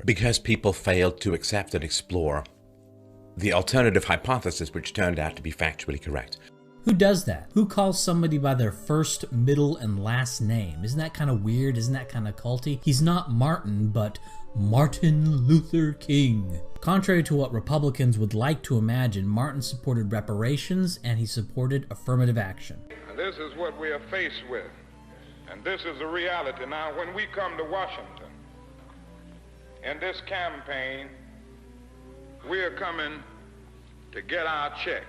because people failed to accept and explore the alternative hypothesis, which turned out to be factually correct. Who does that? Who calls somebody by their first, middle, and last name? Isn't that kind of weird? Isn't that kind of culty? He's not Martin, but Martin Luther King. Contrary to what Republicans would like to imagine, Martin supported reparations and he supported affirmative action. This is what we are faced with, and this is the reality. Now, when we come to Washington in this campaign, we are coming to get our check.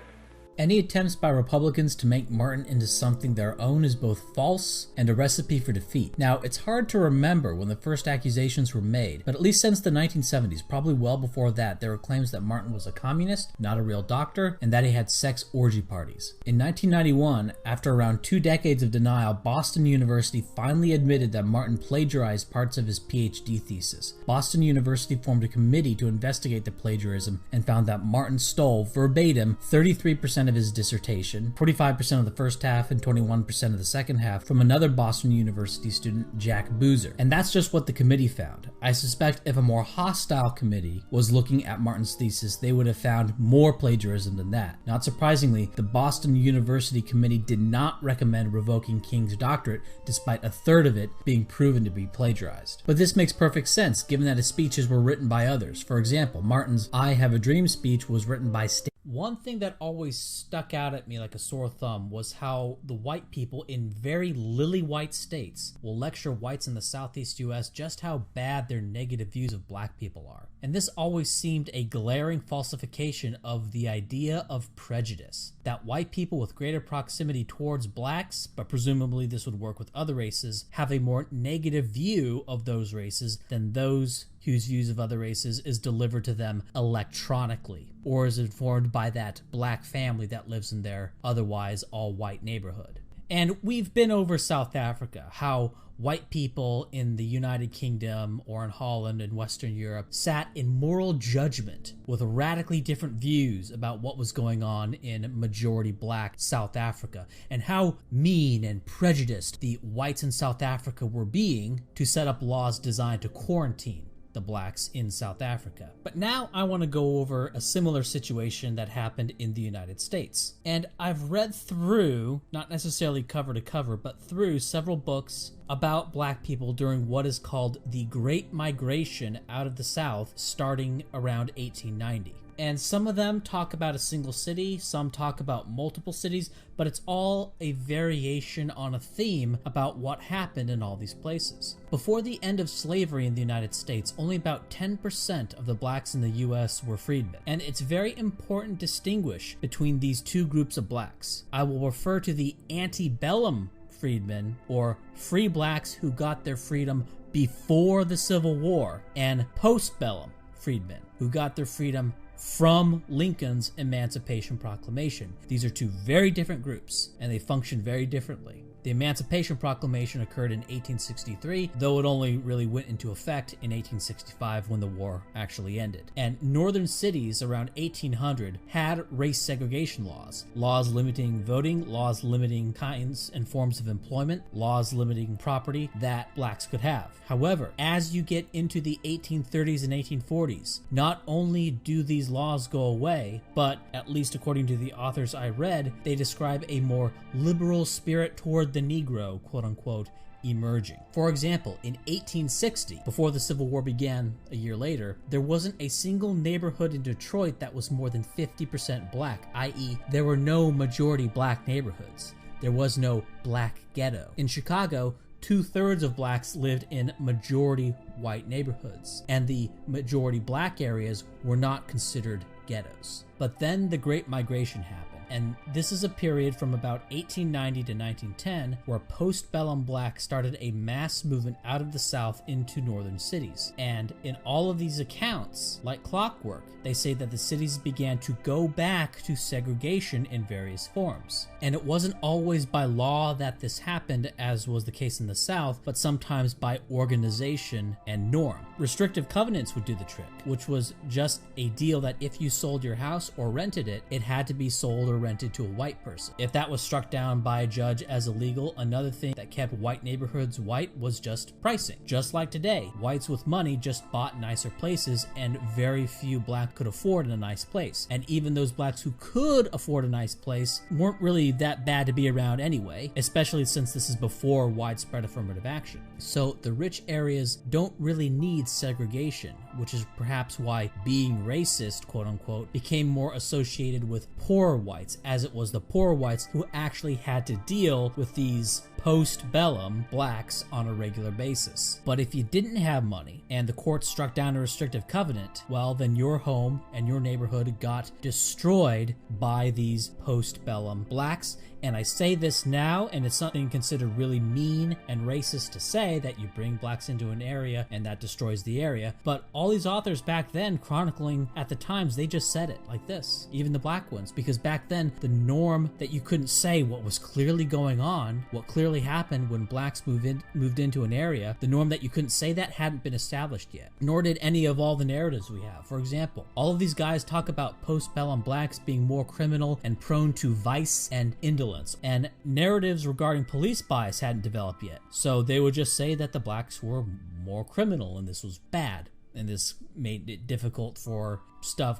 Any attempts by Republicans to make Martin into something their own is both false and a recipe for defeat. Now, it's hard to remember when the first accusations were made, but at least since the 1970s, probably well before that, there were claims that Martin was a communist, not a real doctor, and that he had sex orgy parties. In 1991, after around 2 decades of denial, Boston University finally admitted that Martin plagiarized parts of his PhD thesis. Boston University formed a committee to investigate the plagiarism and found that Martin stole, verbatim, 33% of his dissertation, 45% of the first half, and 21% of the second half from another Boston University student, Jack Boozer. And that's just what the committee found. I suspect if a more hostile committee was looking at Martin's thesis, they would have found more plagiarism than that. Not surprisingly, the Boston University committee did not recommend revoking King's doctorate, despite a third of it being proven to be plagiarized. But this makes perfect sense, given that his speeches were written by others. For example, Martin's I Have a Dream speech was written by One thing that always stuck out at me like a sore thumb was how the white people in very lily white states will lecture whites in the southeast US just how bad their negative views of black people are. And this always seemed a glaring falsification of the idea of prejudice, that white people with greater proximity towards blacks, but presumably this would work with other races, have a more negative view of those races than those whose views of other races is delivered to them electronically, or is informed by that black family that lives in their otherwise all-white neighborhood. And we've been over South Africa, how white people in the United Kingdom or in Holland and Western Europe sat in moral judgment with radically different views about what was going on in majority black South Africa, and how mean and prejudiced the whites in South Africa were being to set up laws designed to quarantine the blacks in South Africa. But now I want to go over a similar situation that happened in the United States. And I've read through, not necessarily cover to cover, but through several books about black people during what is called the Great Migration out of the South starting around 1890. And some of them talk about a single city, some talk about multiple cities, but it's all a variation on a theme about what happened in all these places. Before the end of slavery in the United States, only about 10% of the blacks in the US were freedmen. And it's very important to distinguish between these two groups of blacks. I will refer to the antebellum freedmen, or free blacks who got their freedom before the Civil War, and postbellum freedmen who got their freedom from Lincoln's Emancipation Proclamation. These are two very different groups, and they function very differently. The Emancipation Proclamation occurred in 1863, though it only really went into effect in 1865 when the war actually ended. And northern cities around 1800 had race segregation laws. Laws limiting voting, laws limiting kinds and forms of employment, laws limiting property that blacks could have. However, as you get into the 1830s and 1840s, not only do these laws go away, but, at least according to the authors I read, they describe a more liberal spirit toward the Negro, quote-unquote, emerging. For example, in 1860, before the Civil War began a year later, there wasn't a single neighborhood in Detroit that was more than 50% black, i.e., there were no majority black neighborhoods. There was no black ghetto. In Chicago, 2/3 of blacks lived in majority white neighborhoods, and the majority black areas were not considered ghettos. But then the Great Migration happened. And this is a period from about 1890 to 1910 where postbellum blacks started a mass movement out of the South into northern cities. And in all of these accounts, like clockwork, they say that the cities began to go back to segregation in various forms. And it wasn't always by law that this happened, as was the case in the South, but sometimes by organization and norm. Restrictive covenants would do the trick, which was just a deal that if you sold your house or rented it, it had to be sold or rented to a white person. If that was struck down by a judge as illegal, another thing that kept white neighborhoods white was just pricing. Just like today, whites with money just bought nicer places, and very few blacks could afford a nice place. And even those blacks who could afford a nice place weren't really that bad to be around anyway, especially since this is before widespread affirmative action. So the rich areas don't really need segregation, which is perhaps why being racist, quote unquote, became more associated with poor whites, as it was the poor whites who actually had to deal with these post-bellum blacks on a regular basis. But if you didn't have money and the court struck down a restrictive covenant, well, then your home and your neighborhood got destroyed by these post-bellum blacks. And I say this now, and it's something considered really mean and racist to say, that you bring blacks into an area and that destroys the area. But all these authors back then chronicling at the times, they just said it like this, even the black ones, because back then the norm that you couldn't say what was clearly going on, what clearly happened when blacks moved into an area, the norm that you couldn't say that hadn't been established yet, nor did any of all the narratives we have. For example, all of these guys talk about post-bellum blacks being more criminal and prone to vice and indolence, and narratives regarding police bias hadn't developed yet, so they would just say that the blacks were more criminal and this was bad, and this made it difficult for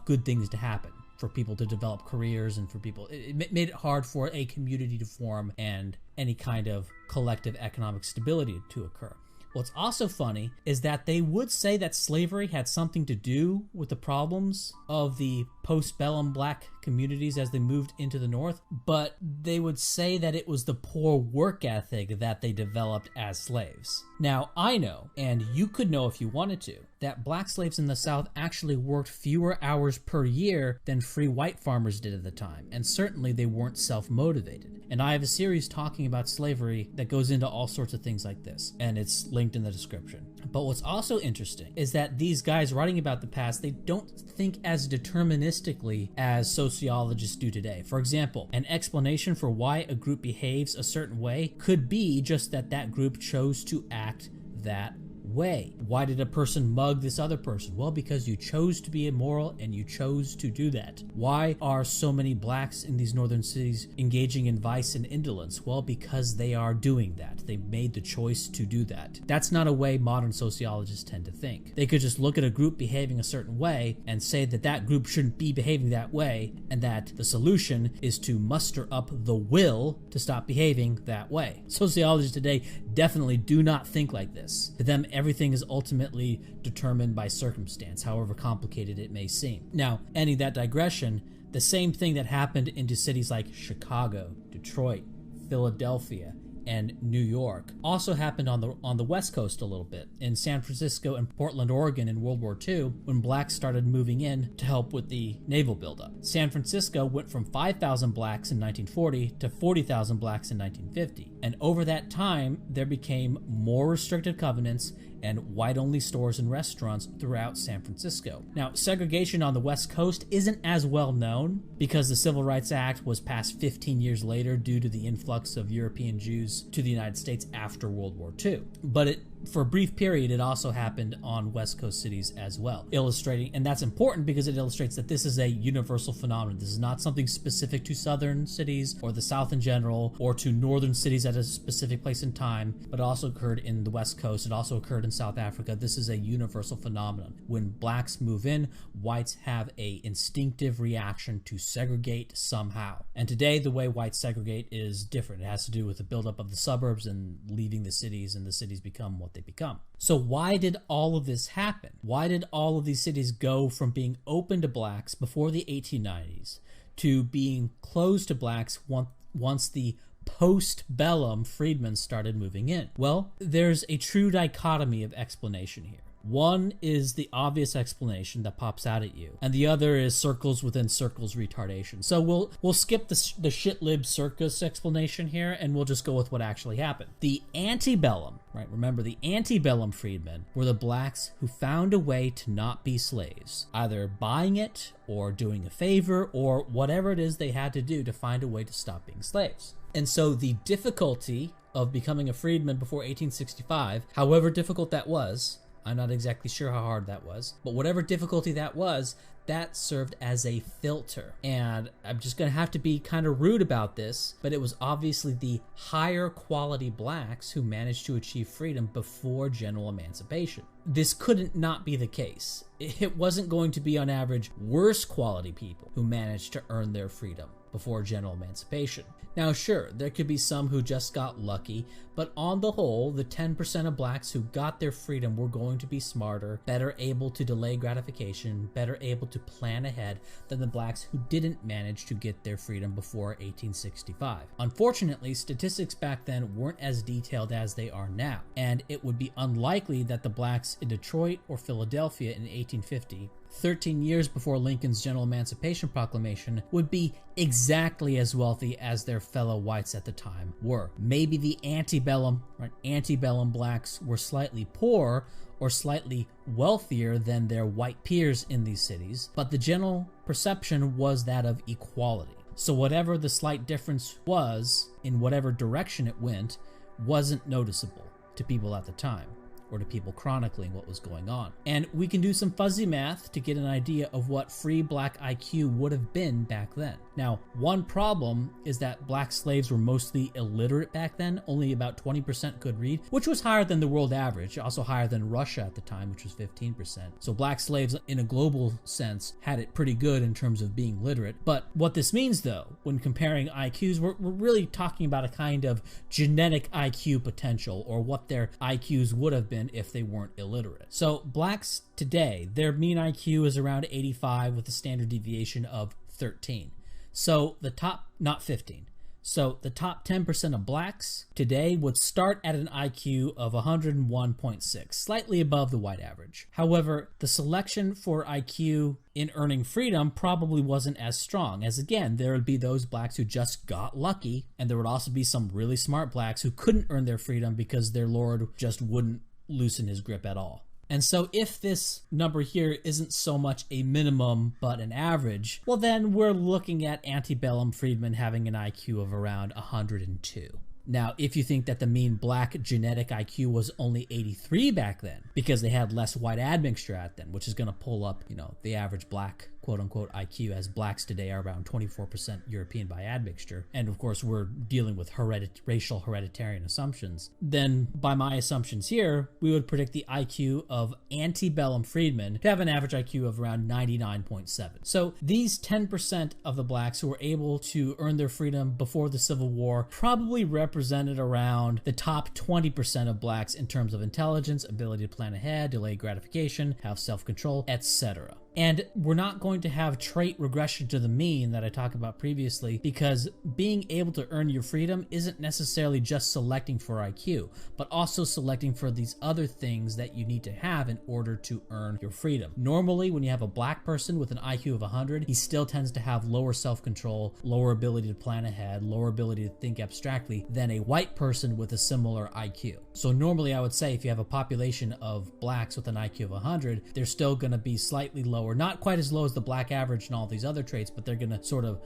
good things to happen, for people to develop careers, and for people, it made it hard for a community to form and any kind of collective economic stability to occur. What's also funny is that they would say that slavery had something to do with the problems of the post-bellum black communities as they moved into the North, but they would say that it was the poor work ethic that they developed as slaves. Now, I know, and you could know if you wanted to, that black slaves in the South actually worked fewer hours per year than free white farmers did at the time, and certainly they weren't self-motivated. And I have a series talking about slavery that goes into all sorts of things like this, and it's linked in the description. But what's also interesting is that these guys writing about the past, they don't think as deterministically as sociologists do today. For example, an explanation for why a group behaves a certain way could be just that that group chose to act that way. Why did a person mug this other person? Well, because you chose to be immoral and you chose to do that. Why are so many blacks in these northern cities engaging in vice and indolence? Well, because they are doing that. They made the choice to do that. That's not a way modern sociologists tend to think. They could just look at a group behaving a certain way and say that that group shouldn't be behaving that way, and that the solution is to muster up the will to stop behaving that way. Sociologists today definitely do not think like this. To them, everything is ultimately determined by circumstance, however complicated it may seem. Now, ending that digression, the same thing that happened into cities like Chicago, Detroit, Philadelphia, and New York also happened on the West Coast a little bit, in San Francisco and Portland, Oregon in World War II, when blacks started moving in to help with the naval buildup. San Francisco went from 5,000 blacks in 1940 to 40,000 blacks in 1950. And over that time, there became more restrictive covenants and white-only stores and restaurants throughout San Francisco. Now, segregation on the West Coast isn't as well known because the Civil Rights Act was passed 15 years later due to the influx of European Jews to the United States after World War II. But for a brief period, it also happened on West Coast cities as well, illustrating, and that's important because it illustrates that this is a universal phenomenon. This is not something specific to southern cities or the South in general, or to northern cities at a specific place in time, but it also occurred in the West Coast. It also occurred in South Africa. This is a universal phenomenon. When blacks move in, whites have a instinctive reaction to segregate somehow. And today, the way whites segregate is different. It has to do with the buildup of the suburbs and leaving the cities, and the cities become what they become. So why did all of this happen? Why did all of these cities go from being open to blacks before the 1890s to being closed to blacks once the post-bellum freedmen started moving in? Well, there's a true dichotomy of explanation here. One is the obvious explanation that pops out at you, and the other is circles within circles retardation. So we'll skip the shit-lib circus explanation here, and we'll just go with what actually happened. The antebellum, right? Remember, the antebellum freedmen were the blacks who found a way to not be slaves, either buying it or doing a favor or whatever it is they had to do to find a way to stop being slaves. And so the difficulty of becoming a freedman before 1865, however difficult that was, I'm not exactly sure how hard that was, but whatever difficulty that was, that served as a filter. And I'm just gonna have to be kind of rude about this, but it was obviously the higher quality blacks who managed to achieve freedom before general emancipation. This couldn't not be the case. It wasn't going to be on average worse quality people who managed to earn their freedom before general emancipation. Now sure, there could be some who just got lucky, but on the whole, the 10% of blacks who got their freedom were going to be smarter, better able to delay gratification, better able to plan ahead than the blacks who didn't manage to get their freedom before 1865. Unfortunately, statistics back then weren't as detailed as they are now, and it would be unlikely that the blacks in Detroit or Philadelphia in 1850, 13 years before Lincoln's General Emancipation Proclamation, would be exactly as wealthy as their fellow whites at the time were. Maybe the antebellum blacks were slightly poorer or slightly wealthier than their white peers in these cities, but the general perception was that of equality. So whatever the slight difference was, in whatever direction it went, wasn't noticeable to people at the time, or to people chronicling what was going on. And we can do some fuzzy math to get an idea of what free black IQ would have been back then. Now, one problem is that black slaves were mostly illiterate back then. Only about 20% could read, which was higher than the world average, also higher than Russia at the time, which was 15%. So black slaves, in a global sense, had it pretty good in terms of being literate. But what this means, though, when comparing IQs, we're really talking about a kind of genetic IQ potential, or what their IQs would have been if they weren't illiterate. So blacks today, their mean IQ is around 85 with a standard deviation of 13. So the top, not 15. So the top 10% of blacks today would start at an IQ of 101.6, slightly above the white average. However, the selection for IQ in earning freedom probably wasn't as strong, as again, there would be those blacks who just got lucky, and there would also be some really smart blacks who couldn't earn their freedom because their lord just wouldn't loosen his grip at all. And so if this number here isn't so much a minimum but an average, well then we're looking at antebellum freedmen having an IQ of around 102. Now, if you think that the mean black genetic IQ was only 83 back then, because they had less white admixture at them, which is going to pull up, the average black quote-unquote IQ, as blacks today are around 24% European by admixture, and of course we're dealing with racial hereditarian assumptions, then by my assumptions here, we would predict the IQ of antebellum freedmen to have an average IQ of around 99.7. So these 10% of the blacks who were able to earn their freedom before the Civil War probably represented around the top 20% of blacks in terms of intelligence, ability to plan ahead, delay gratification, have self-control, etc. And we're not going to have trait regression to the mean that I talked about previously, because being able to earn your freedom isn't necessarily just selecting for IQ, but also selecting for these other things that you need to have in order to earn your freedom. Normally, when you have a black person with an IQ of 100, he still tends to have lower self-control, lower ability to plan ahead, lower ability to think abstractly than a white person with a similar IQ. So normally I would say if you have a population of blacks with an IQ of 100, they're still going to be slightly lower, not quite as low as the black average and all these other traits, but they're going to sort of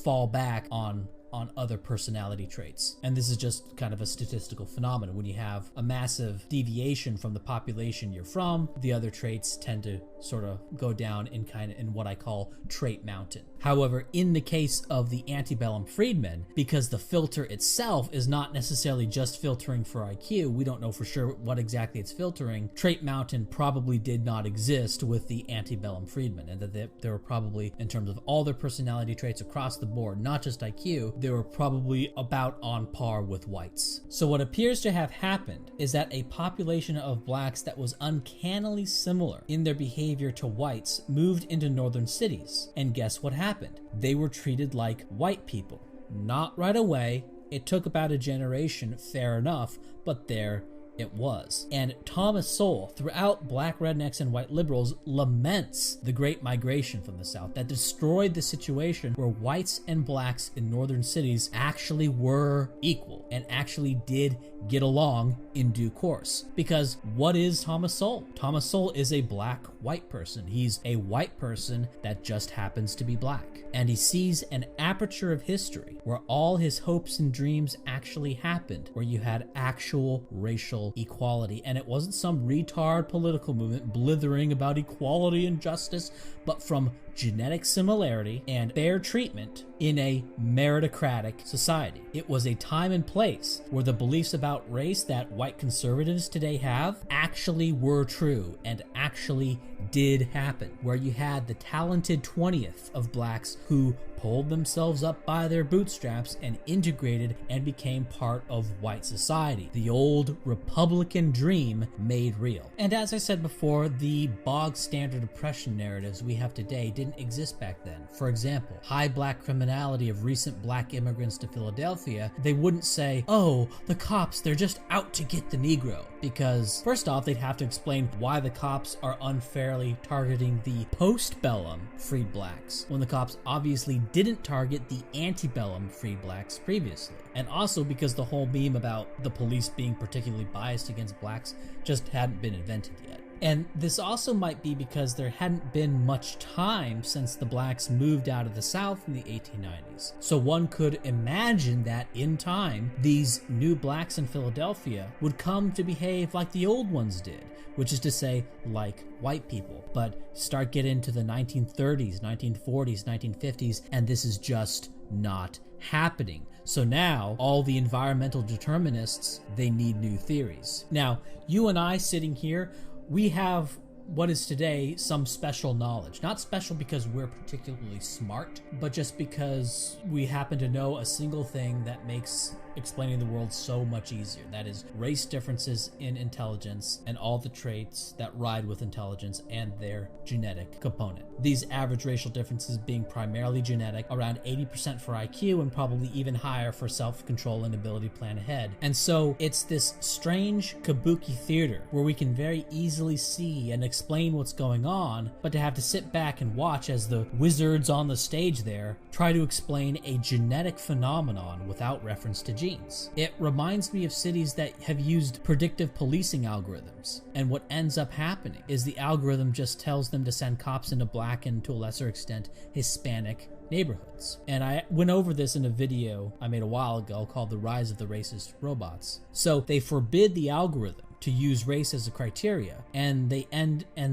fall back on other personality traits. And this is just kind of a statistical phenomenon. When you have a massive deviation from the population you're from, the other traits tend to sort of go down in what I call trait mountain. However, in the case of the antebellum freedmen, because the filter itself is not necessarily just filtering for IQ, we don't know for sure what exactly it's filtering, trait mountain probably did not exist with the antebellum freedmen, and that they were probably, in terms of all their personality traits across the board, not just IQ, they were probably about on par with whites. So what appears to have happened is that a population of blacks that was uncannily similar in their behavior to whites moved into northern cities. And guess what happened? They were treated like white people. Not right away. It took about a generation, fair enough, but there it was. And Thomas Sowell, throughout Black Rednecks and White Liberals, laments the Great Migration from the South that destroyed the situation where whites and blacks in northern cities actually were equal and actually did get along in due course. Because what is Thomas Sowell? Thomas Sowell is a black white person. He's a white person that just happens to be black. And he sees an aperture of history where all his hopes and dreams actually happened, where you had actual racial equality. And it wasn't some retard political movement blithering about equality and justice, but from genetic similarity and fair treatment in a meritocratic society. It was a time and place where the beliefs about race that white conservatives today have actually were true and actually did happen, where you had the talented 20th of blacks who pulled themselves up by their bootstraps and integrated and became part of white society. The old Republican dream made real. And as I said before, the bog standard oppression narratives we have today didn't exist back then. For example, high black criminality of recent black immigrants to Philadelphia, they wouldn't say, oh, the cops, they're just out to get the Negro. Because first off, they'd have to explain why the cops are unfairly targeting the postbellum freed blacks, when the cops obviously didn't target the antebellum freed blacks previously. And also because the whole meme about the police being particularly biased against blacks just hadn't been invented yet. And this also might be because there hadn't been much time since the blacks moved out of the South in the 1890s. So one could imagine that in time, these new blacks in Philadelphia would come to behave like the old ones did, which is to say, like white people. But start getting into the 1930s, 1940s, 1950s, and this is just not happening. So now, all the environmental determinists, they need new theories. Now, you and I sitting here, we have what is today some special knowledge. Not special because we're particularly smart, but just because we happen to know a single thing that makes explaining the world so much easier. That is race differences in intelligence and all the traits that ride with intelligence and their genetic component. These average racial differences being primarily genetic, around 80% for IQ and probably even higher for self-control and ability to plan ahead. And so it's this strange kabuki theater where we can very easily see and explain what's going on, but to have to sit back and watch as the wizards on the stage there try to explain a genetic phenomenon without reference to genes. It reminds me of cities that have used predictive policing algorithms, and what ends up happening is the algorithm just tells them to send cops into black and, to a lesser extent, Hispanic neighborhoods. And I went over this in a video I made a while ago called The Rise of the Racist Robots. So they forbid the algorithm to use race as a criteria, and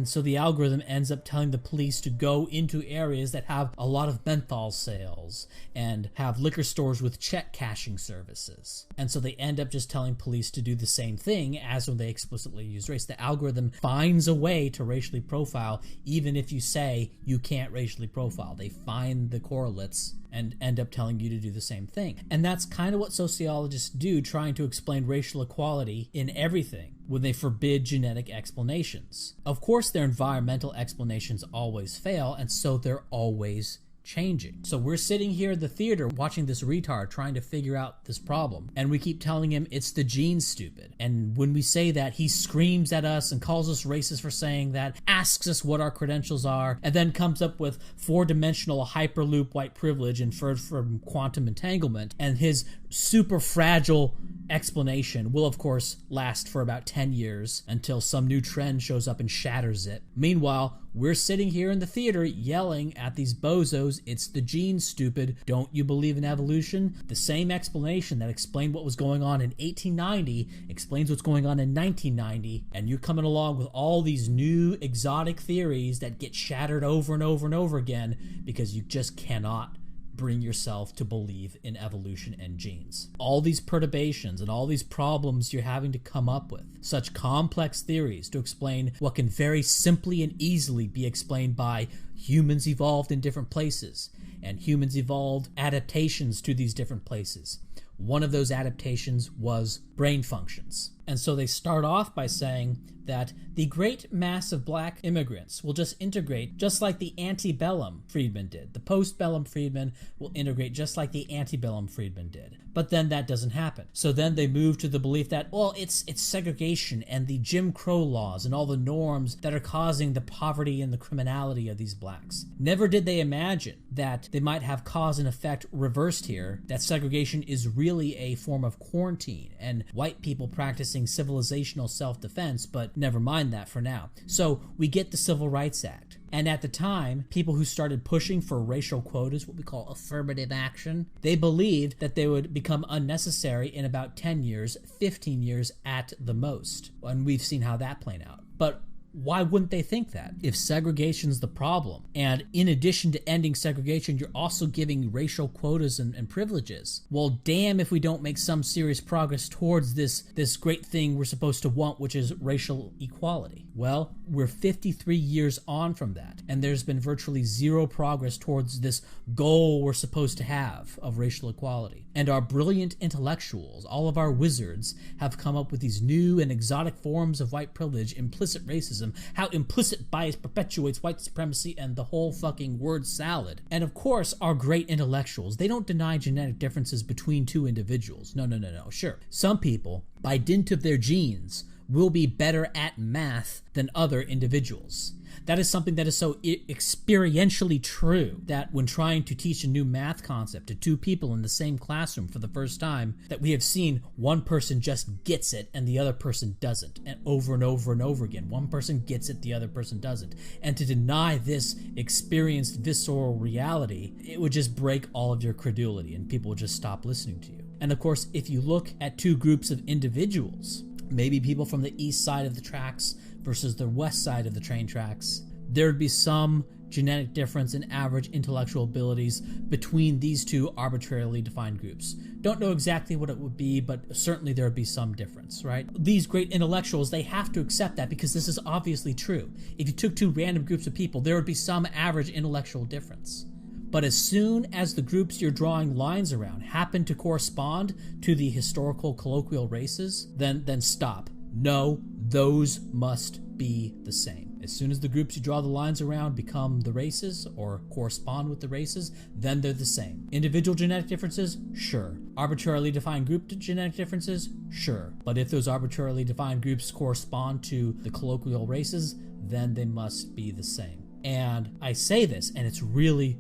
so the algorithm ends up telling the police to go into areas that have a lot of menthol sales and have liquor stores with check cashing services. And so they end up just telling police to do the same thing as when they explicitly use race. The algorithm finds a way to racially profile even if you say you can't racially profile. They find the correlates and end up telling you to do the same thing. And that's kind of what sociologists do, trying to explain racial equality in everything when they forbid genetic explanations. Of course, their environmental explanations always fail, and so they're always changing. So we're sitting here at the theater watching this retard trying to figure out this problem, and we keep telling him it's the genes, stupid. And when we say that, he screams at us and calls us racist for saying that, asks us what our credentials are, and then comes up with four-dimensional hyperloop white privilege inferred from quantum entanglement, and his super fragile explanation will of course last for about 10 years until some new trend shows up and shatters it. Meanwhile, we're sitting here in the theater yelling at these bozos, it's the genes, stupid, don't you believe in evolution? The same explanation that explained what was going on in 1890 explains what's going on in 1990, and you're coming along with all these new exotic theories that get shattered over and over and over again because you just cannot bring yourself to believe in evolution and genes. All these perturbations and all these problems you're having to come up with, such complex theories to explain what can very simply and easily be explained by humans evolved in different places, and humans evolved adaptations to these different places. One of those adaptations was brain functions. And so they start off by saying that the great mass of black immigrants will just integrate just like the antebellum freedmen did. The postbellum freedmen will integrate just like the antebellum freedmen did. But then that doesn't happen. So then they move to the belief that, well, it's segregation and the Jim Crow laws and all the norms that are causing the poverty and the criminality of these blacks. Never did they imagine that they might have cause and effect reversed here, that segregation is really a form of quarantine and white people practicing civilizational self-defense, but never mind that for now. So we get the Civil Rights Act. And at the time, people who started pushing for racial quotas, what we call affirmative action, they believed that they would become unnecessary in about 10 years, 15 years at the most. And we've seen how that played out. But why wouldn't they think that? If segregation's the problem, and in addition to ending segregation, you're also giving racial quotas and privileges, well, damn if we don't make some serious progress towards this great thing we're supposed to want, which is racial equality. Well, we're 53 years on from that, and there's been virtually zero progress towards this goal we're supposed to have of racial equality. And our brilliant intellectuals, all of our wizards, have come up with these new and exotic forms of white privilege, implicit racism, how implicit bias perpetuates white supremacy, and the whole fucking word salad. And of course, our great intellectuals, they don't deny genetic differences between two individuals. No. Sure, some people, by dint of their genes, will be better at math than other individuals. That is something that is so experientially true that when trying to teach a new math concept to two people in the same classroom for the first time, that we have seen one person just gets it and the other person doesn't, and over and over and over again. One person gets it, the other person doesn't. And to deny this experienced visceral reality, it would just break all of your credulity and people would just stop listening to you. And of course, if you look at two groups of individuals, maybe people from the east side of the tracks versus the west side of the train tracks, there would be some genetic difference in average intellectual abilities between these two arbitrarily defined groups. Don't know exactly what it would be, but certainly there would be some difference, right? These great intellectuals, they have to accept that because this is obviously true. If you took two random groups of people, there would be some average intellectual difference. But as soon as the groups you're drawing lines around happen to correspond to the historical colloquial races, then stop. No, those must be the same. As soon as the groups you draw the lines around become the races or correspond with the races, then they're the same. Individual genetic differences? Sure. Arbitrarily defined group genetic differences? Sure. But if those arbitrarily defined groups correspond to the colloquial races, then they must be the same. And I say this, and it's really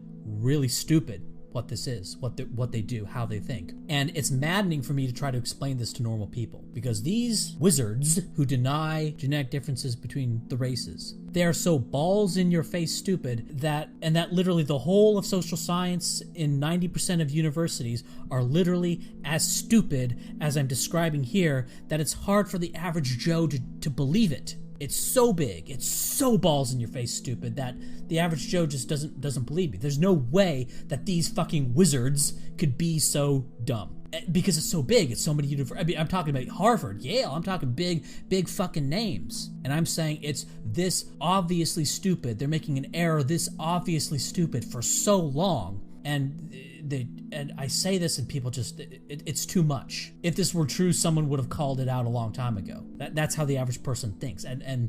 stupid what this is, what they do, how they think. And it's maddening for me to try to explain this to normal people, because these wizards who deny genetic differences between the races, they are so balls in your face stupid that literally the whole of social science in 90% of universities are literally as stupid as I'm describing here, that it's hard for the average Joe to believe it. It's so big, it's so balls in your face stupid that the average Joe just doesn't believe me. There's no way that these fucking wizards could be so dumb. Because it's so big, it's so many universities. I mean, I'm talking about Harvard, Yale, I'm talking big fucking names. And I'm saying it's this obviously stupid. They're making an error this obviously stupid for so long. And I say this and people just, it's too much. If this were true, someone would have called it out a long time ago. That's how the average person thinks. And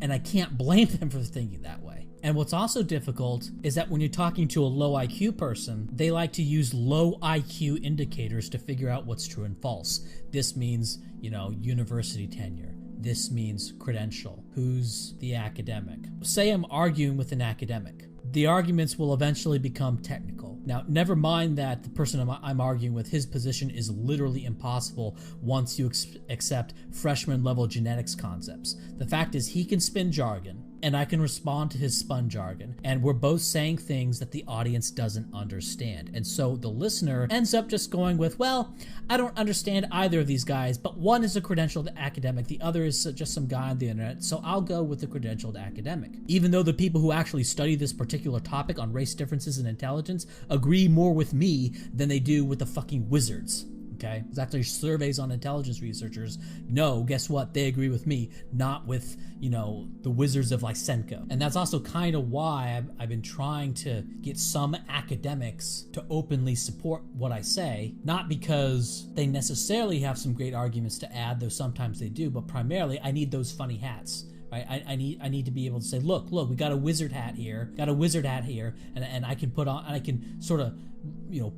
I can't blame them for thinking that way. And what's also difficult is that when you're talking to a low IQ person, they like to use low IQ indicators to figure out what's true and false. This means, university tenure. This means credential. Who's the academic? Say I'm arguing with an academic. The arguments will eventually become technical. Now, never mind that the person I'm arguing with, his position is literally impossible once you accept freshman level genetics concepts. The fact is he can spin jargon, and I can respond to his spun jargon, and we're both saying things that the audience doesn't understand. And so the listener ends up just going with, well, I don't understand either of these guys, but one is a credentialed academic, the other is just some guy on the internet, so I'll go with the credentialed academic. Even though the people who actually study this particular topic on race differences and intelligence agree more with me than they do with the fucking wizards. Okay, it's actually surveys on intelligence researchers. No, guess what? They agree with me, not with, the wizards of Lysenko. And that's also kind of why I've been trying to get some academics to openly support what I say, not because they necessarily have some great arguments to add, though sometimes they do, but primarily I need those funny hats. Right? I need to be able to say, look, we got a wizard hat here, and I can put on, and I can sort of,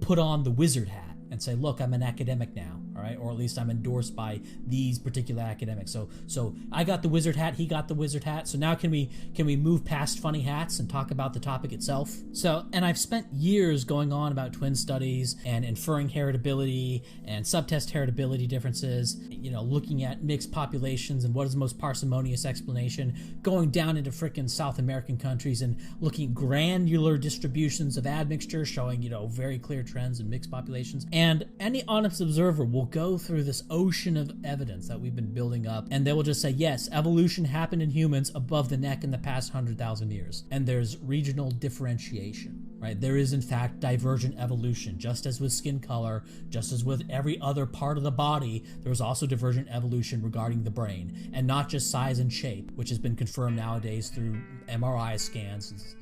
put on the wizard hat and say, look, I'm an academic now, all right? Or at least I'm endorsed by these particular academics. So I got the wizard hat, he got the wizard hat. So now can we move past funny hats and talk about the topic itself? So, and I've spent years going on about twin studies and inferring heritability and subtest heritability differences, looking at mixed populations and what is the most parsimonious explanation, going down into frickin' South American countries and looking at granular distributions of admixture, showing, very clear trends in mixed populations. And any honest observer will go through this ocean of evidence that we've been building up, and they will just say, yes, evolution happened in humans above the neck in the past 100,000 years. And there's regional differentiation, right? There is, in fact, divergent evolution. Just as with skin color, just as with every other part of the body, there was also divergent evolution regarding the brain, and not just size and shape, which has been confirmed nowadays through MRI scans.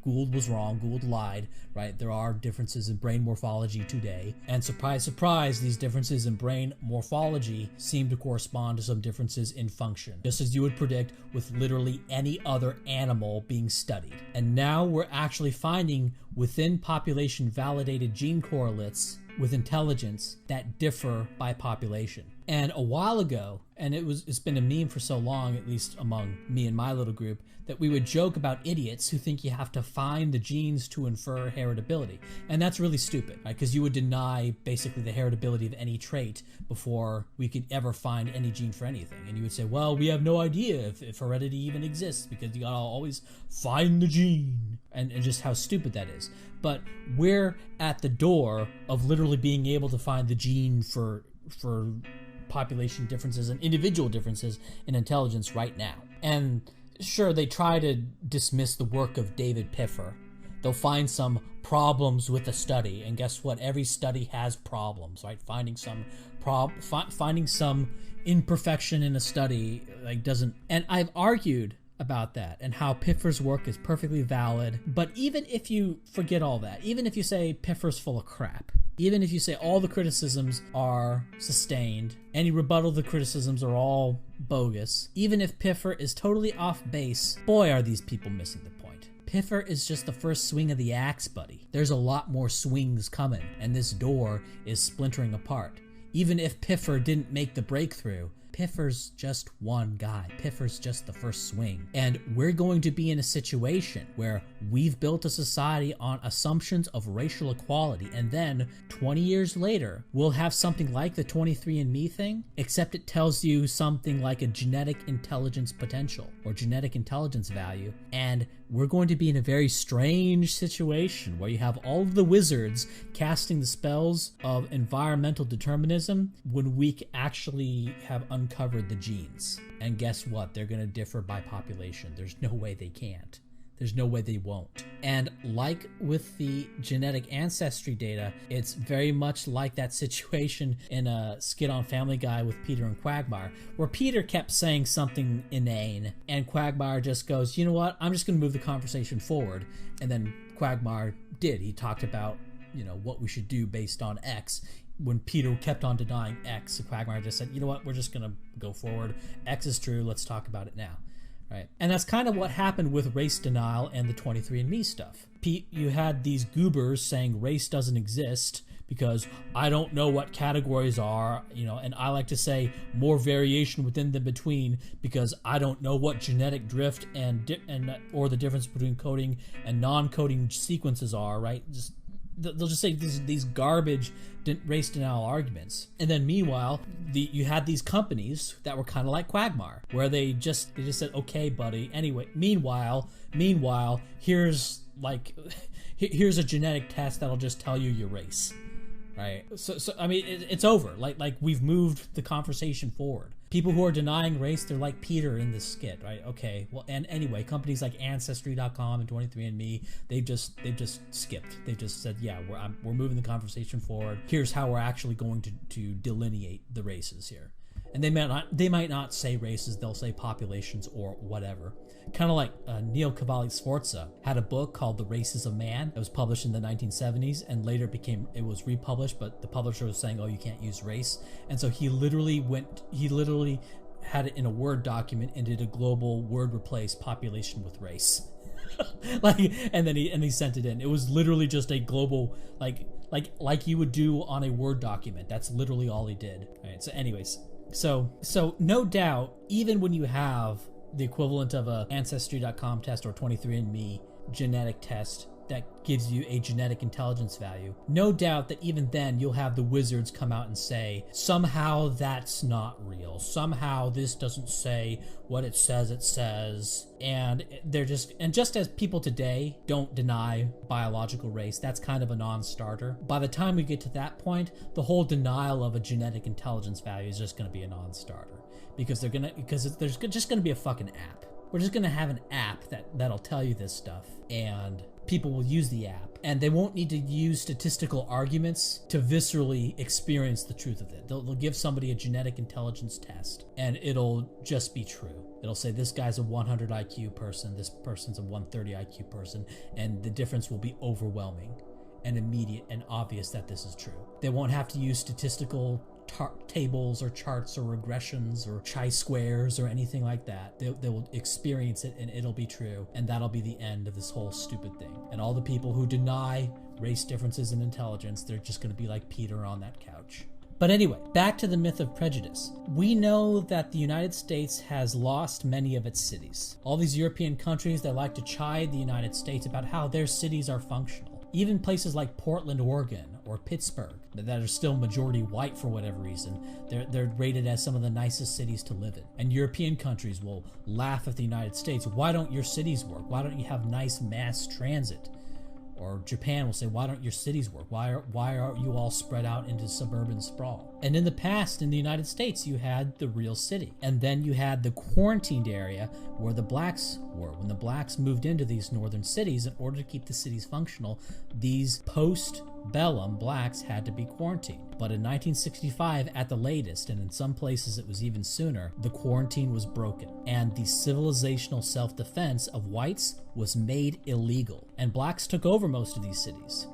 Gould was wrong, Gould lied, right? There are differences in brain morphology today. And surprise, surprise, these differences in brain morphology seem to correspond to some differences in function, just as you would predict with literally any other animal being studied. And now we're actually finding within population validated gene correlates with intelligence that differ by population. And a while ago, and it's been a meme for so long, at least among me and my little group, that we would joke about idiots who think you have to find the genes to infer heritability. And that's really stupid, right? Because you would deny basically the heritability of any trait before we could ever find any gene for anything. And you would say, well, we have no idea if heredity even exists because you gotta always find the gene. And just how stupid that is. But we're at the door of literally being able to find the gene for population differences and individual differences in intelligence right now. And sure, they try to dismiss the work of David Piffer. They'll find some problems with the study, and guess what? Every study has problems, right? Finding some imperfection in a study doesn't. And I've argued about that and how Piffer's work is perfectly valid. But even if you forget all that, even if you say Piffer's full of crap, even if you say all the criticisms are sustained, any rebuttal of the criticisms are all bogus, even if Piffer is totally off base, boy, are these people missing the point. Piffer is just the first swing of the axe, buddy. There's a lot more swings coming, and this door is splintering apart. Even if Piffer didn't make the breakthrough, Piffer's just one guy. Piffer's just the first swing. And we're going to be in a situation where we've built a society on assumptions of racial equality, and then 20 years later, we'll have something like the 23andMe thing, except it tells you something like a genetic intelligence potential or genetic intelligence value, and we're going to be in a very strange situation where you have all of the wizards casting the spells of environmental determinism when we actually have uncovered the genes. And guess what? They're going to differ by population. There's no way they can't. There's no way they won't. And like with the genetic ancestry data, it's very much like that situation in a skit on Family Guy with Peter and Quagmire, where Peter kept saying something inane, and Quagmire just goes, you know what, I'm just going to move the conversation forward. And then Quagmire did. He talked about, what we should do based on X. When Peter kept on denying X, Quagmire just said, you know what, we're just going to go forward. X is true, let's talk about it now. Right. And that's kind of what happened with race denial and the 23andMe stuff. You had these goobers saying race doesn't exist because I don't know what categories are, and I like to say more variation within the between because I don't know what genetic drift or the difference between coding and non-coding sequences are, right? They'll just say these garbage race denial arguments. And then meanwhile, you had these companies that were kind of like Quagmire, where they just said, okay, buddy. Anyway, meanwhile, here's a genetic test that'll just tell you your race, right? So I mean, it's over. Like we've moved the conversation forward. People who are denying race, they're like Peter in this skit, right? Okay, well, and anyway, companies like Ancestry.com and 23andMe, they've just skipped. They've just said, yeah, we're moving the conversation forward. Here's how we're actually going to delineate the races here. And they might not say races, they'll say populations or whatever. Kind of like Neil Cavalli Sforza had a book called The Races of Man. It was published in the 1970s and later it was republished, but the publisher was saying, oh, you can't use race. And so he literally had it in a Word document and did a global word replace population with race. and he sent it in. It was literally just a global, like you would do on a Word document. That's literally all he did. All right, so anyways. So no doubt, even when you have the equivalent of a Ancestry.com test or 23andMe genetic test that gives you a genetic intelligence value, no doubt that even then you'll have the wizards come out and say, somehow that's not real. Somehow this doesn't say what it says. And just as people today don't deny biological race, that's kind of a non-starter. By the time we get to that point, the whole denial of a genetic intelligence value is just going to be a non-starter. Because there's just going to be a fucking app. We're just going to have an app that'll tell you this stuff, and people will use the app, and they won't need to use statistical arguments to viscerally experience the truth of it. They'll give somebody a genetic intelligence test, and it'll just be true. It'll say this guy's a 100 IQ person, this person's a 130 IQ person, and the difference will be overwhelming and immediate and obvious that this is true. They won't have to use statistical tables or charts or regressions or chi-squares or anything like that. They will experience it and it'll be true, and that'll be the end of this whole stupid thing. And all the people who deny race differences in intelligence, they're just going to be like Peter on that couch. But anyway, back to the myth of prejudice. We know that the United States has lost many of its cities. All these European countries, they like to chide the United States about how their cities are functional. Even places like Portland, Oregon, or Pittsburgh, that are still majority white for whatever reason, they're rated as some of the nicest cities to live in. And European countries will laugh at the United States. Why don't your cities work? Why don't you have nice mass transit? Or Japan will say, why don't your cities work? Why are you all spread out into suburban sprawl? And in the past, in the United States, you had the real city. And then you had the quarantined area where the blacks were. When the blacks moved into these northern cities, in order to keep the cities functional, these post-bellum blacks had to be quarantined. But in 1965, at the latest, and in some places it was even sooner, the quarantine was broken. And the civilizational self-defense of whites was made illegal. And blacks took over most of these cities.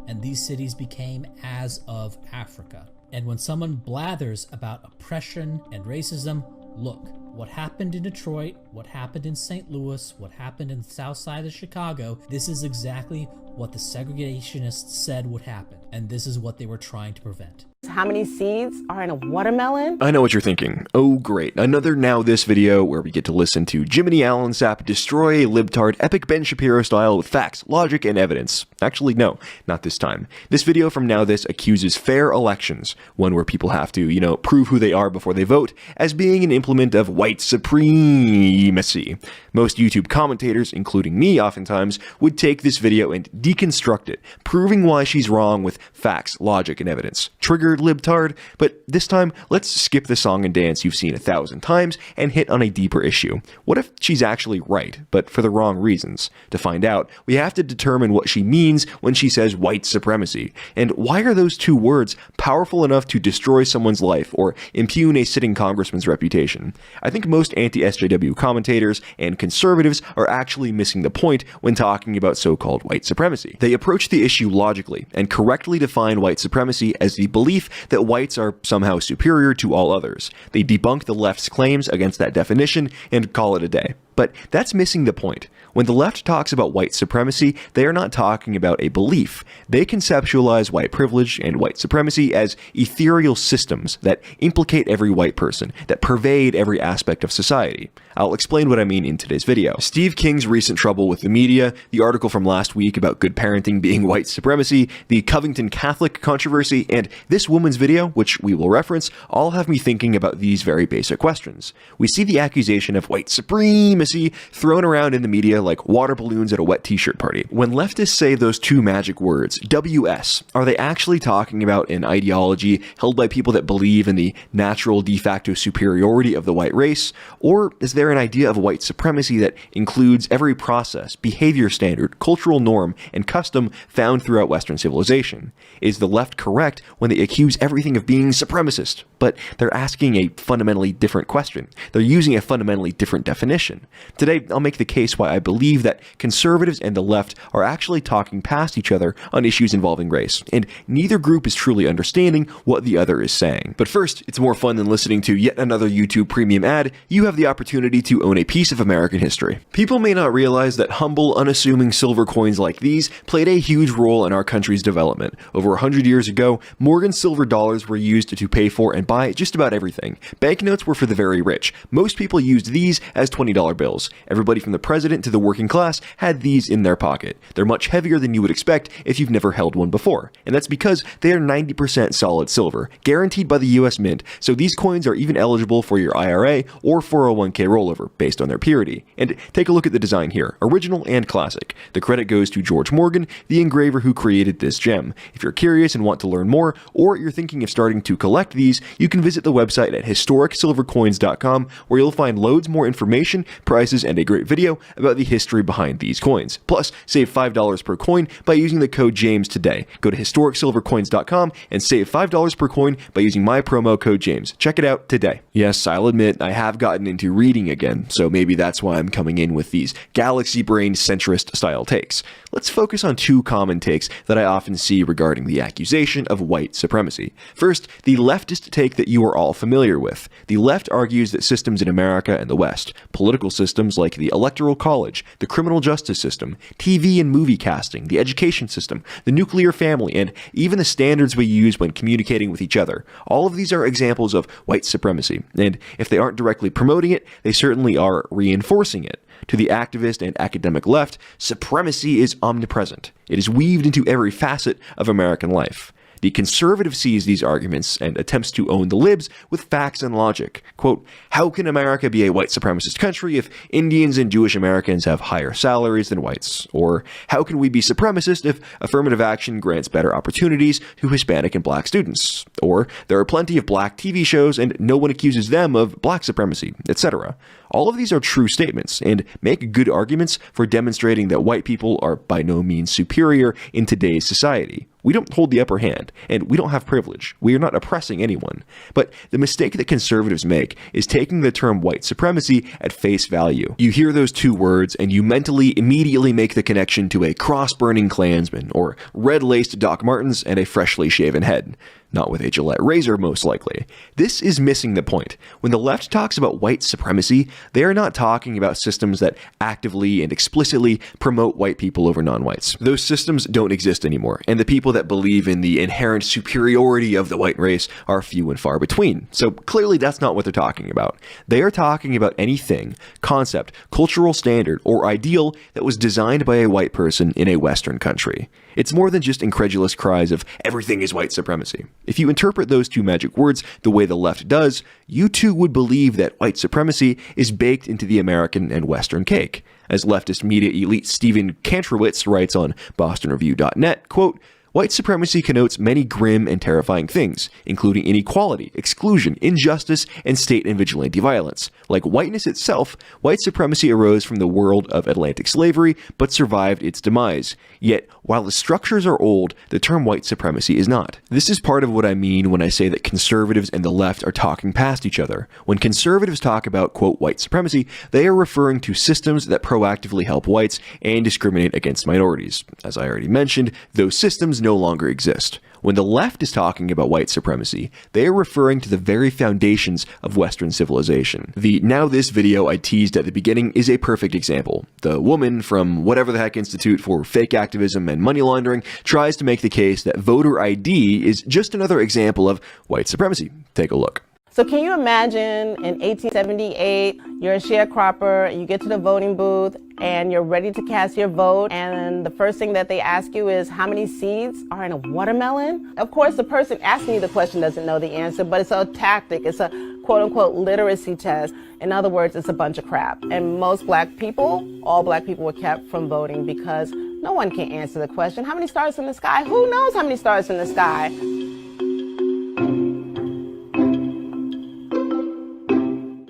And these cities became as of Africa. And when someone blathers about oppression and racism, look, what happened in Detroit, what happened in St. Louis, what happened in the south side of Chicago, this is exactly what the segregationists said would happen. And this is what they were trying to prevent. How many seeds are in a watermelon? I know what you're thinking. Oh great, another Now This video where we get to listen to Jiminy Allensap destroy a libtard epic Ben Shapiro style with facts, logic, and evidence. Actually, no, not this time. This video from Now This accuses fair elections, one where people have to, prove who they are before they vote, as being an implement of white supremacy. Most YouTube commentators, including me oftentimes, would take this video and deconstruct it, proving why she's wrong with facts, logic, and evidence. Triggered libtard, but this time, let's skip the song and dance you've seen 1,000 times and hit on a deeper issue. What if she's actually right, but for the wrong reasons? To find out, we have to determine what she means when she says white supremacy, and why are those two words powerful enough to destroy someone's life or impugn a sitting congressman's reputation? I think most anti-SJW commentators and conservatives are actually missing the point when talking about so-called white supremacy. They approach the issue logically and correctly define white supremacy as the belief that whites are somehow superior to all others. They debunk the left's claims against that definition and call it a day. But that's missing the point. When the left talks about white supremacy, they are not talking about a belief. They conceptualize white privilege and white supremacy as ethereal systems that implicate every white person, that pervade every aspect of society. I'll explain what I mean in today's video. Steve King's recent trouble with the media, the article from last week about good parenting being white supremacy, the Covington Catholic controversy, and this woman's video, which we will reference, all have me thinking about these very basic questions. We see the accusation of white supremacy supremacy thrown around in the media like water balloons at a wet t-shirt party. When leftists say those two magic words, WS, are they actually talking about an ideology held by people that believe in the natural de facto superiority of the white race? Or is there an idea of white supremacy that includes every process, behavior standard, cultural norm, and custom found throughout Western civilization? Is the left correct when they accuse everything of being supremacist? But they're asking a fundamentally different question. They're using a fundamentally different definition. Today, I'll make the case why I believe that conservatives and the left are actually talking past each other on issues involving race, and neither group is truly understanding what the other is saying. But first, it's more fun than listening to yet another YouTube premium ad. You have the opportunity to own a piece of American history. People may not realize that humble, unassuming silver coins like these played a huge role in our country's development. Over 100 years ago, Morgan silver dollars were used to pay for and buy just about everything. Banknotes were for the very rich. Most people used these as $20 bills. Everybody from the president to the working class had these in their pocket. They're much heavier than you would expect if you've never held one before. And that's because they are 90% solid silver, guaranteed by the US Mint, so these coins are even eligible for your IRA or 401k rollover based on their purity. And take a look at the design here, original and classic. The credit goes to George Morgan, the engraver who created this gem. If you're curious and want to learn more, or you're thinking of starting to collect these, you can visit the website at historicsilvercoins.com, where you'll find loads more information, prices, and a great video about the history behind these coins. Plus, save $5 per coin by using the code JAMES today. Go to historicsilvercoins.com and save $5 per coin by using my promo code JAMES. Check it out today. Yes, I'll admit I have gotten into reading again, so maybe that's why I'm coming in with these galaxy-brained centrist style takes. Let's focus on two common takes that I often see regarding the accusation of white supremacy. First, the leftist take that you are all familiar with. The left argues that systems in America and the West, political systems like the Electoral College, the criminal justice system, TV and movie casting, the education system, the nuclear family, and even the standards we use when communicating with each other, all of these are examples of white supremacy. And if they aren't directly promoting it, they certainly are reinforcing it. To the activist and academic left, supremacy is omnipresent. It is weaved into every facet of American life. The conservative sees these arguments and attempts to own the libs with facts and logic. Quote, how can America be a white supremacist country if Indians and Jewish Americans have higher salaries than whites? Or how can we be supremacist if affirmative action grants better opportunities to Hispanic and black students? Or there are plenty of black TV shows and no one accuses them of black supremacy, etc. All of these are true statements and make good arguments for demonstrating that white people are by no means superior in today's society. We don't hold the upper hand, and we don't have privilege. We are not oppressing anyone. But the mistake that conservatives make is taking the term white supremacy at face value. You hear those two words, and you mentally immediately make the connection to a cross-burning Klansman, or red-laced Doc Martens and a freshly shaven head. Not with a Gillette razor, most likely. This is missing the point. When the left talks about white supremacy, they are not talking about systems that actively and explicitly promote white people over non-whites. Those systems don't exist anymore, and the people that believe in the inherent superiority of the white race are few and far between. So clearly that's not what they're talking about. They are talking about anything, concept, cultural standard, or ideal that was designed by a white person in a Western country. It's more than just incredulous cries of everything is white supremacy. If you interpret those two magic words the way the left does, you too would believe that white supremacy is baked into the American and Western cake. As leftist media elite Stephen Kantrowitz writes on BostonReview.net, quote, white supremacy connotes many grim and terrifying things, including inequality, exclusion, injustice, and state and vigilante violence. Like whiteness itself, white supremacy arose from the world of Atlantic slavery, but survived its demise. Yet, while the structures are old, the term white supremacy is not. This is part of what I mean when I say that conservatives and the left are talking past each other. When conservatives talk about, quote, white supremacy, they are referring to systems that proactively help whites and discriminate against minorities. As I already mentioned, those systems no longer exist. When the left is talking about white supremacy, they are referring to the very foundations of Western civilization. The Now This video I teased at the beginning is a perfect example. The woman from whatever the heck Institute for Fake Activism and Money Laundering tries to make the case that voter ID is just another example of white supremacy. Take a look. So can you imagine in 1878, you're a sharecropper, and you get to the voting booth and you're ready to cast your vote, and the first thing that they ask you is how many seeds are in a watermelon? Of course, the person asking you the question doesn't know the answer, but it's a tactic. It's a quote-unquote literacy test. In other words, it's a bunch of crap. And most black people, all black people, were kept from voting because no one can answer the question, how many stars in the sky? Who knows how many stars in the sky?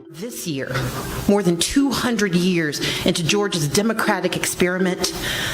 This year, more than 200 years into Georgia's democratic experiment,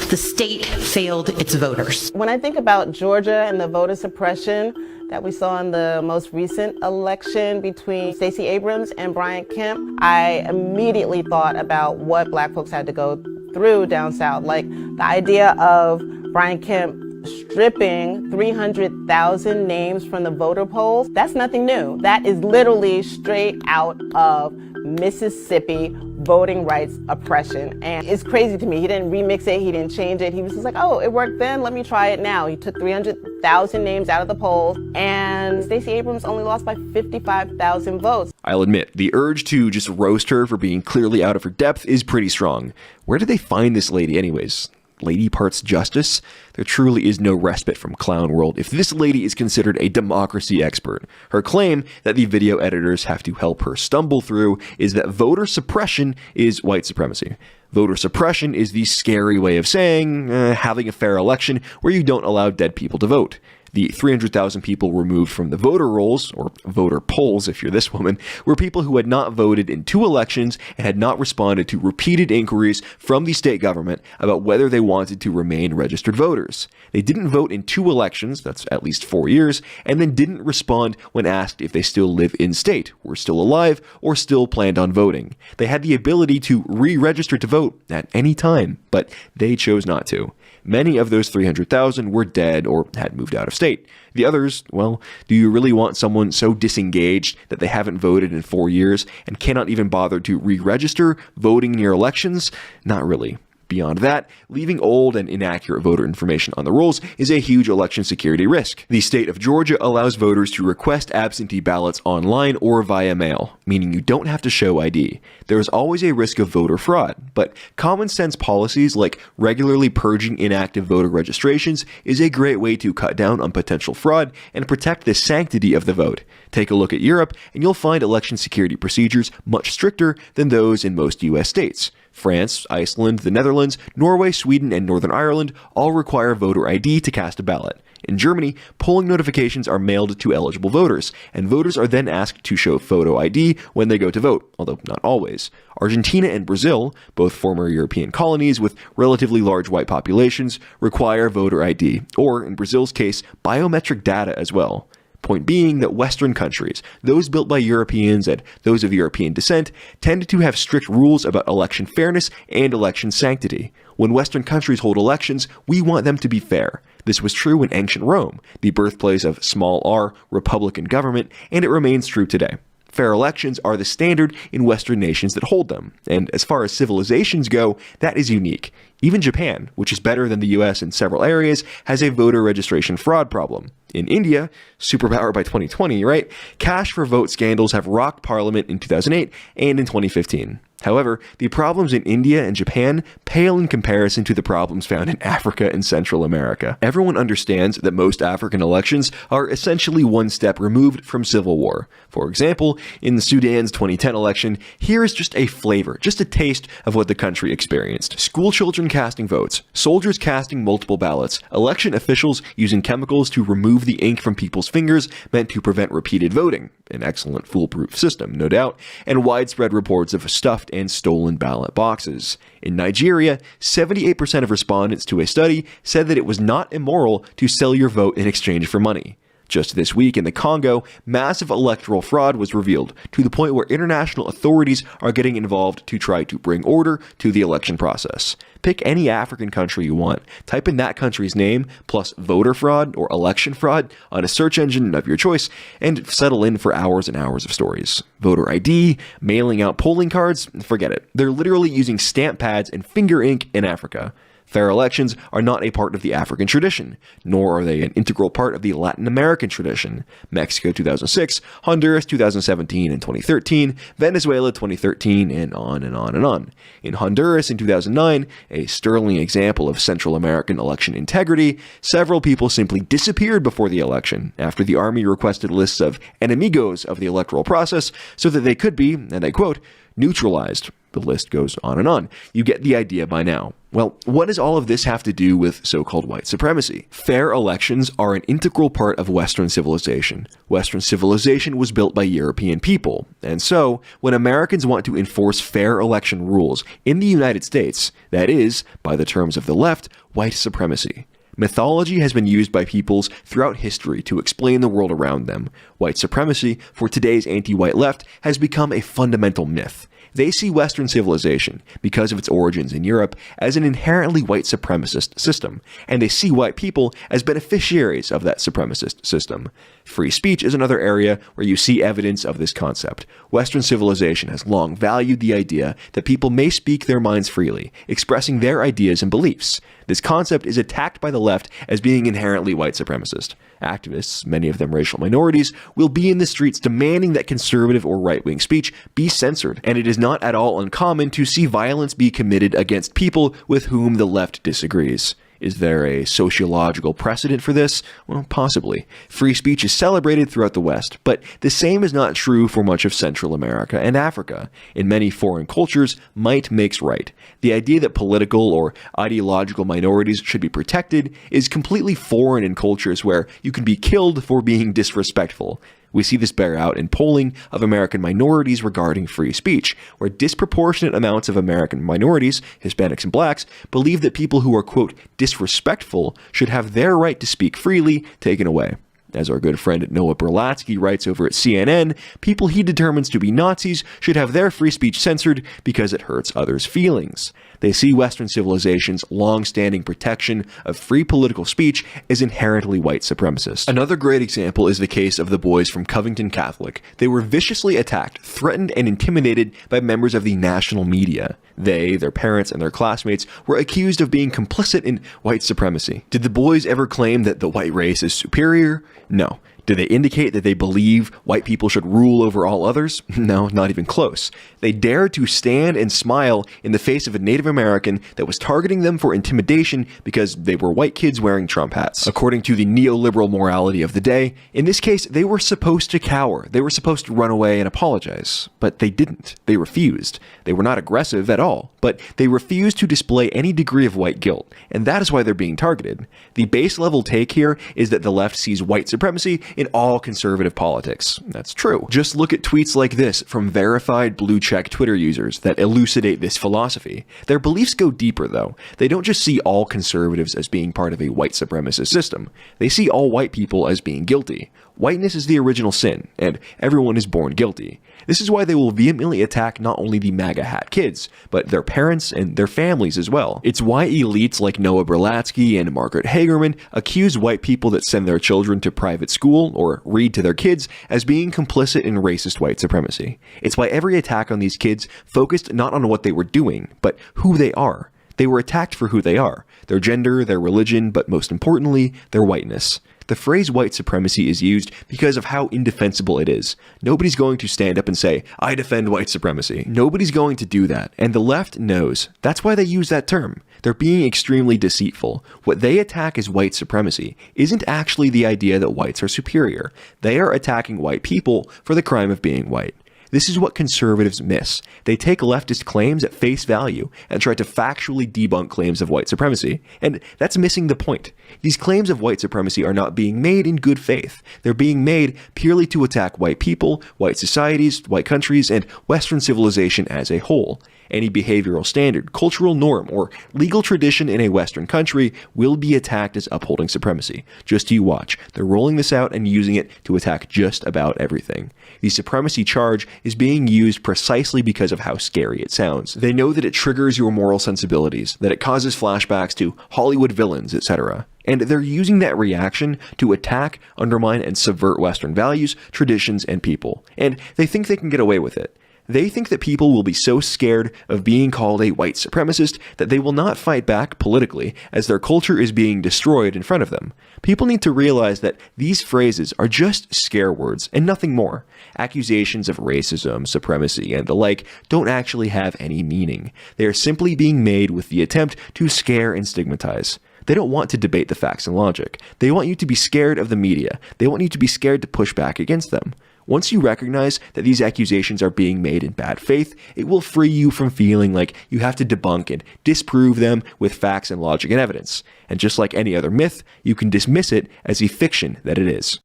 the state failed its voters. When I think about Georgia and the voter suppression that we saw in the most recent election between Stacey Abrams and Brian Kemp, I immediately thought about what black folks had to go through down south. Like the idea of Brian Kemp stripping 300,000 names from the voter polls, that's nothing new. That is literally straight out of Mississippi voting rights oppression. And it's crazy to me. He didn't remix it. He didn't change it. He was just like, oh, it worked then. Let me try it now. He took 300,000 names out of the polls, and Stacey Abrams only lost by 55,000 votes. I'll admit, the urge to just roast her for being clearly out of her depth is pretty strong. Where did they find this lady anyways? Lady parts justice? There truly is no respite from clown world if this lady is considered a democracy expert. Her claim that the video editors have to help her stumble through is that voter suppression is white supremacy. Voter suppression is the scary way of saying having a fair election where you don't allow dead people to vote. The 300,000 people removed from the voter rolls, or voter polls if you're this woman, were people who had not voted in 2 elections and had not responded to repeated inquiries from the state government about whether they wanted to remain registered voters. They didn't vote in 2 elections, that's at least 4 years, and then didn't respond when asked if they still live in state, were still alive, or still planned on voting. They had the ability to re-register to vote at any time, but they chose not to. Many of those 300,000 were dead or had moved out of state. The others, well, do you really want someone so disengaged that they haven't voted in 4 years and cannot even bother to re-register voting near elections? Not really. Beyond that, leaving old and inaccurate voter information on the rolls is a huge election security risk. The state of Georgia allows voters to request absentee ballots online or via mail, meaning you don't have to show ID. There is always a risk of voter fraud, but common sense policies like regularly purging inactive voter registrations is a great way to cut down on potential fraud and protect the sanctity of the vote. Take a look at Europe, and you'll find election security procedures much stricter than those in most US states. France, Iceland, the Netherlands, Norway, Sweden, and Northern Ireland all require voter ID to cast a ballot. In Germany, polling notifications are mailed to eligible voters, and voters are then asked to show photo ID when they go to vote, although not always. Argentina and Brazil, both former European colonies with relatively large white populations, require voter ID, or in Brazil's case, biometric data as well. Point being that Western countries, those built by Europeans and those of European descent, tended to have strict rules about election fairness and election sanctity. When Western countries hold elections, we want them to be fair. This was true in ancient Rome, the birthplace of small r republican government, and it remains true today. Fair elections are the standard in Western nations that hold them, and as far as civilizations go, that is unique. Even Japan, which is better than the US in several areas, has a voter registration fraud problem. In India, superpower by 2020, right? Cash for vote scandals have rocked parliament in 2008 and in 2015. However, the problems in India and Japan pale in comparison to the problems found in Africa and Central America. Everyone understands that most African elections are essentially one step removed from civil war. For example, in Sudan's 2010 election, here is just a flavor, just a taste of what the country experienced. School children casting votes, soldiers casting multiple ballots, election officials using chemicals to remove the ink from people's fingers meant to prevent repeated voting, an excellent foolproof system, no doubt, and widespread reports of stuffed and stolen ballot boxes. In Nigeria, 78% of respondents to a study said that it was not immoral to sell your vote in exchange for money. Just this week in the Congo, massive electoral fraud was revealed, to the point where international authorities are getting involved to try to bring order to the election process. Pick any African country you want, type in that country's name, plus voter fraud or election fraud on a search engine of your choice, and settle in for hours and hours of stories. Voter ID, mailing out polling cards, forget it. They're literally using stamp pads and finger ink in Africa. Fair elections are not a part of the African tradition, nor are they an integral part of the Latin American tradition. Mexico 2006, Honduras 2017 and 2013, Venezuela 2013, and on and on and on. In Honduras in 2009, a sterling example of Central American election integrity, several people simply disappeared before the election after the army requested lists of enemigos of the electoral process so that they could be, and I quote, neutralized. The list goes on and on. You get the idea by now. Well, what does all of this have to do with so-called white supremacy? Fair elections are an integral part of Western civilization. Western civilization was built by European people, and so, when Americans want to enforce fair election rules in the United States, that is, by the terms of the left, white supremacy. Mythology has been used by peoples throughout history to explain the world around them. White supremacy, for today's anti-white left, has become a fundamental myth. They see Western civilization, because of its origins in Europe, as an inherently white supremacist system, and they see white people as beneficiaries of that supremacist system. Free speech is another area where you see evidence of this concept. Western civilization has long valued the idea that people may speak their minds freely, expressing their ideas and beliefs. This concept is attacked by the left as being inherently white supremacist. Activists, many of them racial minorities, will be in the streets demanding that conservative or right-wing speech be censored, and it is not at all uncommon to see violence be committed against people with whom the left disagrees. Is there a sociological precedent for this? Well, possibly. Free speech is celebrated throughout the West, but the same is not true for much of Central America and Africa. In many foreign cultures, might makes right. The idea that political or ideological minorities should be protected is completely foreign in cultures where you can be killed for being disrespectful. We see this bear out in polling of American minorities regarding free speech, where disproportionate amounts of American minorities, Hispanics and blacks, believe that people who are, quote, disrespectful should have their right to speak freely taken away. As our good friend Noah Berlatsky writes over at CNN, people he determines to be Nazis should have their free speech censored because it hurts others' feelings. They see Western civilization's long-standing protection of free political speech as inherently white supremacist. Another great example is the case of the boys from Covington Catholic. They were viciously attacked, threatened, and intimidated by members of the national media. They, their parents, and their classmates were accused of being complicit in white supremacy. Did the boys ever claim that the white race is superior? No. Did they indicate that they believe white people should rule over all others? No, not even close. They dared to stand and smile in the face of a Native American that was targeting them for intimidation because they were white kids wearing Trump hats. According to the neoliberal morality of the day, in this case, they were supposed to cower. They were supposed to run away and apologize. But they didn't. They refused. They were not aggressive at all, but they refused to display any degree of white guilt, and that is why they're being targeted. The base level take here is that the left sees white supremacy in all conservative politics. That's true. Just look at tweets like this from verified blue-check Twitter users that elucidate this philosophy. Their beliefs go deeper, though. They don't just see all conservatives as being part of a white supremacist system. They see all white people as being guilty. Whiteness is the original sin, and everyone is born guilty. This is why they will vehemently attack not only the MAGA hat kids, but their parents and their families as well. It's why elites like Noah Berlatsky and Margaret Hagerman accuse white people that send their children to private school or read to their kids as being complicit in racist white supremacy. It's why every attack on these kids focused not on what they were doing, but who they are. They were attacked for who they are, their gender, their religion, but most importantly, their whiteness. The phrase white supremacy is used because of how indefensible it is. Nobody's going to stand up and say, I defend white supremacy. Nobody's going to do that, and the left knows. That's why they use that term. They're being extremely deceitful. What they attack as white supremacy isn't actually the idea that whites are superior. They are attacking white people for the crime of being white. This is what conservatives miss. They take leftist claims at face value and try to factually debunk claims of white supremacy. And that's missing the point. These claims of white supremacy are not being made in good faith. They're being made purely to attack white people, white societies, white countries, and Western civilization as a whole. Any behavioral standard, cultural norm, or legal tradition in a Western country will be attacked as upholding supremacy. Just you watch. They're rolling this out and using it to attack just about everything. The supremacy charge is being used precisely because of how scary it sounds. They know that it triggers your moral sensibilities, that it causes flashbacks to Hollywood villains, etc. And they're using that reaction to attack, undermine, and subvert Western values, traditions, and people. And they think they can get away with it. They think that people will be so scared of being called a white supremacist that they will not fight back politically as their culture is being destroyed in front of them. People need to realize that these phrases are just scare words and nothing more. Accusations of racism, supremacy, and the like don't actually have any meaning. They are simply being made with the attempt to scare and stigmatize. They don't want to debate the facts and logic. They want you to be scared of the media. They want you to be scared to push back against them. Once you recognize that these accusations are being made in bad faith, it will free you from feeling like you have to debunk and disprove them with facts and logic and evidence. And just like any other myth, you can dismiss it as a fiction that it is.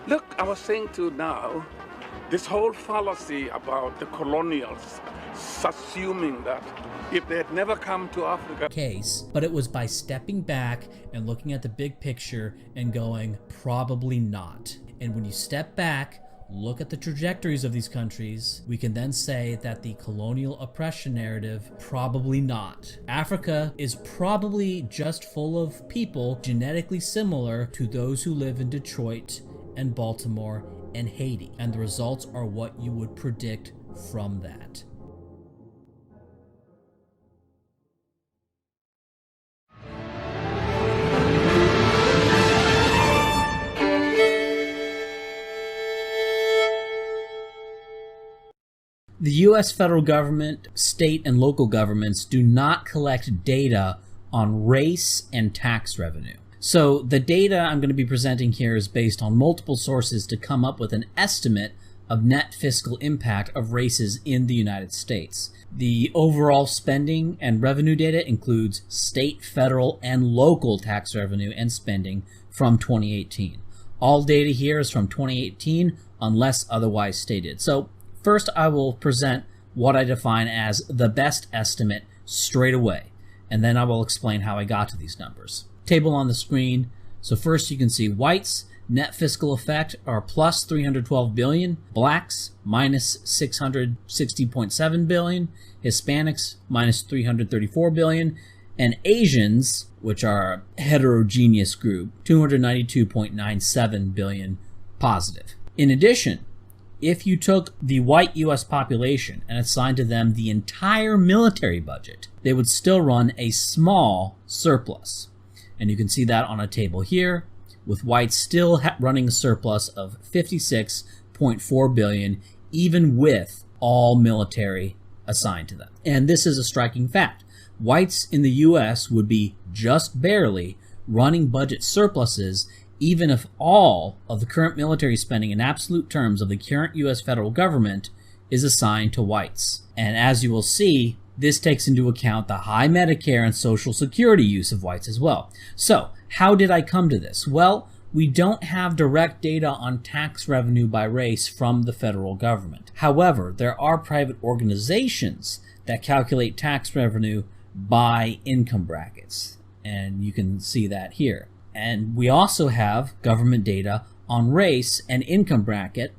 Look, I was saying to now, this whole fallacy about the colonials assuming that if they had never come to Africa. Case, but it was by stepping back and looking at the big picture and going, probably not. And when you step back, look at the trajectories of these countries, we can then say that the colonial oppression narrative, probably not. Africa is probably just full of people genetically similar to those who live in Detroit and Baltimore and Haiti. And the results are what you would predict from that. The U.S. federal government, state and local governments do not collect data on race and tax revenue. So the data I'm going to be presenting here is based on multiple sources to come up with an estimate of net fiscal impact of races in the United States. The overall spending and revenue data includes state, federal, and local tax revenue and spending from 2018. All data here is from 2018 unless otherwise stated. So first, I will present what I define as the best estimate straight away, and then I will explain how I got to these numbers. Table on the screen. So first you can see whites, net fiscal effect are plus 312 billion, blacks minus 660.7 billion, Hispanics minus 334 billion, and Asians, which are a heterogeneous group, 292.97 billion positive. In addition, if you took the white U.S. population and assigned to them the entire military budget, they would still run a small surplus. And you can see that on a table here, with whites still running a surplus of 56.4 billion, even with all military assigned to them. And this is a striking fact. Whites in the U.S. would be just barely running budget surpluses even if all of the current military spending in absolute terms of the current U.S. federal government is assigned to whites. And as you will see, this takes into account the high Medicare and Social Security use of whites as well. So, how did I come to this? Well, we don't have direct data on tax revenue by race from the federal government. However, there are private organizations that calculate tax revenue by income brackets, and you can see that here. And we also have government data on race and income bracket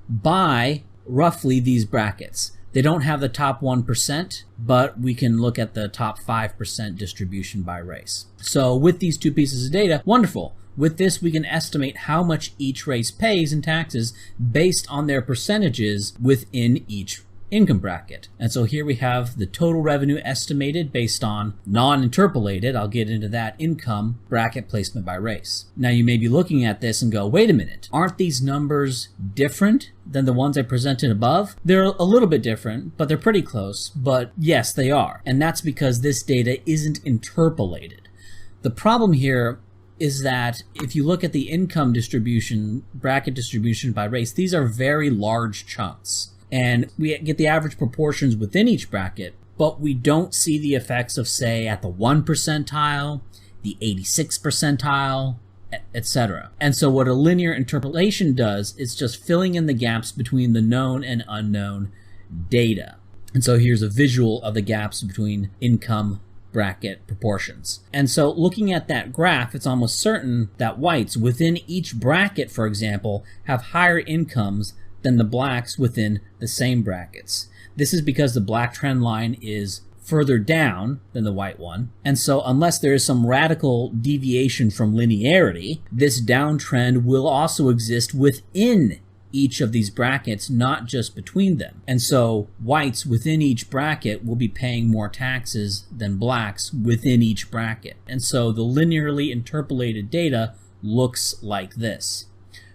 by roughly these brackets. They don't have the top 1%, but we can look at the top 5% distribution by race. So with these two pieces of data, wonderful. With this, we can estimate how much each race pays in taxes based on their percentages within each income bracket. And so here we have the total revenue estimated based on non-interpolated, I'll get into that, income bracket placement by race. Now you may be looking at this and go, wait a minute, aren't these numbers different than the ones I presented above? They're a little bit different, but they're pretty close. But yes, they are. And that's because this data isn't interpolated. The problem here is that if you look at the income distribution, bracket distribution by race, these are very large chunks. And we get the average proportions within each bracket, but we don't see the effects of, say, at the 1 percentile, the 86th percentile, etc. And so what a linear interpolation does is just filling in the gaps between the known and unknown data. And so here's a visual of the gaps between income bracket proportions. And so looking at that graph, it's almost certain that whites within each bracket, for example, have higher incomes than the blacks within the same brackets. This is because the black trend line is further down than the white one, and so unless there is some radical deviation from linearity, this downtrend will also exist within each of these brackets, not just between them. And so whites within each bracket will be paying more taxes than blacks within each bracket. And so the linearly interpolated data looks like this.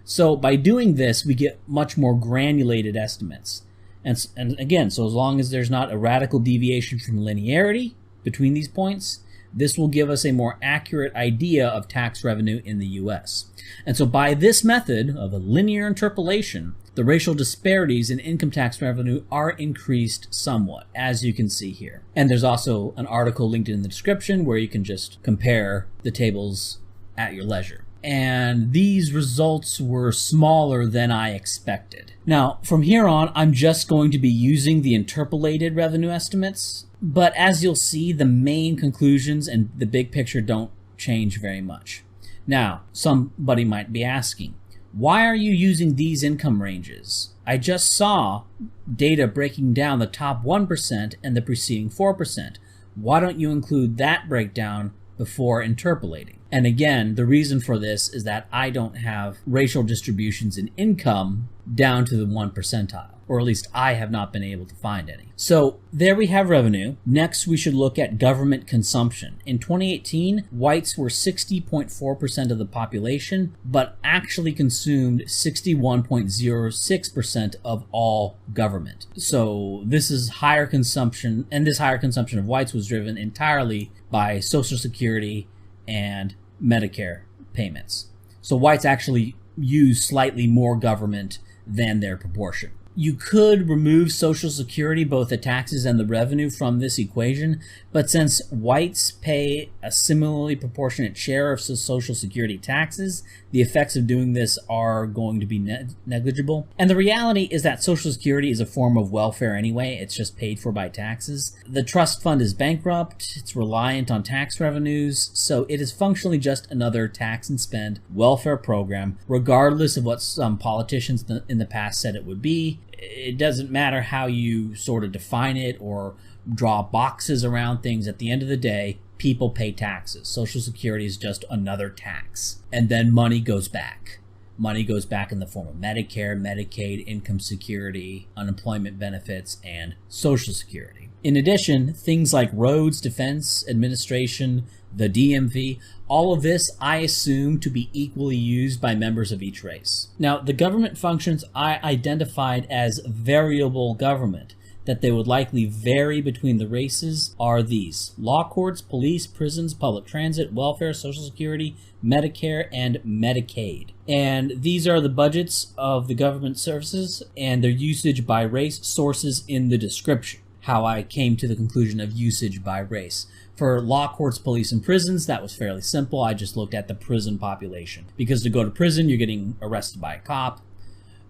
So by doing this, we get much more granulated estimates. And again, so as long as there's not a radical deviation from linearity between these points, this will give us a more accurate idea of tax revenue in the US. And so by this method of a linear interpolation, the racial disparities in income tax revenue are increased somewhat, as you can see here. And there's also an article linked in the description where you can just compare the tables at your leisure. And these results were smaller than I expected. Now, from here on, I'm just going to be using the interpolated revenue estimates, but as you'll see, the main conclusions and the big picture don't change very much. Now, somebody might be asking, why are you using these income ranges? I just saw data breaking down the top 1% and the preceding 4%. Why don't you include that breakdown before interpolating? And again, the reason for this is that I don't have racial distributions in income down to the 1 percentile, or at least I have not been able to find any. So there we have revenue. Next, we should look at government consumption. In 2018, whites were 60.4% of the population, but actually consumed 61.06% of all government. So this is higher consumption, and this higher consumption of whites was driven entirely by Social Security and Medicare payments. So whites actually use slightly more government than their proportion. You could remove Social Security, both the taxes and the revenue, from this equation, but since whites pay a similarly proportionate share of Social Security taxes, the effects of doing this are going to be negligible. And the reality is that Social Security is a form of welfare anyway. It's just paid for by taxes. The trust fund is bankrupt. It's reliant on tax revenues, so it is functionally just another tax and spend welfare program, regardless of what some politicians in the past said it would be. It doesn't matter how you sort of define it or draw boxes around things. At the end of the day, people pay taxes. Social Security is just another tax. And then money goes back. Money goes back in the form of Medicare, Medicaid, income security, unemployment benefits, and Social Security. In addition, things like roads, defense, administration, the DMV, all of this I assume to be equally used by members of each race. Now, the government functions I identified as variable government, that they would likely vary between the races, are these: law courts, police, prisons, public transit, welfare, Social Security, Medicare, and Medicaid. And these are the budgets of the government services and their usage by race, sources in the description. How I came to the conclusion of usage by race. For law courts, police, and prisons, that was fairly simple. I just looked at the prison population. Because to go to prison, you're getting arrested by a cop,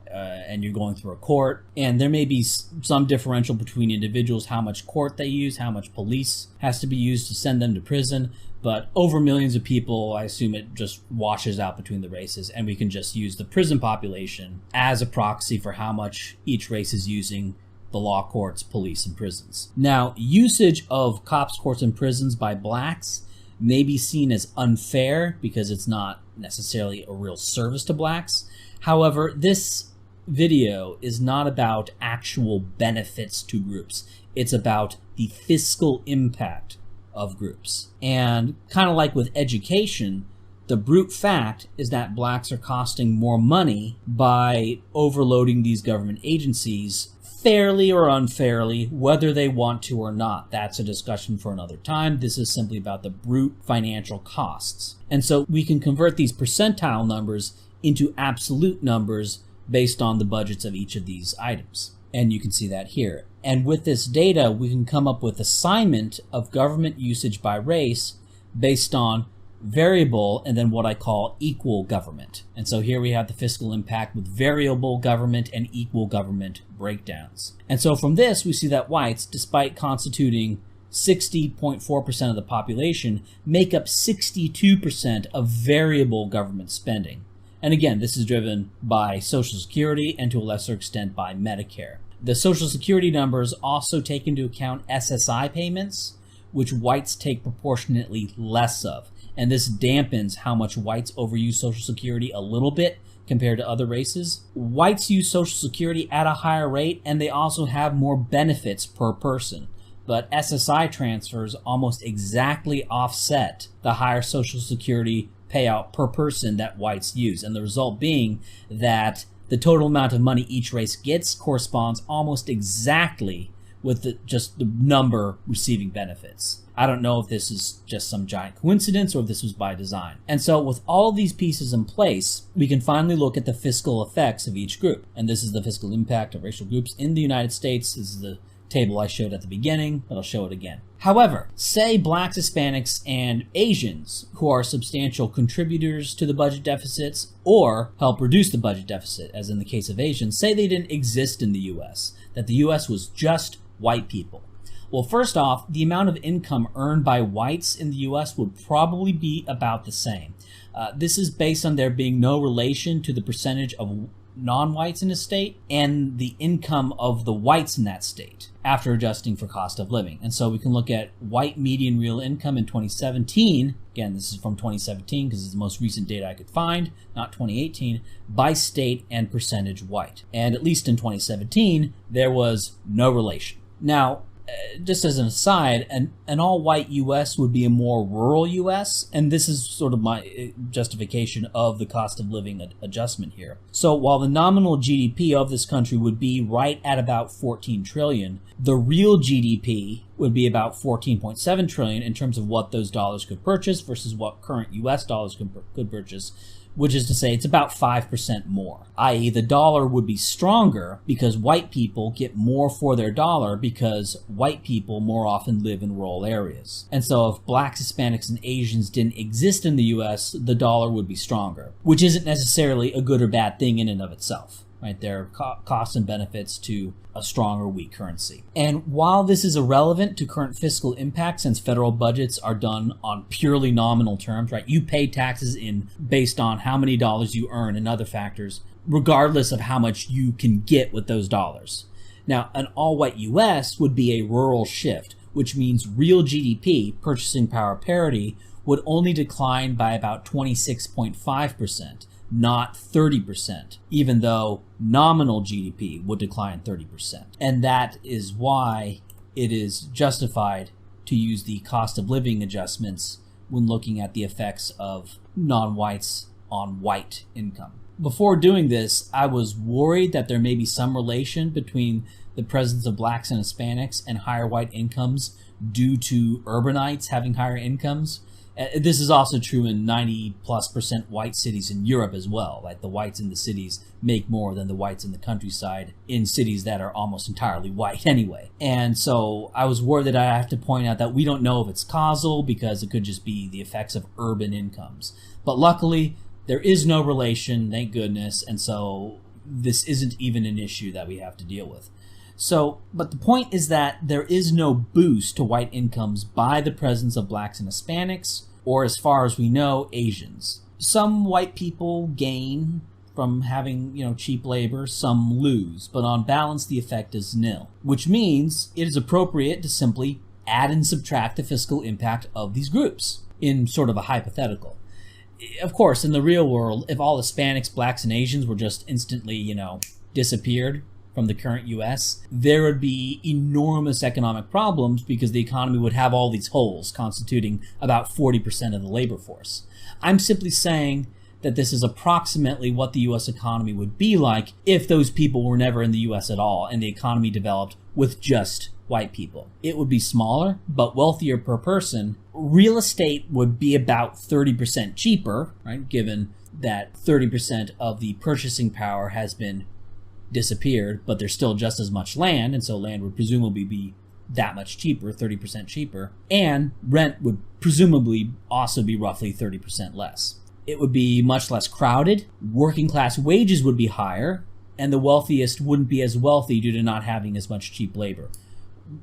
and you're going through a court. And there may be some differential between individuals, how much court they use, how much police has to be used to send them to prison. But over millions of people, I assume it just washes out between the races, and we can just use the prison population as a proxy for how much each race is using the law courts, police, and prisons. Now, usage of cops, courts, and prisons by blacks may be seen as unfair because it's not necessarily a real service to blacks. However, this video is not about actual benefits to groups. It's about the fiscal impact of groups. And kind of like with education, the brute fact is that blacks are costing more money by overloading these government agencies, fairly or unfairly, whether they want to or not. That's a discussion for another time. This is simply about the brute financial costs. And so we can convert these percentile numbers into absolute numbers based on the budgets of each of these items. And you can see that here. And with this data, we can come up with assignment of government usage by race based on variable and then what I call equal government. And so here we have the fiscal impact with variable government and equal government breakdowns. And so from this, we see that whites, despite constituting 60.4% of the population, make up 62% of variable government spending. And again, this is driven by Social Security and to a lesser extent by Medicare. The Social Security numbers also take into account SSI payments, which whites take proportionately less of. And this dampens how much whites overuse Social Security a little bit compared to other races. Whites use Social Security at a higher rate, and they also have more benefits per person. But SSI transfers almost exactly offset the higher Social Security payout per person that whites use. And the result being that the total amount of money each race gets corresponds almost exactly with just the number receiving benefits. I don't know if this is just some giant coincidence or if this was by design. And so with all these pieces in place, we can finally look at the fiscal effects of each group. And this is the fiscal impact of racial groups in the United States. This is the table I showed at the beginning, but I'll show it again. However, say blacks, Hispanics, and Asians, who are substantial contributors to the budget deficits or help reduce the budget deficit, as in the case of Asians, say they didn't exist in the US, that the US was just white people. Well, first off, the amount of income earned by whites in the US would probably be about the same. This is based on there being no relation to the percentage of non-whites in a state and the income of the whites in that state after adjusting for cost of living. And so we can look at white median real income in 2017. Again, this is from 2017 because it's the most recent data I could find, not 2018, by state and percentage white. And at least in 2017, there was no relation. Now, just as an aside, an all-white U.S. would be a more rural U.S., and this is sort of my justification of the cost of living adjustment here. So while the nominal GDP of this country would be right at about 14 trillion, the real GDP would be about 14.7 trillion in terms of what those dollars could purchase versus what current U.S. dollars could purchase, which is to say it's about 5% more, i.e. the dollar would be stronger because white people get more for their dollar because white people more often live in rural areas. And so if blacks, Hispanics, and Asians didn't exist in the US, the dollar would be stronger, which isn't necessarily a good or bad thing in and of itself. Right, there are costs and benefits to a strong or weak currency. And while this is irrelevant to current fiscal impact, since federal budgets are done on purely nominal terms, right, you pay taxes based on how many dollars you earn and other factors, regardless of how much you can get with those dollars. Now, an all-white U.S. would be a rural shift, which means real GDP, purchasing power parity, would only decline by about 26.5%. Not 30%, even though nominal GDP would decline 30%. And that is why it is justified to use the cost of living adjustments when looking at the effects of non-whites on white income. Before doing this, I was worried that there may be some relation between the presence of blacks and Hispanics and higher white incomes due to urbanites having higher incomes. This is also true in 90+% white cities in Europe as well. Like the whites in the cities make more than the whites in the countryside in cities that are almost entirely white anyway. And so I was worried that I have to point out that we don't know if it's causal because it could just be the effects of urban incomes. But luckily, there is no relation, thank goodness, and so this isn't even an issue that we have to deal with. So, but the point is that there is no boost to white incomes by the presence of blacks and Hispanics, or as far as we know, Asians. Some white people gain from having, cheap labor, some lose, but on balance the effect is nil, which means it is appropriate to simply add and subtract the fiscal impact of these groups in sort of a hypothetical. Of course, in the real world, if all Hispanics, blacks, and Asians were just instantly, disappeared from the current US, there would be enormous economic problems because the economy would have all these holes constituting about 40% of the labor force. I'm simply saying that this is approximately what the US economy would be like if those people were never in the US at all and the economy developed with just white people. It would be smaller, but wealthier per person. Real estate would be about 30% cheaper, right? Given that 30% of the purchasing power has been disappeared, but there's still just as much land, and so land would presumably be that much cheaper, 30% cheaper, and rent would presumably also be roughly 30% less. It would be much less crowded, working class wages would be higher, and the wealthiest wouldn't be as wealthy due to not having as much cheap labor.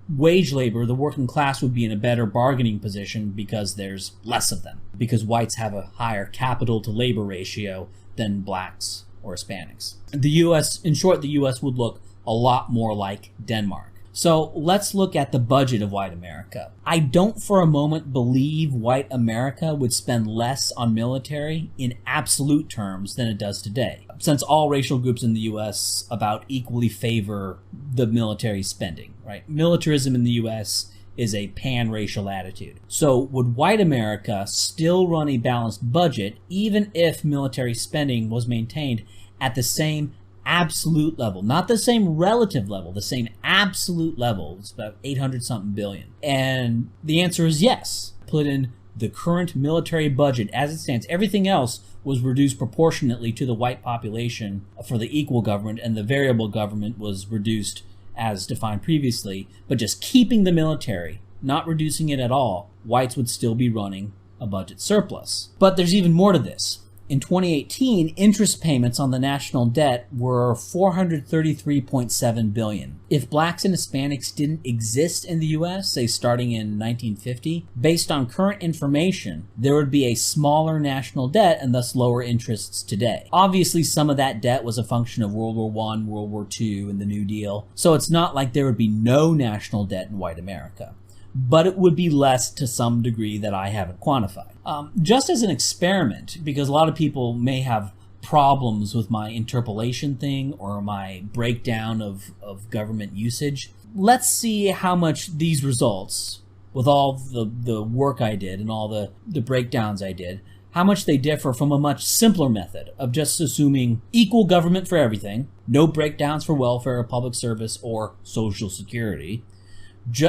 Wage labor, the working class would be in a better bargaining position because there's less of them, because whites have a higher capital to labor ratio than blacks or Hispanics. The US, in short, the US would look a lot more like Denmark. So let's look at the budget of white America. I don't for a moment believe white America would spend less on military in absolute terms than it does today, since all racial groups in the US about equally favor the military spending, right? Militarism in the US is a pan-racial attitude. So would white America still run a balanced budget even if military spending was maintained at the same absolute level, not the same relative level, the same absolute level. It's about 800 something billion. And the answer is yes. Put in the current military budget as it stands. Everything else was reduced proportionately to the white population for the equal government, and the variable government was reduced as defined previously. But just keeping the military, not reducing it at all, whites would still be running a budget surplus. But there's even more to this. In 2018, interest payments on the national debt were $433.7 billion. If blacks and Hispanics didn't exist in the US, say starting in 1950, based on current information, there would be a smaller national debt and thus lower interests today. Obviously, some of that debt was a function of World War I, World War II, and the New Deal, so it's not like there would be no national debt in white America. But it would be less to some degree that I haven't quantified. Just as an experiment, because a lot of people may have problems with my interpolation thing or my breakdown of government usage, let's see how much these results, with all the work I did and all the breakdowns I did, how much they differ from a much simpler method of just assuming equal government for everything, no breakdowns for welfare or public service or Social Security,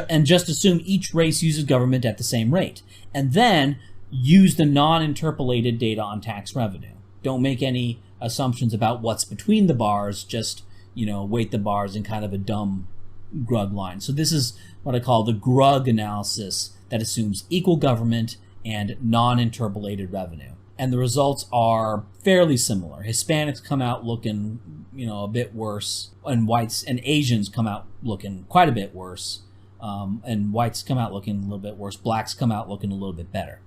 and just assume each race uses government at the same rate, and then use the non-interpolated data on tax revenue. Don't make any assumptions about what's between the bars, just, weight the bars in kind of a dumb Grug line. So this is what I call the Grug analysis that assumes equal government and non-interpolated revenue. And the results are fairly similar. Hispanics come out looking, a bit worse, and whites and Asians come out looking quite a bit worse. And whites come out looking a little bit worse. Blacks come out looking a little bit better.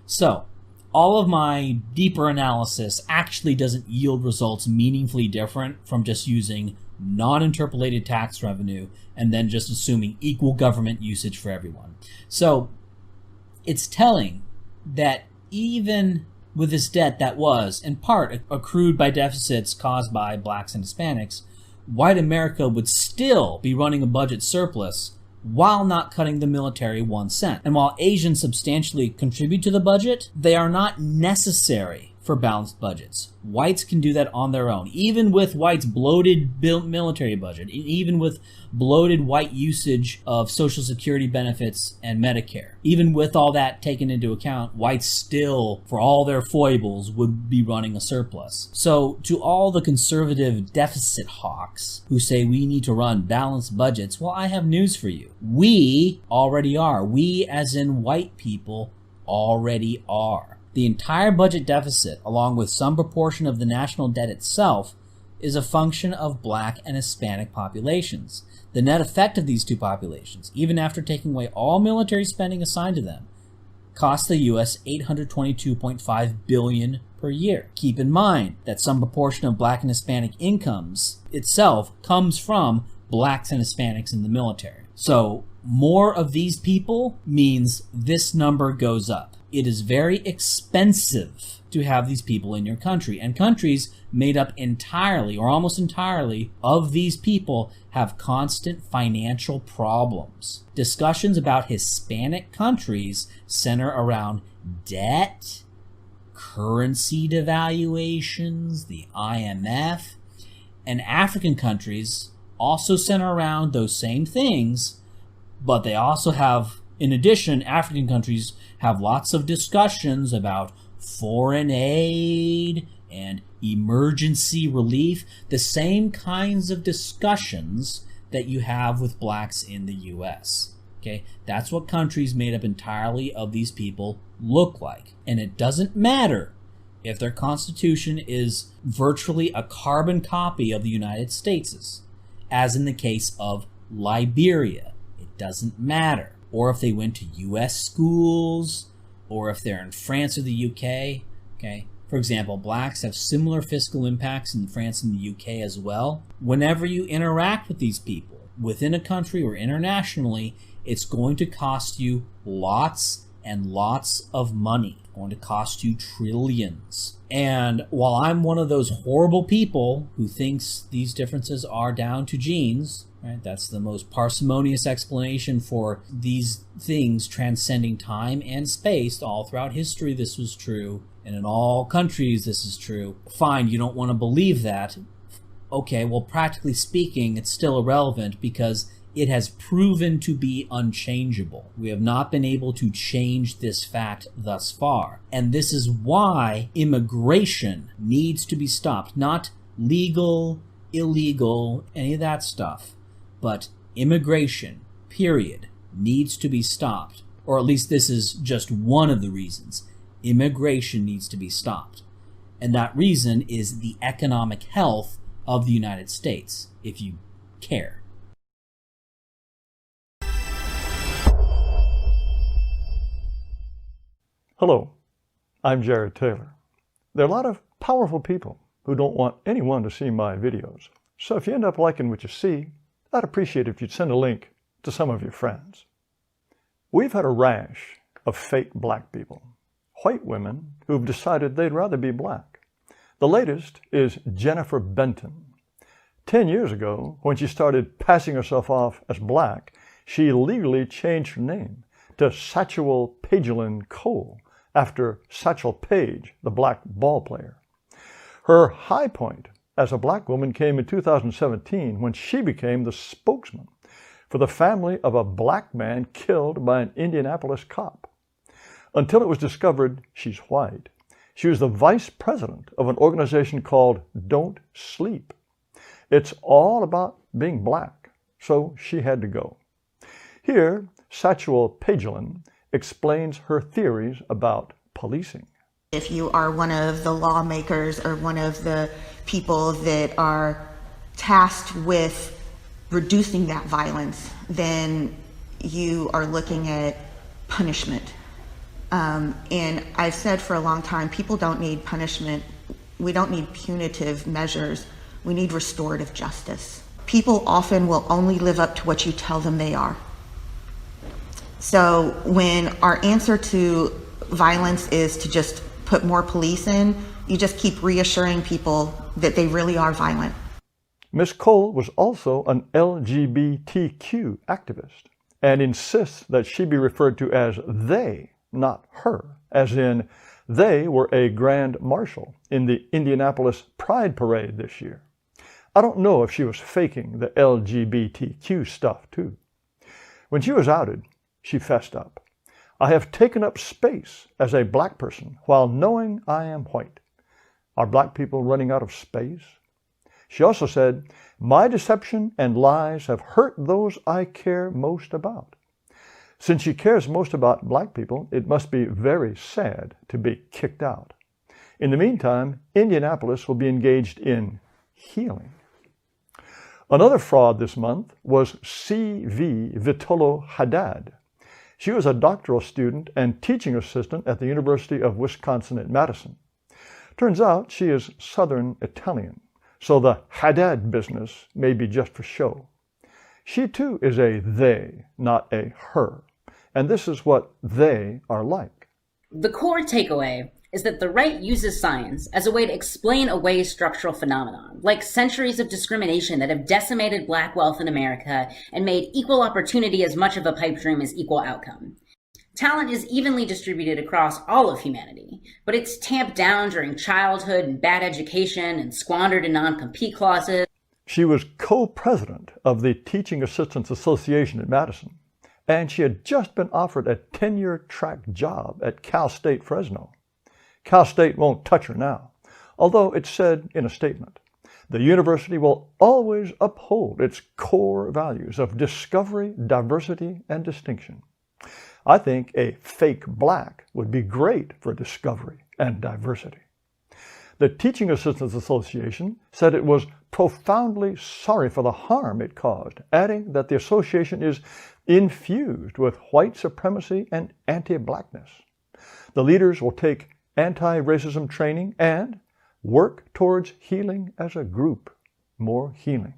So all of my deeper analysis actually doesn't yield results meaningfully different from just using non-interpolated tax revenue and then just assuming equal government usage for everyone. So it's telling that even with this debt that was, in part, accrued by deficits caused by blacks and Hispanics, white America would still be running a budget surplus while not cutting the military 1 cent. And while Asians substantially contribute to the budget, they are not necessary for balanced budgets. Whites can do that on their own, even with whites' bloated military budget, even with bloated white usage of Social Security benefits and Medicare. Even with all that taken into account, whites still, for all their foibles, would be running a surplus. So to all the conservative deficit hawks who say we need to run balanced budgets, well, I have news for you. We already are. We, as in white people, already are. The entire budget deficit, along with some proportion of the national debt itself, is a function of black and Hispanic populations. The net effect of these two populations, even after taking away all military spending assigned to them, costs the U.S. $822.5 billion per year. Keep in mind that some proportion of black and Hispanic incomes itself comes from blacks and Hispanics in the military. So more of these people means this number goes up. It is very expensive to have these people in your country, and countries made up entirely or almost entirely of these people have constant financial problems. Discussions about Hispanic countries center around debt, currency devaluations, the IMF, and African countries also center around those same things, but they also have, in addition, African countries have lots of discussions about foreign aid and emergency relief, the same kinds of discussions that you have with blacks in the US. Okay, that's what countries made up entirely of these people look like. And it doesn't matter if their constitution is virtually a carbon copy of the United States's, as in the case of Liberia. It doesn't matter. Or if they went to US schools, or if they're in France or the UK. Okay. For example, blacks have similar fiscal impacts in France and the UK as well. Whenever you interact with these people, within a country or internationally, it's going to cost you lots and lots of money. It's going to cost you trillions. And while I'm one of those horrible people who thinks these differences are down to genes, right? That's the most parsimonious explanation for these things transcending time and space. All throughout history, this was true. And in all countries, this is true. Fine, you don't want to believe that. Okay, well, practically speaking, it's still irrelevant because it has proven to be unchangeable. We have not been able to change this fact thus far. And this is why immigration needs to be stopped. Not legal, illegal, any of that stuff. But immigration, period, needs to be stopped. Or at least this is just one of the reasons. Immigration needs to be stopped. And that reason is the economic health of the United States, if you care. Hello, I'm Jared Taylor. There are a lot of powerful people who don't want anyone to see my videos. So if you end up liking what you see, I'd appreciate it if you'd send a link to some of your friends. We've had a rash of fake black people, white women who've decided they'd rather be black. The latest is Jennifer Benton. 10 years ago, when she started passing herself off as black, she legally changed her name to Satchel Pagelin Cole, after Satchel Paige, the black ball player. Her high point as a black woman came in 2017 when she became the spokesman for the family of a black man killed by an Indianapolis cop. Until it was discovered she's white, she was the vice president of an organization called Don't Sleep. It's all about being black, so she had to go. Here, Satchel Pagelin explains her theories about policing. If you are one of the lawmakers or one of the people that are tasked with reducing that violence, then you are looking at punishment. And I've said for a long time, people don't need punishment. We don't need punitive measures. We need restorative justice. People often will only live up to what you tell them they are. So when our answer to violence is to just put more police in, you just keep reassuring people that they really are violent. Ms. Cole was also an LGBTQ activist and insists that she be referred to as they, not her, as in they were a grand marshal in the Indianapolis Pride Parade this year. I don't know if she was faking the LGBTQ stuff too. When she was outed, she fessed up. I have taken up space as a black person while knowing I am white. Are black people running out of space? She also said, my deception and lies have hurt those I care most about. Since she cares most about black people, it must be very sad to be kicked out. In the meantime, Indianapolis will be engaged in healing. Another fraud this month was C.V. Vitolo Haddad. She was a doctoral student and teaching assistant at the University of Wisconsin at Madison. Turns out she is Southern Italian, so the Haddad business may be just for show. She too is a they, not a her, and this is what they are like. The core takeaway is that the right uses science as a way to explain away structural phenomenon, like centuries of discrimination that have decimated black wealth in America and made equal opportunity as much of a pipe dream as equal outcome. Talent is evenly distributed across all of humanity, but it's tamped down during childhood and bad education and squandered in non-compete clauses. She was co-president of the Teaching Assistants Association at Madison, and she had just been offered a tenure-track job at Cal State Fresno. Cal State won't touch her now, although it said in a statement, the university will always uphold its core values of discovery, diversity, and distinction. I think a fake black would be great for discovery and diversity. The Teaching Assistants Association said it was profoundly sorry for the harm it caused, adding that the association is infused with white supremacy and anti-blackness. The leaders will take anti-racism training and work towards healing as a group, more healing.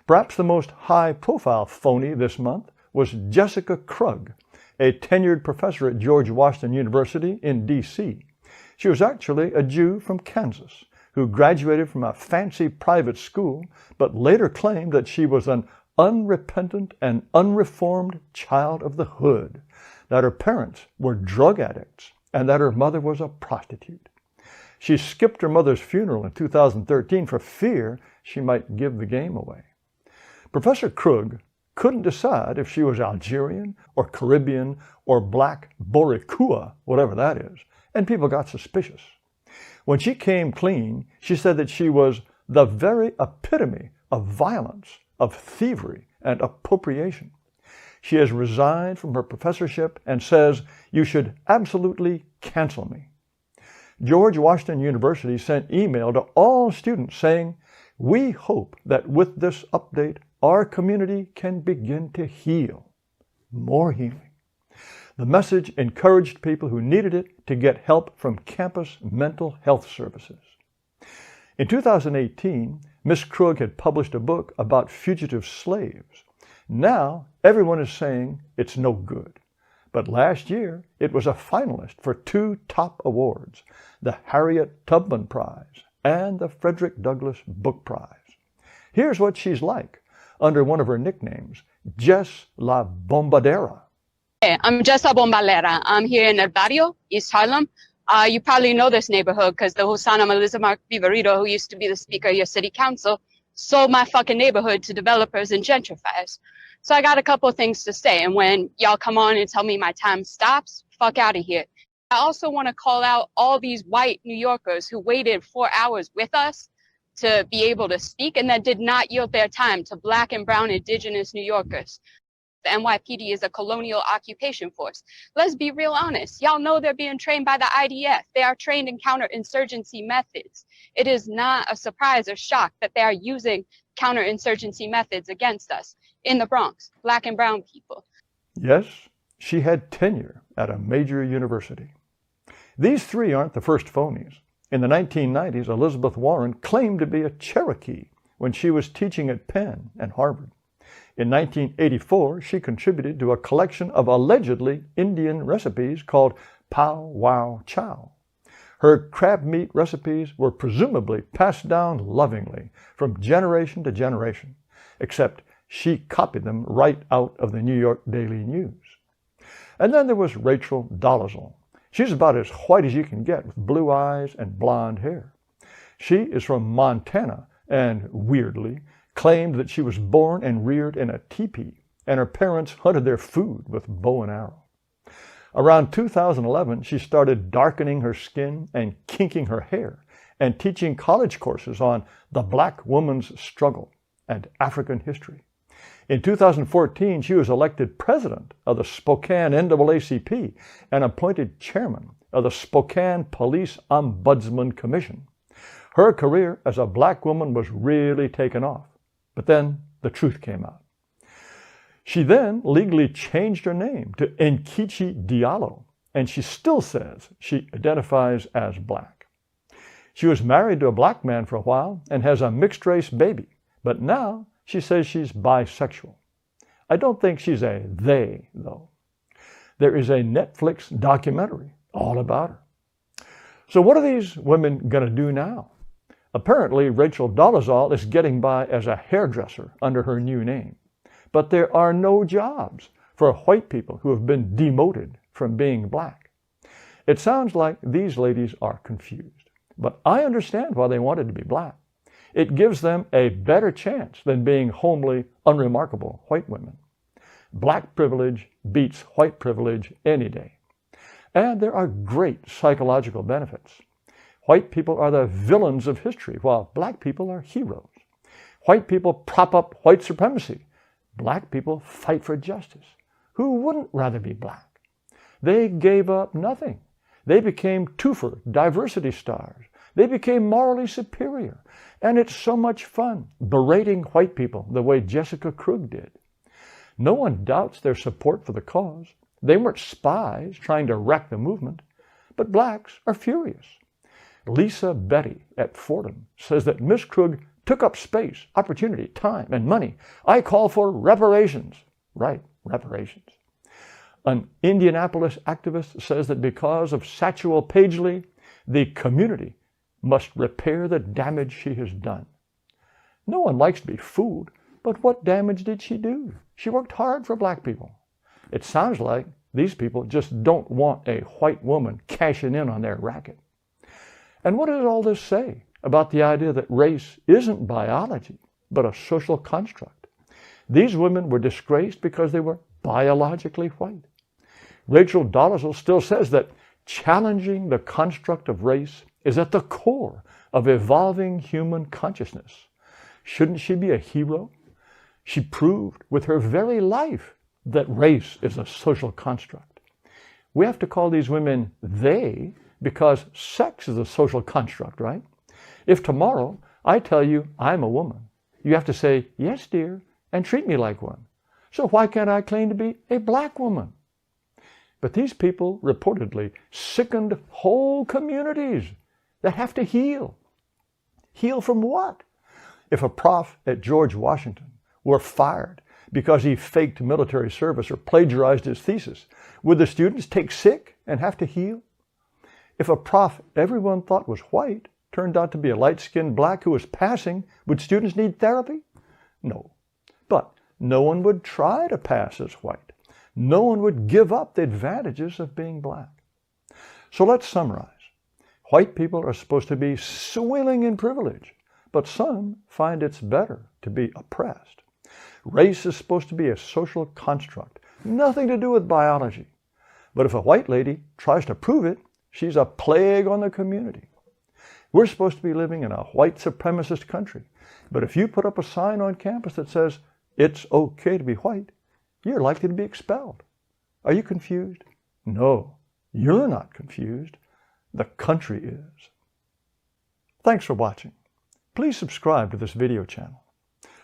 Perhaps the most high-profile phony this month was Jessica Krug, a tenured professor at George Washington University in D.C. She was actually a Jew from Kansas who graduated from a fancy private school, but later claimed that she was an unrepentant and unreformed child of the hood, that her parents were drug addicts, and that her mother was a prostitute. She skipped her mother's funeral in 2013 for fear she might give the game away. Professor Krug couldn't decide if she was Algerian or Caribbean or Black Boricua, whatever that is, and people got suspicious. When she came clean, she said that she was the very epitome of violence, of thievery, and appropriation. She has resigned from her professorship and says, "You should absolutely cancel me." George Washington University sent email to all students saying, "We hope that with this update, our community can begin to heal." More healing. The message encouraged people who needed it to get help from campus mental health services. In 2018, Miss Krug had published a book about fugitive slaves. Now, everyone is saying it's no good. But last year, it was a finalist for 2 top awards, the Harriet Tubman Prize and the Frederick Douglass Book Prize. Here's what she's like under one of her nicknames, Jess La Bombadera. Hey, I'm Jess La Bombadera. I'm here in El Barrio, East Harlem. You probably know this neighborhood because the Hosanna Melissa Mark Viverito, who used to be the speaker of your city council, sold my fucking neighborhood to developers and gentrifiers. So I got a couple of things to say, and when y'all come on and tell me my time stops, fuck out of here. I also want to call out all these white New Yorkers who waited 4 hours with us to be able to speak and then did not yield their time to Black and brown indigenous New Yorkers. The NYPD is a colonial occupation force. Let's be real honest. Y'all know they're being trained by the IDF. They are trained in counterinsurgency methods. It is not a surprise or shock that they are using counterinsurgency methods against us in the Bronx, Black and brown people. Yes, she had tenure at a major university. These 3 aren't the first phonies. In the 1990s, Elizabeth Warren claimed to be a Cherokee when she was teaching at Penn and Harvard. In 1984, she contributed to a collection of allegedly Indian recipes called Pow Wow Chow. Her crab meat recipes were presumably passed down lovingly from generation to generation, except she copied them right out of the New York Daily News. And then there was Rachel Dolezal. She's about as white as you can get with blue eyes and blonde hair. She is from Montana and, weirdly, claimed that she was born and reared in a teepee, and her parents hunted their food with bow and arrow. Around 2011, she started darkening her skin and kinking her hair and teaching college courses on the Black woman's struggle and African history. In 2014, she was elected president of the Spokane NAACP and appointed chairman of the Spokane Police Ombudsman Commission. Her career as a Black woman was really taken off. But then the truth came out. She then legally changed her name to Nkechi Diallo, and she still says she identifies as Black. She was married to a Black man for a while and has a mixed-race baby, but now she says she's bisexual. I don't think she's a they, though. There is a Netflix documentary all about her. So what are these women going to do now? Apparently, Rachel Dolezal is getting by as a hairdresser under her new name. But there are no jobs for white people who have been demoted from being Black. It sounds like these ladies are confused. But I understand why they wanted to be Black. It gives them a better chance than being homely, unremarkable white women. Black privilege beats white privilege any day. And there are great psychological benefits. White people are the villains of history, while Black people are heroes. White people prop up white supremacy. Black people fight for justice. Who wouldn't rather be Black? They gave up nothing. They became TUFR diversity stars. They became morally superior. And it's so much fun berating white people the way Jessica Krug did. No one doubts their support for the cause. They weren't spies trying to wreck the movement. But Blacks are furious. Lisa Betty at Fordham says that Miss Krug took up space, opportunity, time, and money. I call for reparations. Right, reparations. An Indianapolis activist says that because of Satchel Pageley, the community must repair the damage she has done. No one likes to be fooled, but what damage did she do? She worked hard for Black people. It sounds like these people just don't want a white woman cashing in on their racket. And what does all this say about the idea that race isn't biology, but a social construct. These women were disgraced because they were biologically white. Rachel Dolezal still says that challenging the construct of race is at the core of evolving human consciousness. Shouldn't she be a hero? She proved with her very life that race is a social construct. We have to call these women they because sex is a social construct, right? If tomorrow I tell you I'm a woman, you have to say, yes, dear, and treat me like one. So why can't I claim to be a black woman? But these people reportedly sickened whole communities that have to heal. Heal from what? If a prof at George Washington were fired because he faked military service or plagiarized his thesis, would the students take sick and have to heal? If a prof everyone thought was white turned out to be a light-skinned black who was passing, would students need therapy? No. But no one would try to pass as white. No one would give up the advantages of being black. So let's summarize. White people are supposed to be swilling in privilege, but some find it's better to be oppressed. Race is supposed to be a social construct, nothing to do with biology. But if a white lady tries to prove it, she's a plague on the community. We're supposed to be living in a white supremacist country, but if you put up a sign on campus that says it's okay to be white, you're likely to be expelled. Are you confused? No, you're not confused. The country is. Thanks for watching. Please subscribe to this video channel.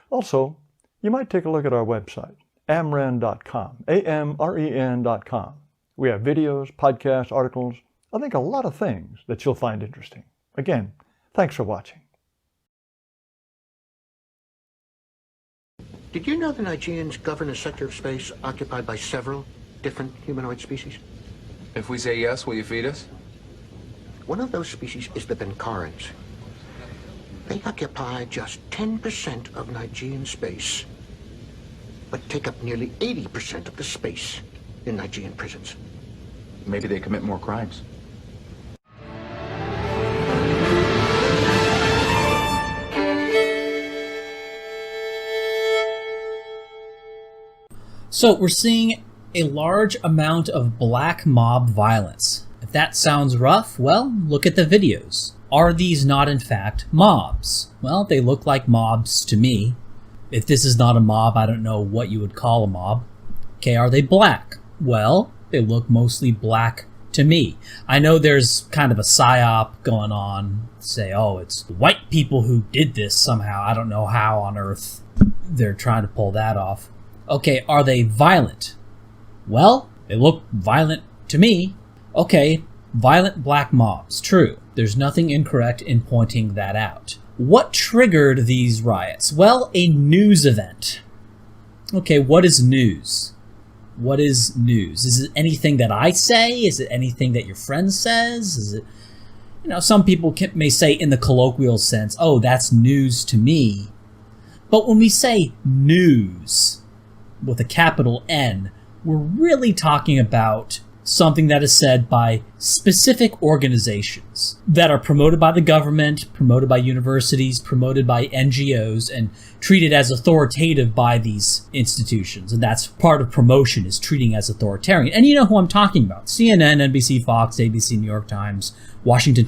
Also, you might take a look at our website, amren.com, amren.com. We have videos, podcasts, articles, I think a lot of things that you'll find interesting. Again, thanks for watching. Did you know the Nigerians govern a sector of space occupied by several different humanoid species? If we say yes, will you feed us? One of those species is the Benkarans. They occupy just 10% of Nigerian space, but take up nearly 80% of the space in Nigerian prisons. Maybe they commit more crimes. So we're seeing a large amount of black mob violence. If that sounds rough, well, look at the videos. Are these not in fact mobs? Well, they look like mobs to me. If this is not a mob, I don't know what you would call a mob. Okay, are they black? Well, they look mostly black to me. I know there's kind of a psyop going on, say, oh, it's the white people who did this somehow. I don't know how on earth they're trying to pull that off. Okay, are they violent? Well, they look violent to me. Okay, violent black mobs, true. There's nothing incorrect in pointing that out. What triggered these riots? Well, a news event. Okay, what is news? What is news? Is it anything that I say? Is it anything that your friend says? Is it, you know, some people may say in the colloquial sense, oh, that's news to me. But when we say news with a capital N, we're really talking about something that is said by specific organizations that are promoted by the government, promoted by universities, promoted by NGOs, and treated as authoritative by these institutions. And that's part of promotion, is treating as authoritarian. And you know who I'm talking about. CNN, NBC, Fox, ABC, New York Times, Washington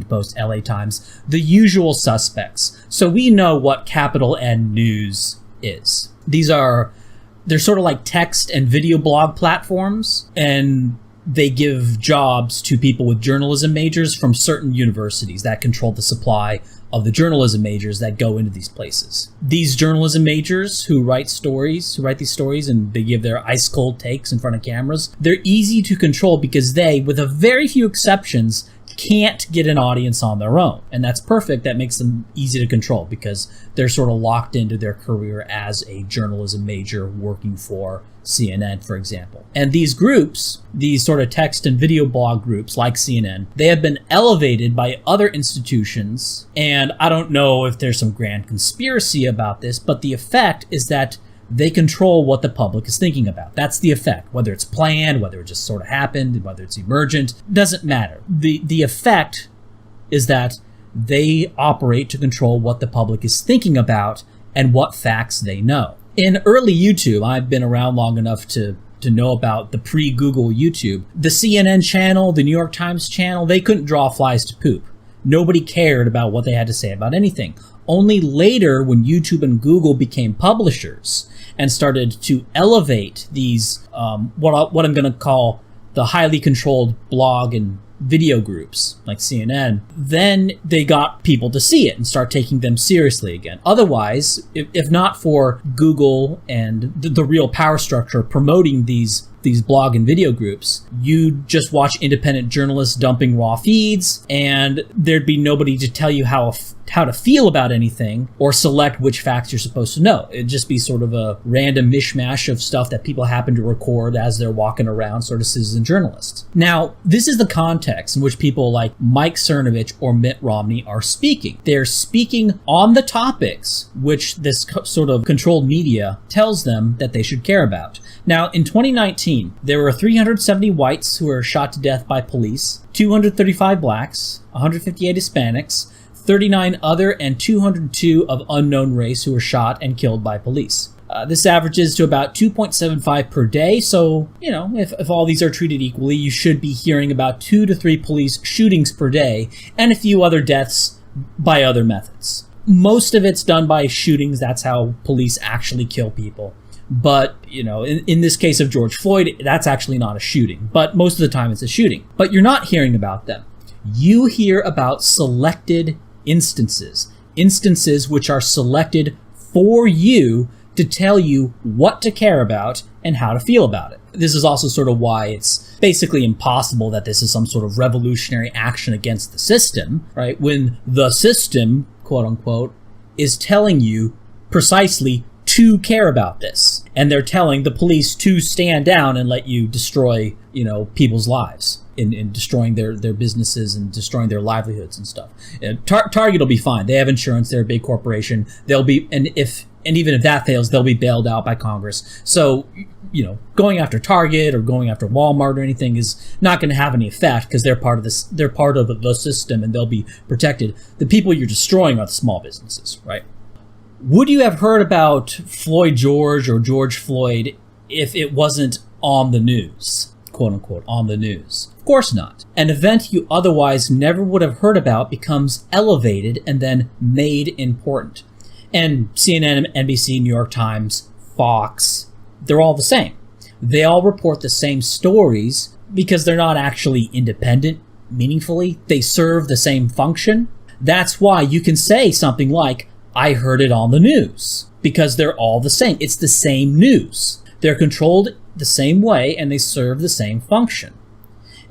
Post, LA Times, the usual suspects. So we know what capital N news is. They're sort of like text and video blog platforms, and they give jobs to people with journalism majors from certain universities that control the supply of the journalism majors that go into these places. These journalism majors who write these stories, and they give their ice cold takes in front of cameras, they're easy to control because they, with a very few exceptions, can't get an audience on their own. And that's perfect. That makes them easy to control because they're sort of locked into their career as a journalism major working for CNN, for example. And these groups, these sort of text and video blog groups like CNN, they have been elevated by other institutions. And I don't know if there's some grand conspiracy about this, but the effect is that they control what the public is thinking about. That's the effect. Whether it's planned, whether it just sort of happened, whether it's emergent, doesn't matter. The effect is that they operate to control what the public is thinking about and what facts they know. In early YouTube, I've been around long enough to know about the pre-Google YouTube. The CNN channel, the New York Times channel, they couldn't draw flies to poop. Nobody cared about what they had to say about anything. Only later, when YouTube and Google became publishers and started to elevate these, what I'm going to call the highly controlled blog and video groups like CNN, then they got people to see it and start taking them seriously again. Otherwise, if not for Google and the real power structure promoting these blog and video groups, you'd just watch independent journalists dumping raw feeds, and there'd be nobody to tell you how to feel about anything or select which facts you're supposed to know. It'd just be sort of a random mishmash of stuff that people happen to record as they're walking around, sort of citizen journalists. Now, this is the context in which people like Mike Cernovich or Mitt Romney are speaking. They're speaking on the topics which this sort of controlled media tells them that they should care about. Now, in 2019, there were 370 whites who were shot to death by police, 235 blacks, 158 Hispanics, 39 other, and 202 of unknown race who were shot and killed by police. This averages to about 2.75 per day, so, you know, if all these are treated equally, you should be hearing about 2 to 3 police shootings per day, and a few other deaths by other methods. Most of it's done by shootings. That's how police actually kill people. But, you know, in this case of George Floyd, that's actually not a shooting. But most of the time it's a shooting. But you're not hearing about them. You hear about selected instances which are selected for you to tell you what to care about and how to feel about it. This is also sort of why it's basically impossible that this is some sort of revolutionary action against the system, right? When the system, quote unquote, is telling you precisely to care about this. And they're telling the police to stand down and let you destroy, you know, people's lives in destroying their businesses and destroying their livelihoods and stuff. Target will be fine. They have insurance. They're a big corporation. They'll be, and even if that fails, they'll be bailed out by Congress. So, you know, going after Target or going after Walmart or anything is not going to have any effect because they're part of this. They're part of the system and they'll be protected. The people you're destroying are the small businesses, right? Would you have heard about Floyd George or George Floyd if it wasn't on the news, quote unquote, on the news? Of course not. An event you otherwise never would have heard about becomes elevated and then made important. And CNN, NBC, New York Times, Fox, they're all the same. They all report the same stories because they're not actually independent meaningfully. They serve the same function. That's why you can say something like, I heard it on the news, because they're all the same. It's the same news. They're controlled the same way and they serve the same function.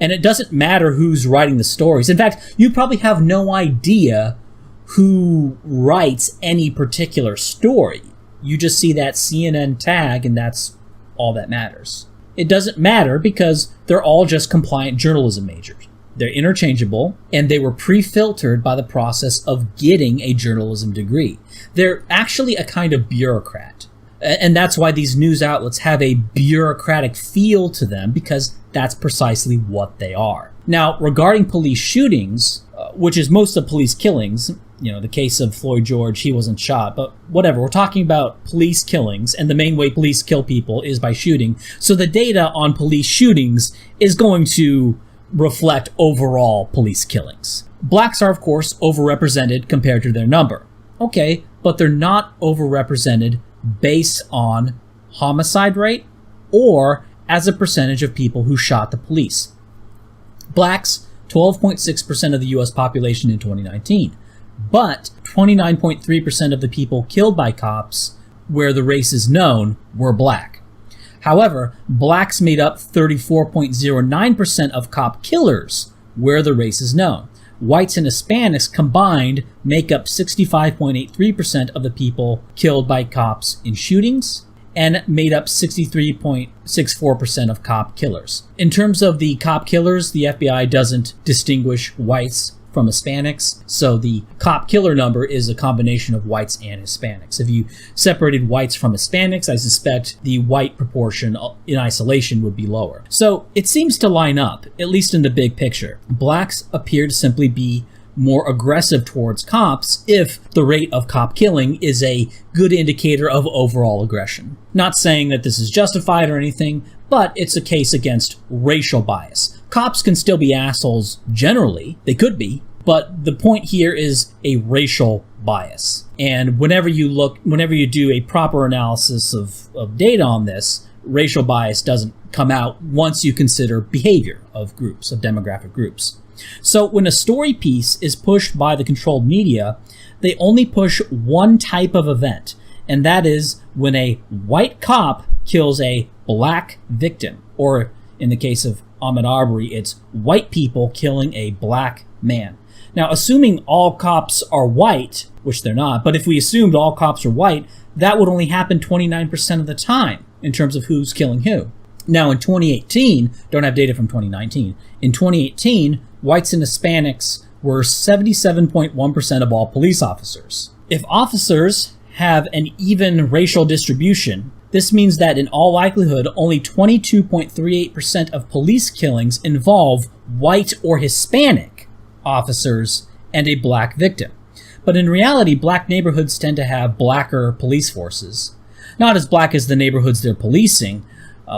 And it doesn't matter who's writing the stories. In fact, you probably have no idea who writes any particular story. You just see that CNN tag and that's all that matters. It doesn't matter because they're all just compliant journalism majors. They're interchangeable, and they were pre-filtered by the process of getting a journalism degree. They're actually a kind of bureaucrat. And that's why these news outlets have a bureaucratic feel to them, because that's precisely what they are. Now, regarding police shootings, which is most of police killings, you know, the case of Floyd George, he wasn't shot, but whatever. We're talking about police killings, and the main way police kill people is by shooting. So the data on police shootings is going to reflect overall police killings. Blacks are, of course, overrepresented compared to their number. Okay, but they're not overrepresented based on homicide rate or as a percentage of people who shot the police. Blacks, 12.6% of the US population in 2019, but 29.3% of the people killed by cops where the race is known were black. However, blacks made up 34.09% of cop killers where the race is known. Whites and Hispanics combined make up 65.83% of the people killed by cops in shootings and made up 63.64% of cop killers. In terms of the cop killers, the FBI doesn't distinguish whites from Hispanics, so the cop killer number is a combination of whites and Hispanics. If you separated whites from Hispanics, I suspect the white proportion in isolation would be lower. So it seems to line up, at least in the big picture. Blacks appear to simply be more aggressive towards cops if the rate of cop killing is a good indicator of overall aggression. Not saying that this is justified or anything, but it's a case against racial bias. Cops can still be assholes generally, they could be, but the point here is a racial bias. And whenever you do a proper analysis of data on this, racial bias doesn't come out once you consider behavior of groups, of demographic groups. So when a story piece is pushed by the controlled media, they only push one type of event, and that is when a white cop kills a black victim, or in the case of Ahmaud Arbery, it's white people killing a black man. Now, assuming all cops are white, which they're not, but if we assumed all cops are white, that would only happen 29% of the time in terms of who's killing who. Now, in 2018, don't have data from 2019, in 2018, whites and Hispanics were 77.1% of all police officers. If officers have an even racial distribution, this means that in all likelihood, only 22.38% of police killings involve white or Hispanic officers and a black victim. But in reality, black neighborhoods tend to have blacker police forces. Not as black as the neighborhoods they're policing.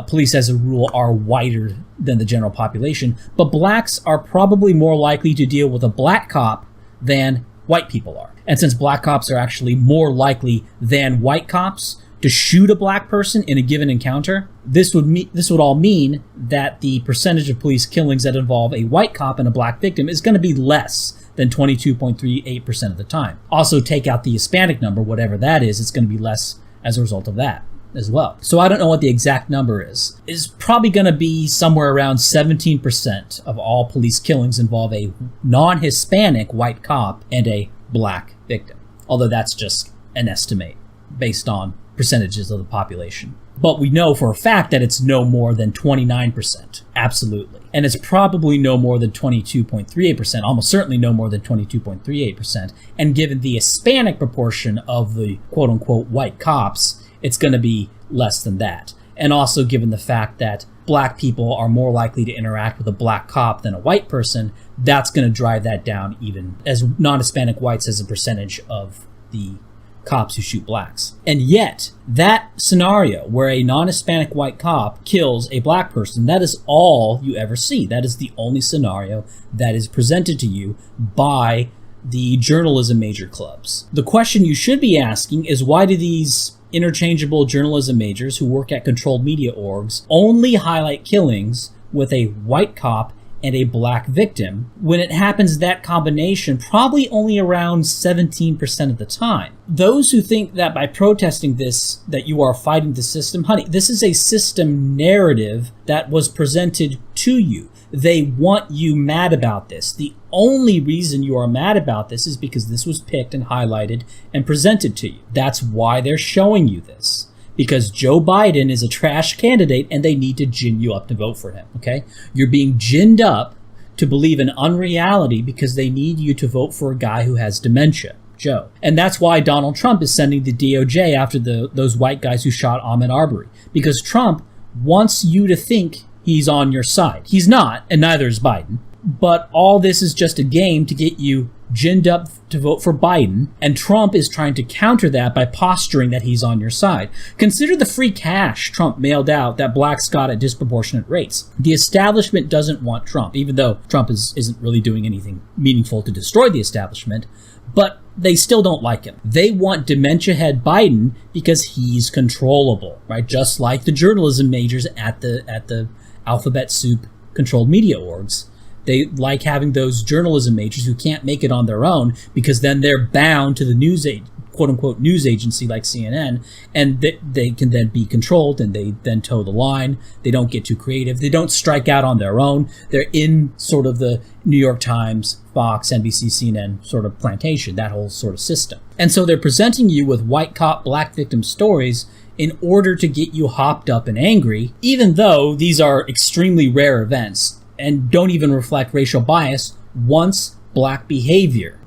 Police, as a rule, are whiter than the general population, but blacks are probably more likely to deal with a black cop than white people are. And since black cops are actually more likely than white cops to shoot a black person in a given encounter, this would all mean that the percentage of police killings that involve a white cop and a black victim is going to be less than 22.38% of the time. Also, take out the Hispanic number, whatever that is, it's going to be less as a result of that as well. So I don't know what the exact number is. It's probably going to be somewhere around 17% of all police killings involve a non-Hispanic white cop and a black victim. Although that's just an estimate based on percentages of the population. But we know for a fact that it's no more than 29%. Absolutely. And it's probably no more than 22.38%, almost certainly no more than 22.38%. And given the Hispanic proportion of the quote-unquote white cops, it's going to be less than that. And also given the fact that black people are more likely to interact with a black cop than a white person, that's going to drive that down even as non-Hispanic whites as a percentage of the cops who shoot blacks. And yet, that scenario where a non-Hispanic white cop kills a black person, that is all you ever see. That is the only scenario that is presented to you by the journalism major clubs. The question you should be asking is, why do these interchangeable journalism majors who work at controlled media orgs only highlight killings with a white cop and a black victim, when it happens that combination probably only around 17% of the time? Those who think that by protesting this, that you are fighting the system, honey, this is a system narrative that was presented to you. They want you mad about this. The only reason you are mad about this is because this was picked and highlighted and presented to you. That's why they're showing you this. Because Joe Biden is a trash candidate and they need to gin you up to vote for him, okay? You're being ginned up to believe in unreality because they need you to vote for a guy who has dementia, Joe. And that's why Donald Trump is sending the DOJ after those white guys who shot Ahmaud Arbery. Because Trump wants you to think he's on your side. He's not, and neither is Biden. But all this is just a game to get you ginned up to vote for Biden, and Trump is trying to counter that by posturing that he's on your side. Consider the free cash Trump mailed out that blacks got at disproportionate rates. The establishment doesn't want Trump, even though Trump isn't really doing anything meaningful to destroy the establishment, but they still don't like him. They want dementia head Biden because he's controllable, right? Just like the journalism majors at the alphabet soup controlled media orgs. They like having those journalism majors who can't make it on their own because then they're bound to the quote-unquote news agency like CNN, and they can then be controlled and they then toe the line. They don't get too creative. They don't strike out on their own. They're in sort of the New York Times, Fox, NBC, CNN sort of plantation, that whole sort of system. And so they're presenting you with white cop, black victim stories in order to get you hopped up and angry, even though these are extremely rare events and don't even reflect racial bias once black behavior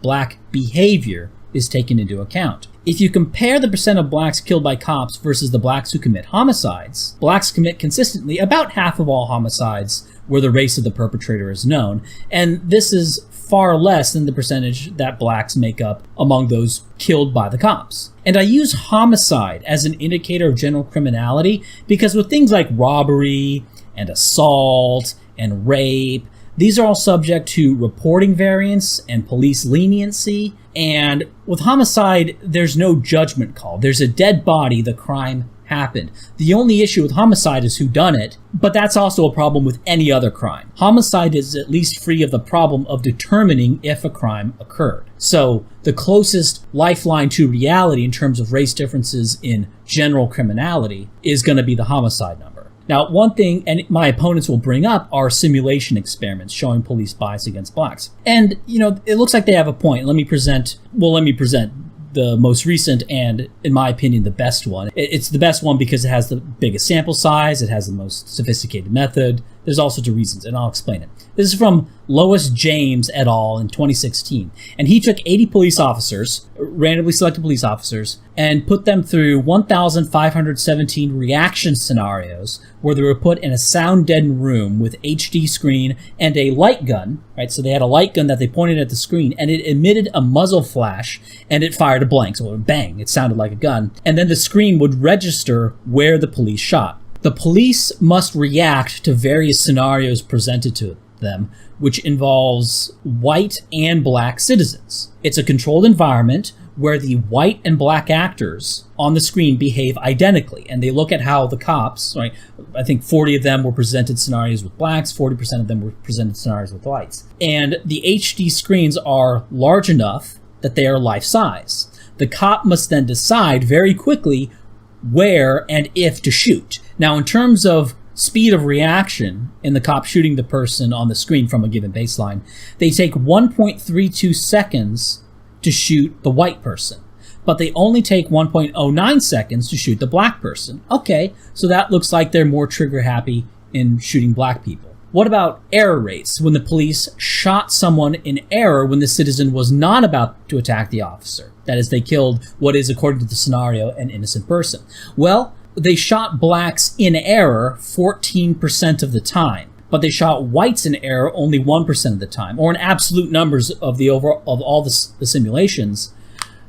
is taken into account. If you compare the percent of blacks killed by cops versus the blacks who commit homicides, blacks commit consistently about half of all homicides where the race of the perpetrator is known. And this is far less than the percentage that blacks make up among those killed by the cops. And I use homicide as an indicator of general criminality because with things like robbery and assault and rape, these are all subject to reporting variance and police leniency. And with homicide, there's no judgment call. There's a dead body, the crime happened. The only issue with homicide is who done it, but that's also a problem with any other crime. Homicide is at least free of the problem of determining if a crime occurred. So the closest lifeline to reality in terms of race differences in general criminality is going to be the homicide number. Now, one thing, and my opponents will bring up, are simulation experiments showing police bias against blacks. And, it looks like they have a point. Let me present the most recent and, in my opinion, the best one. It's the best one because it has the biggest sample size, it has the most sophisticated method. There's all sorts of reasons, and I'll explain it. This is from Lois James et al. In 2016. And he took 80 police officers, randomly selected police officers, and put them through 1,517 reaction scenarios where they were put in a sound-deadened room with HD screen and a light gun, right? So they had a light gun that they pointed at the screen, and it emitted a muzzle flash, and it fired a blank. So it would bang, it sounded like a gun. And then the screen would register where the police shot. The police must react to various scenarios presented to them, which involves white and black citizens. It's a controlled environment where the white and black actors on the screen behave identically, and they look at how the cops, right, I think 40 of them were presented scenarios with blacks, 40% of them were presented scenarios with whites. And the HD screens are large enough that they are life-size. The cop must then decide very quickly where and if to shoot. Now, in terms of speed of reaction in the cop shooting the person on the screen from a given baseline, they take 1.32 seconds to shoot the white person, but they only take 1.09 seconds to shoot the black person. Okay, so that looks like they're more trigger happy in shooting black people. What about error rates when the police shot someone in error when the citizen was not about to attack the officer? That is, they killed what is, according to the scenario, an innocent person. Well, they shot blacks in error 14% of the time, but they shot whites in error only 1% of the time, or in absolute numbers of all the simulations.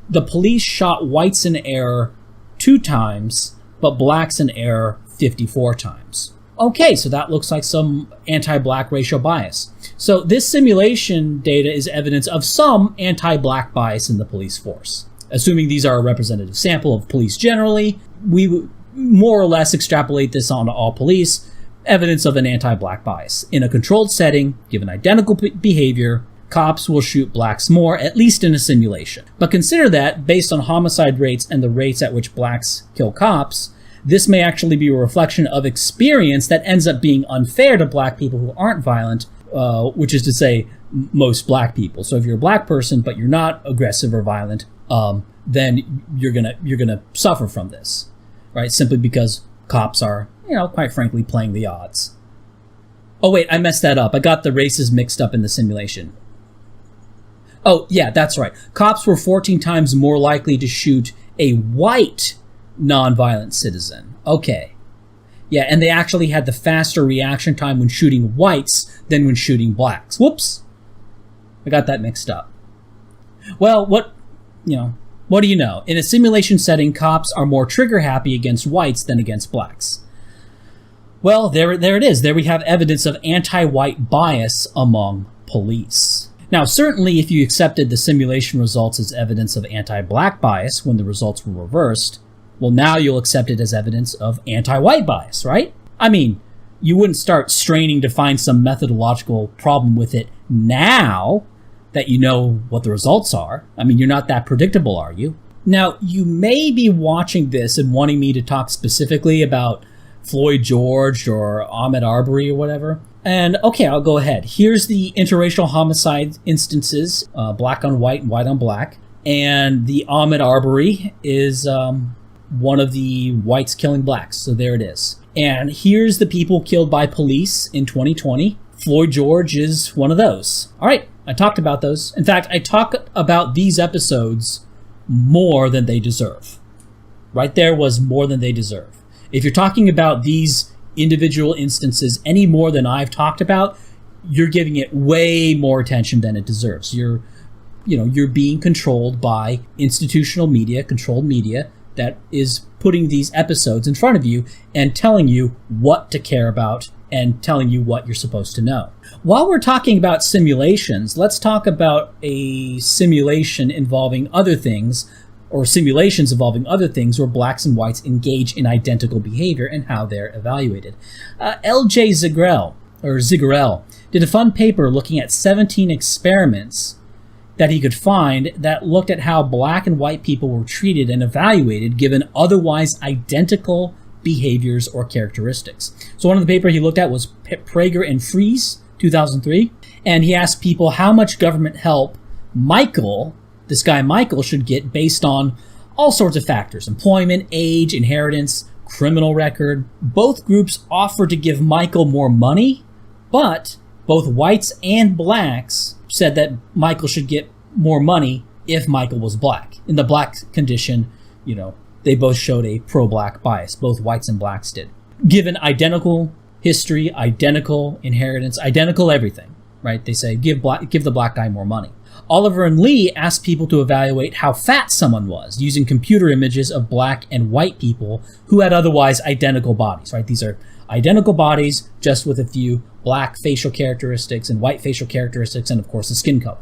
The police shot whites in error 2 times, but blacks in error 54 times. Okay, so that looks like some anti-black racial bias. So this simulation data is evidence of some anti-black bias in the police force. Assuming these are a representative sample of police generally, we more or less extrapolate this onto all police, evidence of an anti-black bias. In a controlled setting, given identical behavior, cops will shoot blacks more, at least in a simulation. But consider that, based on homicide rates and the rates at which blacks kill cops, this may actually be a reflection of experience that ends up being unfair to black people who aren't violent, which is to say, most black people. So if you're a black person, but you're not aggressive or violent, then you're gonna suffer from this, right? Simply because cops are, quite frankly, playing the odds. Oh wait, I messed that up. I got the races mixed up in the simulation. Oh yeah, that's right. Cops were 14 times more likely to shoot a white non-violent citizen. Okay. Yeah, and they actually had the faster reaction time when shooting whites than when shooting blacks. Whoops. I got that mixed up. Well, what do you know? In a simulation setting, cops are more trigger happy against whites than against blacks. Well, there it is. There we have evidence of anti-white bias among police. Now, certainly if you accepted the simulation results as evidence of anti-black bias when the results were reversed, well, now you'll accept it as evidence of anti-white bias, right? I mean, you wouldn't start straining to find some methodological problem with it now that you know what the results are. I mean, you're not that predictable, are you? Now, you may be watching this and wanting me to talk specifically about Floyd George or Ahmaud Arbery or whatever. And okay, I'll go ahead. Here's the interracial homicide instances, black on white and white on black. And the Ahmaud Arbery is one of the whites killing blacks. So there it is. And here's the people killed by police in 2020. Floyd George is one of those. All right, I talked about those. In fact, I talk about these episodes more than they deserve. Right there was more than they deserve. If you're talking about these individual instances any more than I've talked about, you're giving it way more attention than it deserves. You're being controlled by institutional media, controlled media, that is putting these episodes in front of you and telling you what to care about and telling you what you're supposed to know. While we're talking about simulations, let's talk about a simulation involving other things, or simulations involving other things where blacks and whites engage in identical behavior and how they're evaluated. L.J. Zigarelle did a fun paper looking at 17 experiments that he could find that looked at how black and white people were treated and evaluated given otherwise identical behaviors or characteristics. So one of the papers he looked at was Prager and Fries, 2003, and he asked people how much government help this guy Michael, should get based on all sorts of factors: employment, age, inheritance, criminal record. Both groups offered to give Michael more money, but both whites and blacks said that Michael should get more money if Michael was black. In the black condition, they both showed a pro-black bias. Both whites and blacks did. Given identical history, identical inheritance, identical everything, right? They say give the black guy more money. Oliver and Lee asked people to evaluate how fat someone was using computer images of black and white people who had otherwise identical bodies, right? These are identical bodies, just with a few black facial characteristics and white facial characteristics, and of course the skin color.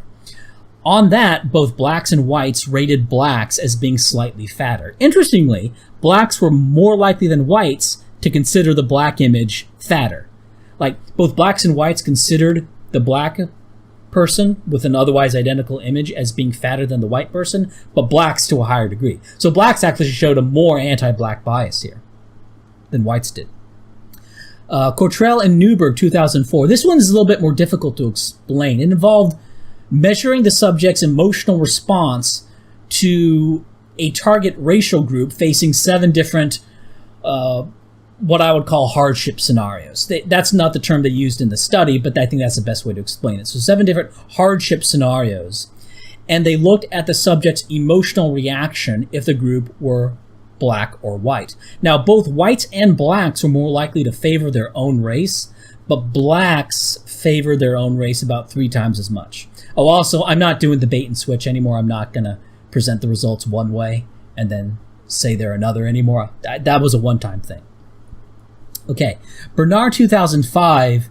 On that, both blacks and whites rated blacks as being slightly fatter. Interestingly, blacks were more likely than whites to consider the black image fatter. Like, both blacks and whites considered the black person with an otherwise identical image as being fatter than the white person, but blacks to a higher degree. So blacks actually showed a more anti-black bias here than whites did. Cottrell and Newberg, 2004. This one is a little bit more difficult to explain. It involved measuring the subject's emotional response to a target racial group facing 7 different, what I would call hardship scenarios. That's not the term they used in the study, but I think that's the best way to explain it. So 7 different hardship scenarios, and they looked at the subject's emotional reaction if the group were black or white. Now, both whites and blacks were more likely to favor their own race, but blacks favored their own race about 3 times as much. Oh, also, I'm not doing the bait and switch anymore. I'm not going to present the results one way and then say they're another anymore. That was a one-time thing. Okay, Bernard, 2005,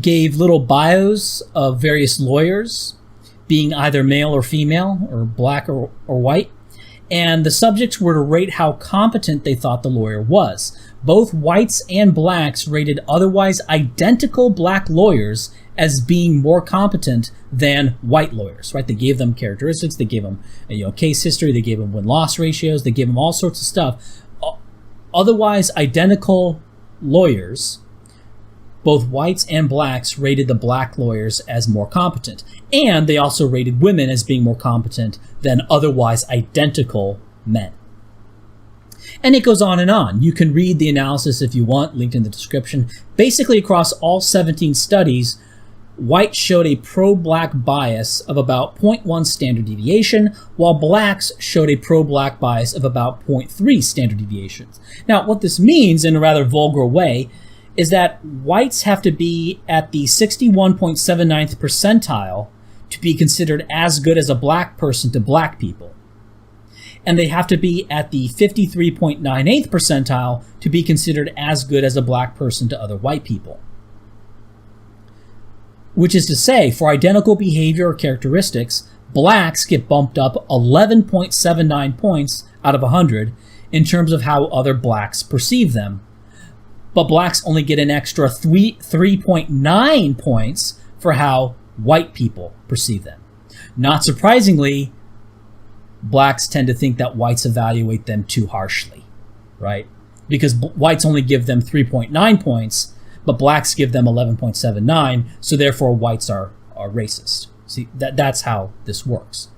gave little bios of various lawyers, being either male or female, or black or white, and the subjects were to rate how competent they thought the lawyer was. Both whites and blacks rated otherwise identical black lawyers as being more competent than white lawyers, right? They gave them characteristics, they gave them case history, they gave them win-loss ratios, they gave them all sorts of stuff. Otherwise identical lawyers, both whites and blacks rated the black lawyers as more competent. And they also rated women as being more competent than otherwise identical men. And it goes on and on. You can read the analysis if you want, linked in the description. Basically, across all 17 studies, whites showed a pro-black bias of about 0.1 standard deviation, while blacks showed a pro-black bias of about 0.3 standard deviations. Now, what this means, in a rather vulgar way, is that whites have to be at the 61.79th percentile to be considered as good as a black person to black people. And they have to be at the 53.98th percentile to be considered as good as a black person to other white people. Which is to say, for identical behavior or characteristics, blacks get bumped up 11.79 points out of 100 in terms of how other blacks perceive them. But blacks only get an extra 3.9 points for how white people perceive them. Not surprisingly, blacks tend to think that whites evaluate them too harshly, right? Because whites only give them 3.9 points, but blacks give them 11.79, so therefore whites are racist. See, that's how this works.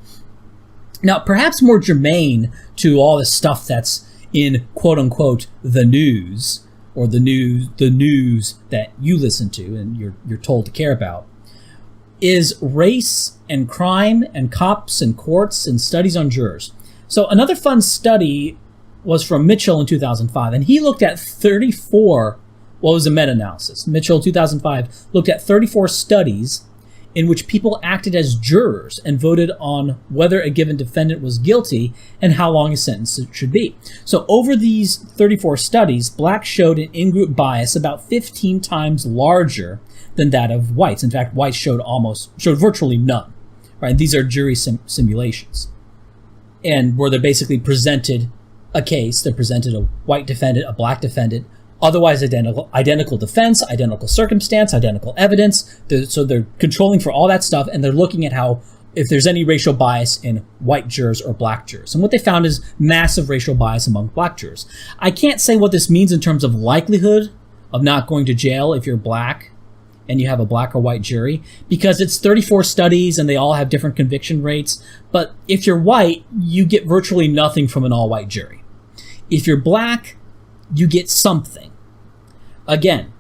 Now, perhaps more germane to all the stuff that's in quote-unquote the news, or the news that you listen to and you're told to care about, is race and crime and cops and courts and studies on jurors. So another fun study was from Mitchell in 2005, and he looked at 34 What was a meta-analysis? Mitchell, 2005, looked at 34 studies in which people acted as jurors and voted on whether a given defendant was guilty and how long a sentence should be. So over these 34 studies, blacks showed an in-group bias about 15 times larger than that of whites. In fact, whites showed virtually none. Right? These are jury simulations, and where they're basically presented a case. They're presented a white defendant, a black defendant, otherwise identical defense, identical circumstance, identical evidence. So they're controlling for all that stuff, and they're looking at if there's any racial bias in white jurors or black jurors. And what they found is massive racial bias among black jurors. I can't say what this means in terms of likelihood of not going to jail if you're black and you have a black or white jury, because it's 34 studies and they all have different conviction rates. But if you're white, you get virtually nothing from an all-white jury. If you're black, you get something. Again,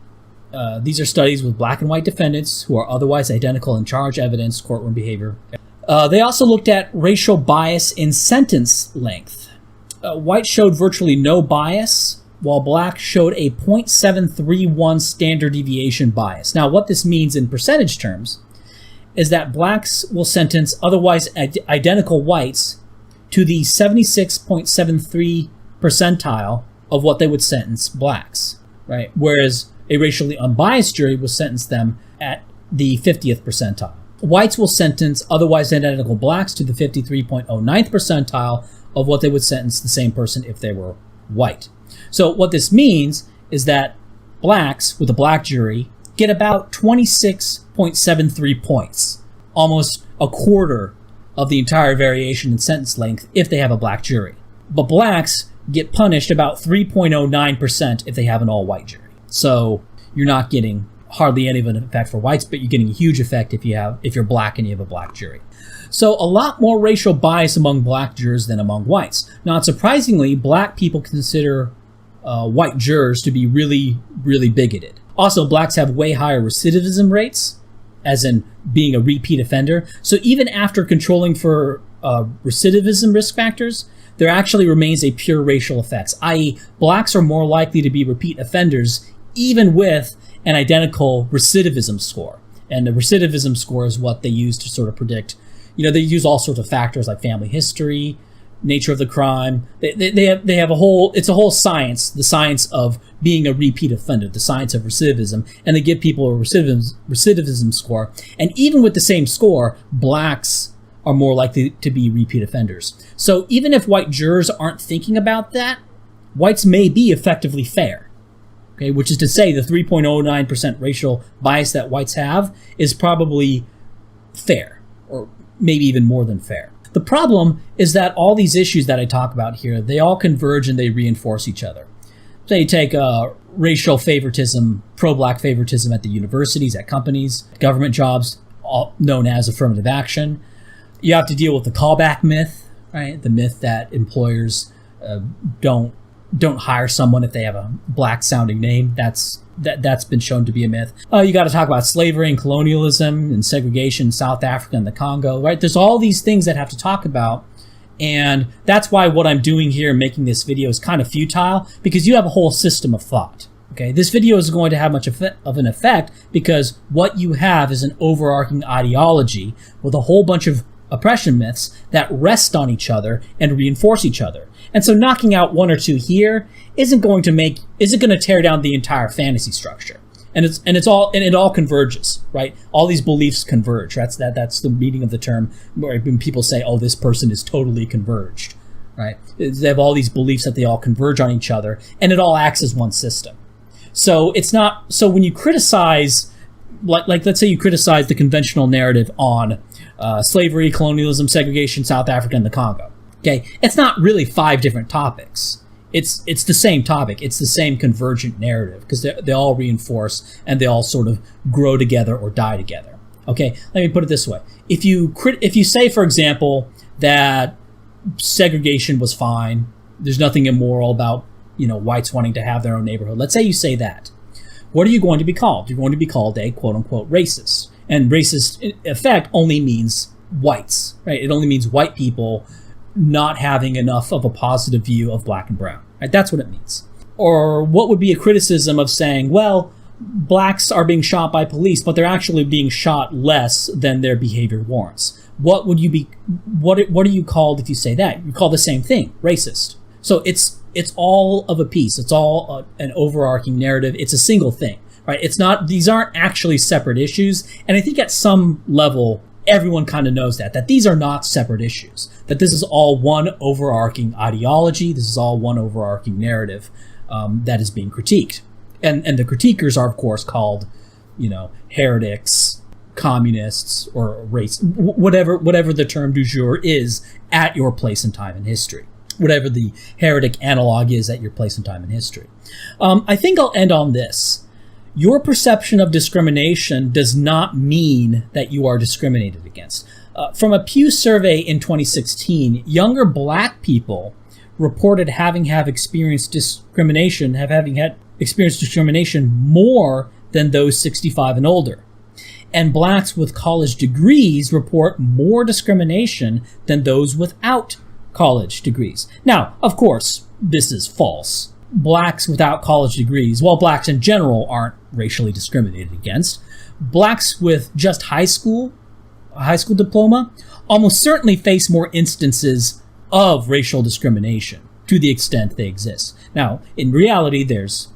these are studies with black and white defendants who are otherwise identical in charge, evidence, courtroom behavior. They also looked at racial bias in sentence length. White showed virtually no bias, while black showed a 0.731 standard deviation bias. Now, what this means in percentage terms is that blacks will sentence otherwise identical whites to the 76.73 percentile of what they would sentence blacks, right? Whereas a racially unbiased jury will sentence them at the 50th percentile. Whites will sentence otherwise identical blacks to the 53.09th percentile of what they would sentence the same person if they were white. So what this means is that blacks with a black jury get about 26.73 points, almost a quarter of the entire variation in sentence length if they have a black jury. But blacks get punished about 3.09% if they have an all-white jury. So you're not getting hardly any of an effect for whites, but you're getting a huge effect if you're black and you have a black jury. So a lot more racial bias among black jurors than among whites. Not surprisingly, black people consider white jurors to be really, really bigoted. Also, blacks have way higher recidivism rates, as in being a repeat offender. So even after controlling for recidivism risk factors, there actually remains a pure racial effects, i.e. blacks are more likely to be repeat offenders even with an identical recidivism score. And the recidivism score is what they use to sort of predict. They use all sorts of factors like family history, nature of the crime. They have a whole science, the science of being a repeat offender, the science of recidivism, and they give people a recidivism score. And even with the same score, blacks are more likely to be repeat offenders. So even if white jurors aren't thinking about that, whites may be effectively fair. Okay, which is to say the 3.09% racial bias that whites have is probably fair, or maybe even more than fair. The problem is that all these issues that I talk about here, they all converge and they reinforce each other. So you take racial favoritism, pro-black favoritism at the universities, at companies, government jobs, all known as affirmative action. You have to deal with the callback myth, right? The myth that employers don't hire someone if they have a black-sounding name. That's been shown to be a myth. You got to talk about slavery and colonialism and segregation in South Africa and the Congo, right? There's all these things that have to talk about, and that's why what I'm doing here, making this video, is kind of futile, because you have a whole system of thought. Okay, this video is going to have much of an effect because what you have is an overarching ideology with a whole bunch of oppression myths that rest on each other and reinforce each other. And so knocking out one or two here isn't going to tear down the entire fantasy structure. And it all converges, right? All these beliefs converge. That's the meaning of the term when people say, oh, this person is totally converged, right? They have all these beliefs that they all converge on each other, and it all acts as one system. So when you criticize, like let's say you criticize the conventional narrative on slavery, colonialism, segregation, South Africa, and the Congo. Okay, it's not really 5 different topics. It's the same topic. It's the same convergent narrative because they all reinforce and they all sort of grow together or die together. Okay, let me put it this way: if you say, for example, that segregation was fine, there's nothing immoral about whites wanting to have their own neighborhood. Let's say you say that. What are you going to be called? You're going to be called a quote-unquote racist. And racist, in effect, only means whites, right? It only means white people not having enough of a positive view of black and brown, right? That's what it means. Or what would be a criticism of saying, well, blacks are being shot by police, but they're actually being shot less than their behavior warrants? What would you be? What are you called if you say that? You call the same thing, racist. So it's all of a piece. It's all an overarching narrative. It's a single thing, right? It's not. These aren't actually separate issues. And I think at some level, everyone kind of knows that these are not separate issues. That this is all one overarching ideology. This is all one overarching narrative that is being critiqued. And the critiquers are, of course, called, heretics, communists, or race, whatever the term du jour is at your place and time in history, whatever the heretic analog is at your place and time in history. I think I'll end on this. Your perception of discrimination does not mean that you are discriminated against. From a Pew survey in 2016, younger black people reported having experienced discrimination more than those 65 and older. And blacks with college degrees report more discrimination than those without college degrees. Now, of course, this is false. Blacks without college degrees, while blacks in general aren't racially discriminated against, blacks with just a high school diploma almost certainly face more instances of racial discrimination to the extent they exist. Now, in reality, there's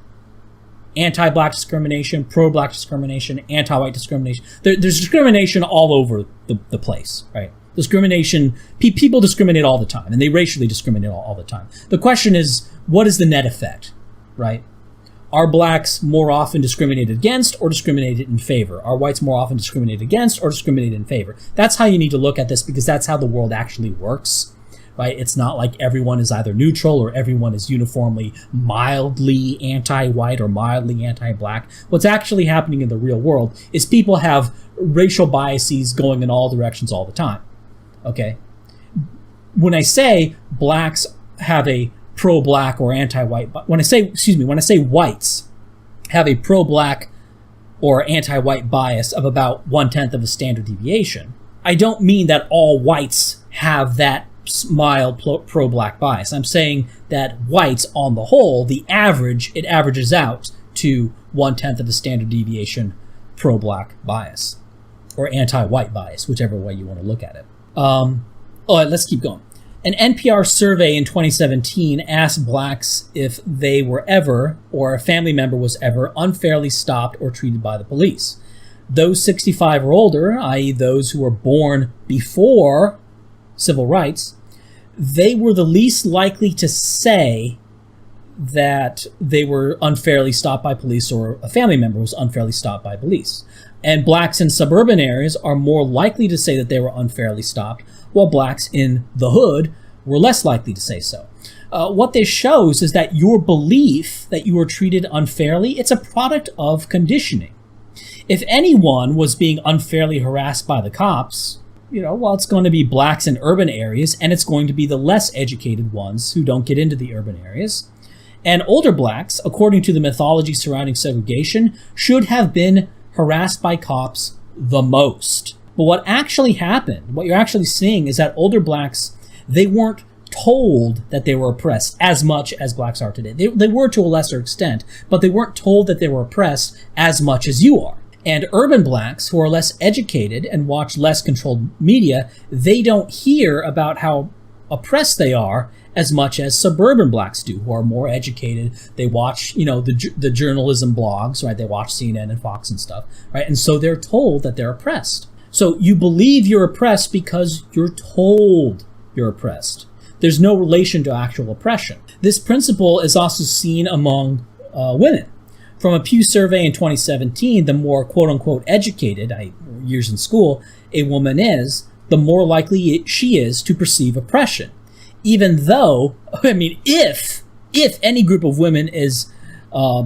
anti-black discrimination, pro-black discrimination, anti-white discrimination. There's discrimination all over the place, right? Discrimination, people discriminate all the time, and they racially discriminate all the time. The question is, what is the net effect, right? Are blacks more often discriminated against or discriminated in favor? Are whites more often discriminated against or discriminated in favor? That's how you need to look at this, because that's how the world actually works. Right? It's not like everyone is either neutral or everyone is uniformly mildly anti-white or mildly anti-black. What's actually happening in the real world is people have racial biases going in all directions all the time. Okay? When I say blacks have a pro-black or anti-white, when I say whites have a pro-black or anti-white bias of about 1/10 of a standard deviation, I don't mean that all whites have that mild pro-black bias. I'm saying that whites, on the whole, it averages out to 1/10 of a standard deviation pro-black bias, or anti-white bias, whichever way you want to look at it. Let's keep going. An NPR survey in 2017 asked blacks if they were ever, or a family member was ever, unfairly stopped or treated by the police. Those 65 or older, i.e. those who were born before civil rights, they were the least likely to say that they were unfairly stopped by police or a family member was unfairly stopped by police. And blacks in suburban areas are more likely to say that they were unfairly stopped, while blacks in the hood were less likely to say so. What this shows is that your belief that you were treated unfairly, it's a product of conditioning. If anyone was being unfairly harassed by the cops, it's going to be blacks in urban areas, and it's going to be the less educated ones who don't get into the urban areas. And older blacks, according to the mythology surrounding segregation, should have been harassed by cops the most. But what actually happened, what you're actually seeing, is that older blacks, they weren't told that they were oppressed as much as blacks are today. They were to a lesser extent, but they weren't told that they were oppressed as much as you are. And urban blacks, who are less educated and watch less controlled media, they don't hear about how oppressed they are as much as suburban blacks do, who are more educated. They watch, the journalism blogs, right? They watch CNN and Fox and stuff, right? And so they're told that they're oppressed. So you believe you're oppressed because you're told you're oppressed. There's no relation to actual oppression. This principle is also seen among women. From a Pew survey in 2017, the more quote-unquote educated, years in school, a woman is, the more likely she is to perceive oppression. Even though, if any group of women is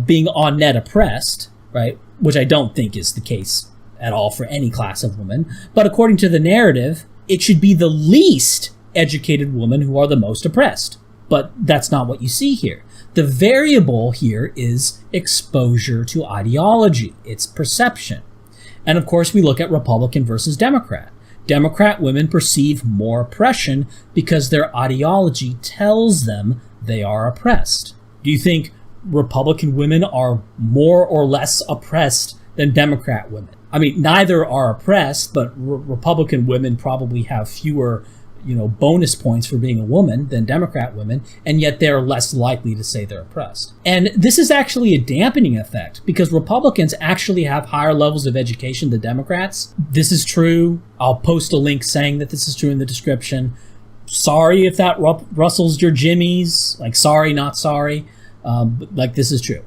being on net oppressed, right, which I don't think is the case at all for any class of women, but according to the narrative, it should be the least educated women who are the most oppressed. But that's not what you see here. The variable here is exposure to ideology. It's perception. And of course, we look at Republican versus Democrat. Democrat women perceive more oppression because their ideology tells them they are oppressed. Do you think Republican women are more or less oppressed than Democrat women. I mean, neither are oppressed, but Republican women probably have fewer, bonus points for being a woman than Democrat women, and yet they're less likely to say they're oppressed. And this is actually a dampening effect because Republicans actually have higher levels of education than Democrats. This is true. I'll post a link saying that this is true in the description. Sorry if that rustles your jimmies. Like, sorry, not sorry. But this is true.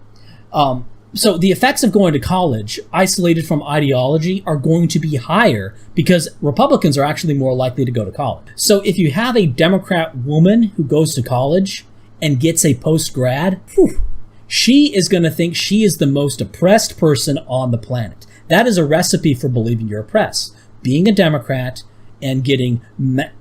So the effects of going to college, isolated from ideology, are going to be higher because Republicans are actually more likely to go to college. So if you have a Democrat woman who goes to college and gets a post-grad, she is going to think she is the most oppressed person on the planet. That is a recipe for believing you're oppressed. Being a Democrat and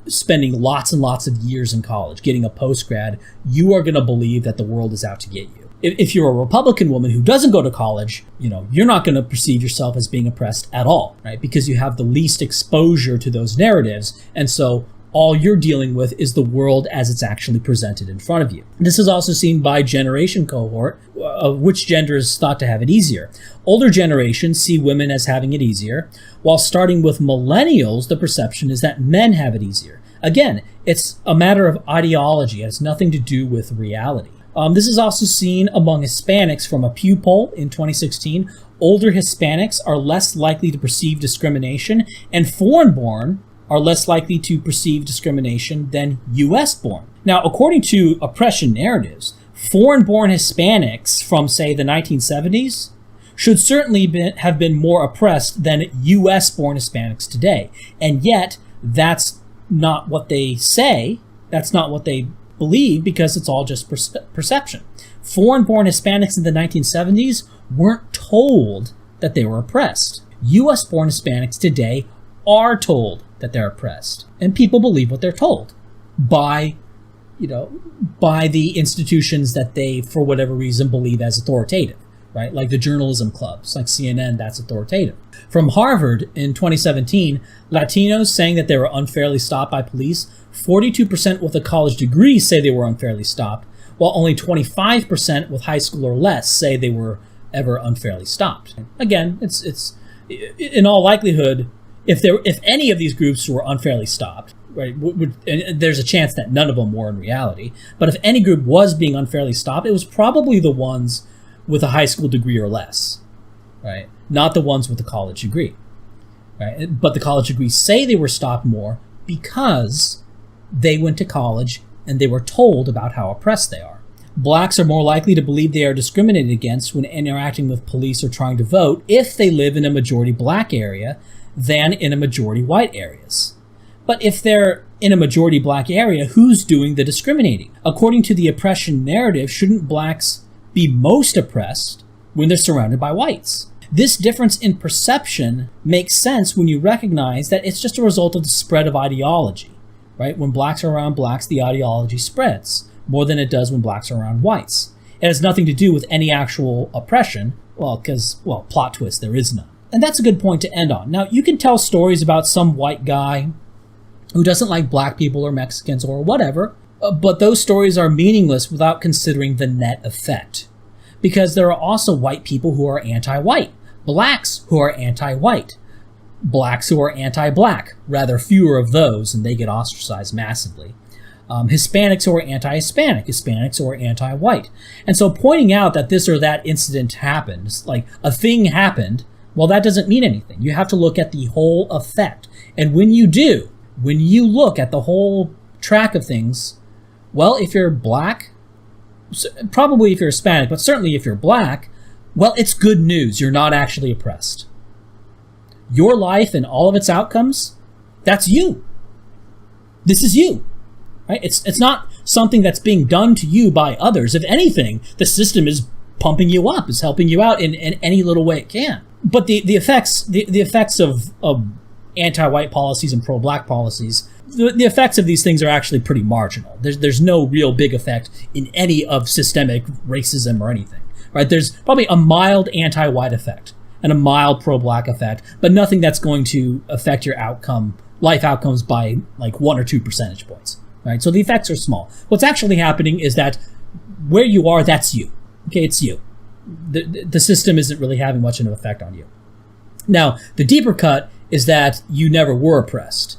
spending lots and lots of years in college, getting a post-grad, you are going to believe that the world is out to get you. If you're a Republican woman who doesn't go to college, you're not going to perceive yourself as being oppressed at all, right? Because you have the least exposure to those narratives. And so all you're dealing with is the world as it's actually presented in front of you. This is also seen by generation cohort, of which gender is thought to have it easier. Older generations see women as having it easier, while starting with millennials, the perception is that men have it easier. Again, it's a matter of ideology. It has nothing to do with reality. This is also seen among Hispanics from a Pew poll in 2016. Older Hispanics are less likely to perceive discrimination, and foreign-born are less likely to perceive discrimination than U.S.-born. Now, according to oppression narratives, foreign-born Hispanics from, say, the 1970s should certainly have been more oppressed than U.S.-born Hispanics today. And yet, that's not what they say. That's not what they believe, because it's all just perception. Foreign-born Hispanics in the 1970s weren't told that they were oppressed. U.S.-born Hispanics today are told that they're oppressed, and people believe what they're told by the institutions that they, for whatever reason, believe as authoritative, right? Like the journalism clubs, like CNN, that's authoritative. From Harvard in 2017, Latinos saying that they were unfairly stopped by police, 42% with a college degree say they were unfairly stopped, while only 25% with high school or less say they were ever unfairly stopped. Again, it's in all likelihood, if any of these groups were unfairly stopped, right, and there's a chance that none of them were in reality, but if any group was being unfairly stopped, it was probably the ones with a high school degree or less, right? Not the ones with a college degree, right? But the college degrees say they were stopped more because they went to college and they were told about how oppressed they are. Blacks are more likely to believe they are discriminated against when interacting with police or trying to vote if they live in a majority black area than in a majority white areas. But if they're in a majority black area, who's doing the discriminating? According to the oppression narrative, shouldn't blacks be most oppressed when they're surrounded by whites? This difference in perception makes sense when you recognize that it's just a result of the spread of ideology, right? When blacks are around blacks, the ideology spreads more than it does when blacks are around whites. It has nothing to do with any actual oppression, because plot twist, there is none. And that's a good point to end on. Now, you can tell stories about some white guy who doesn't like black people or Mexicans or whatever, but those stories are meaningless without considering the net effect. Because there are also white people who are anti-white, blacks who are anti-white, blacks who are anti-black, rather fewer of those, and they get ostracized massively. Hispanics who are anti-Hispanic, Hispanics who are anti-white. And so pointing out that this or that incident happened, like a thing happened, well, that doesn't mean anything. You have to look at the whole effect. And when you do, when you look at the whole track of things, well, if you're black, probably if you're Hispanic, but certainly if you're black, well, it's good news. You're not actually oppressed. Your life and all of its outcomes, that's you. This is you. Right? It's not something that's being done to you by others. If anything, the system is pumping you up, is helping you out in any little way it can. But the effects of anti-white policies and pro-black policies, the effects of these things are actually pretty marginal. There's no real big effect in any of systemic racism or anything. Right? There's probably a mild anti-white effect and a mild pro-black effect, but nothing that's going to affect your life outcomes by like 1 or 2 percentage points. Right? So the effects are small. What's actually happening is that where you are, that's you. Okay, it's you. The system isn't really having much of an effect on you. Now, the deeper cut is that you never were oppressed,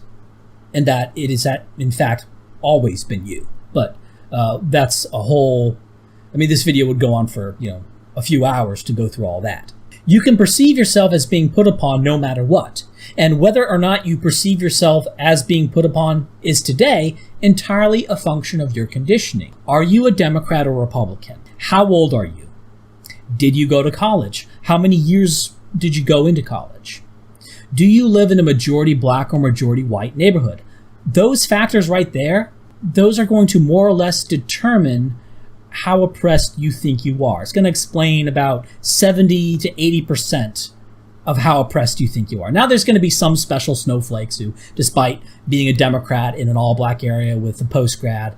and that it is, in fact, always been you. But that's a whole... I mean, this video would go on for, a few hours to go through all that. You can perceive yourself as being put upon no matter what. And whether or not you perceive yourself as being put upon is today entirely a function of your conditioning. Are you a Democrat or Republican? How old are you? Did you go to college? How many years did you go into college? Do you live in a majority black or majority white neighborhood? Those factors right there, those are going to more or less determine how oppressed you think you are. It's going to explain about 70 to 80% of how oppressed you think you are. Now, there's going to be some special snowflakes who, despite being a Democrat in an all-black area with a post-grad,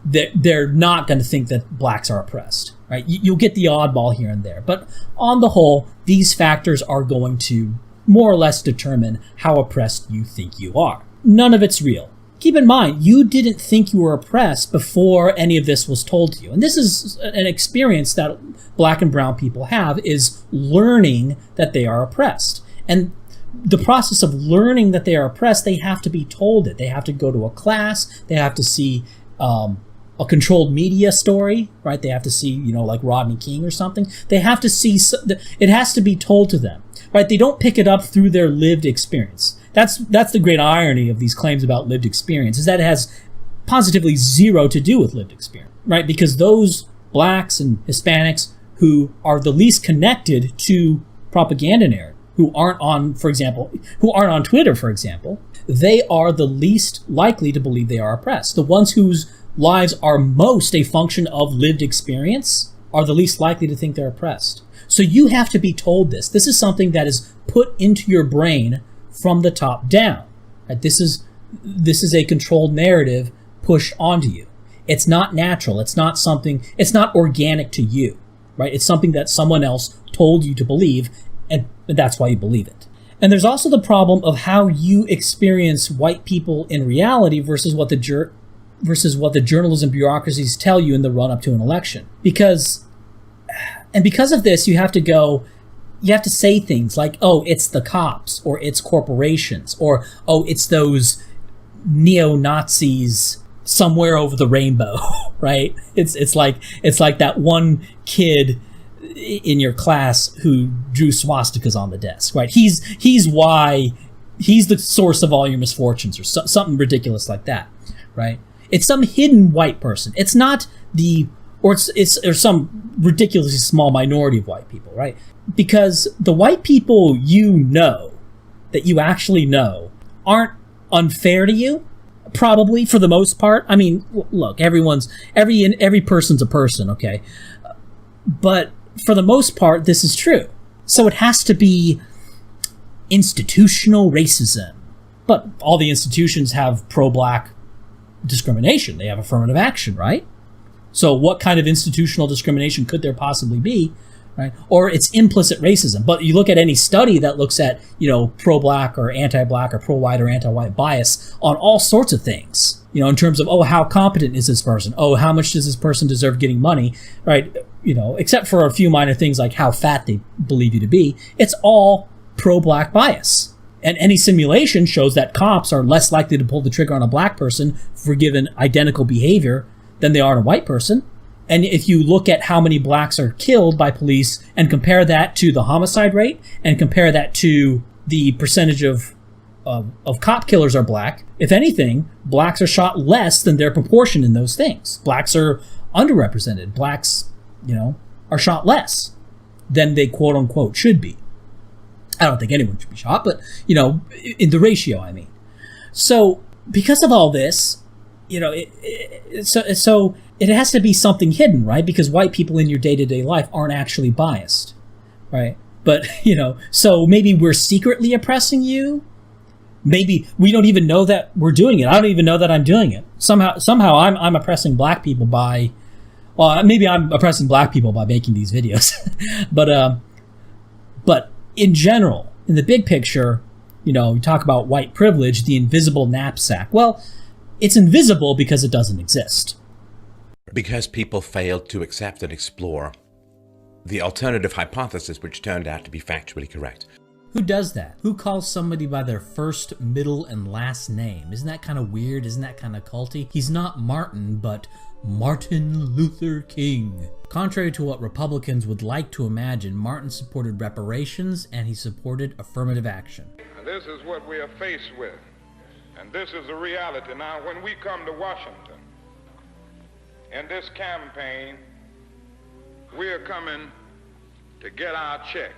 they're not going to think that blacks are oppressed, right? You'll get the oddball here and there. But on the whole, these factors are going to more or less determine how oppressed you think you are. None of it's real. Keep in mind, you didn't think you were oppressed before any of this was told to you. And this is an experience that black and brown people have, is learning that they are oppressed. And the process of learning that they are oppressed, they have to be told it. They have to go to a class. They have to see a controlled media story, right? They have to see, like Rodney King or something. They have to see, it has to be told to them, right? They don't pick it up through their lived experience. That's the great irony of these claims about lived experience, is that it has positively zero to do with lived experience, right? Because those blacks and Hispanics who are the least connected to propaganda narrative, who aren't on Twitter, for example, they are the least likely to believe they are oppressed. The ones whose lives are most a function of lived experience are the least likely to think they're oppressed. So you have to be told this. This is something that is put into your brain from the top down. Right? This is a controlled narrative pushed onto you. It's not natural. It's not organic to you, right? It's something that someone else told you to believe, and that's why you believe it. And there's also the problem of how you experience white people in reality versus what the journalism bureaucracies tell you in the run-up to an election. Because of this, you have to say things like, oh, it's the cops, or it's corporations, or, oh, it's those neo-Nazis somewhere over the rainbow, right? It's like that one kid in your class who drew swastikas on the desk, right? He's the source of all your misfortunes, or something ridiculous like that, right? It's some hidden white person. It's not or some ridiculously small minority of white people, right? Because the white people that you actually know aren't unfair to you, probably, for the most part. I mean, look, every person's a person, okay? But for the most part, this is true. So it has to be institutional racism. But all the institutions have pro-black discrimination. They have affirmative action, right? So what kind of institutional discrimination could there possibly be, right? Or it's implicit racism. But you look at any study that looks at, pro-black or anti-black or pro-white or anti-white bias on all sorts of things, in terms of, oh, how competent is this person? Oh, how much does this person deserve getting money, right? Except for a few minor things like how fat they believe you to be, it's all pro-black bias. And any simulation shows that cops are less likely to pull the trigger on a black person for given identical behavior than they are on a white person. And if you look at how many blacks are killed by police and compare that to the homicide rate and compare that to the percentage of cop killers are black, if anything, blacks are shot less than their proportion in those things. Blacks are underrepresented. Blacks, are shot less than they quote unquote should be. I don't think anyone should be shot, but, in the ratio, I mean. So because of all this, so it has to be something hidden, right? Because white people in your day-to-day life aren't actually biased, right? But, so maybe we're secretly oppressing you. Maybe we don't even know that we're doing it. I don't even know that I'm doing it. Somehow I'm oppressing black people by, maybe I'm oppressing black people by making these videos. But in general, in the big picture, you talk about white privilege, the invisible knapsack. Well, it's invisible because it doesn't exist. Because people failed to accept and explore the alternative hypothesis which turned out to be factually correct. Who does that? Who calls somebody by their first, middle, and last name? Isn't that kind of weird? Isn't that kind of culty? He's not Martin, but Martin Luther King. Contrary to what Republicans would like to imagine, Martin supported reparations and he supported affirmative action. And this is what we are faced with. And this is the reality. Now, when we come to Washington, in this campaign, we are coming to get our check.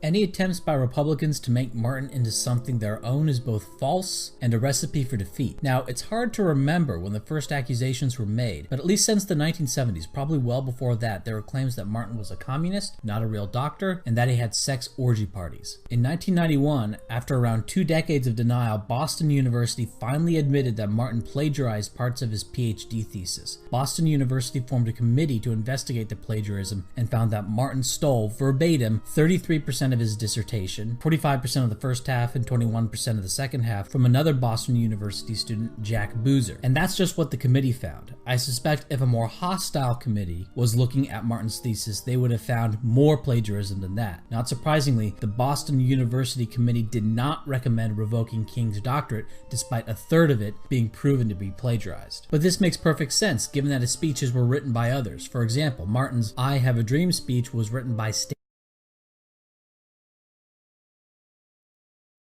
Any attempts by Republicans to make Martin into something their own is both false and a recipe for defeat. Now, it's hard to remember when the first accusations were made, but at least since the 1970s, probably well before that, there were claims that Martin was a communist, not a real doctor, and that he had sex orgy parties. In 1991, after around 2 decades of denial, Boston University finally admitted that Martin plagiarized parts of his PhD thesis. Boston University formed a committee to investigate the plagiarism and found that Martin stole, verbatim, 33% of his dissertation, 45% of the first half and 21% of the second half from another Boston University student, Jack Boozer. And that's just what the committee found. I suspect if a more hostile committee was looking at Martin's thesis, they would have found more plagiarism than that. Not surprisingly, the Boston University committee did not recommend revoking King's doctorate, despite a third of it being proven to be plagiarized. But this makes perfect sense, given that his speeches were written by others. For example, Martin's I Have a Dream speech was written by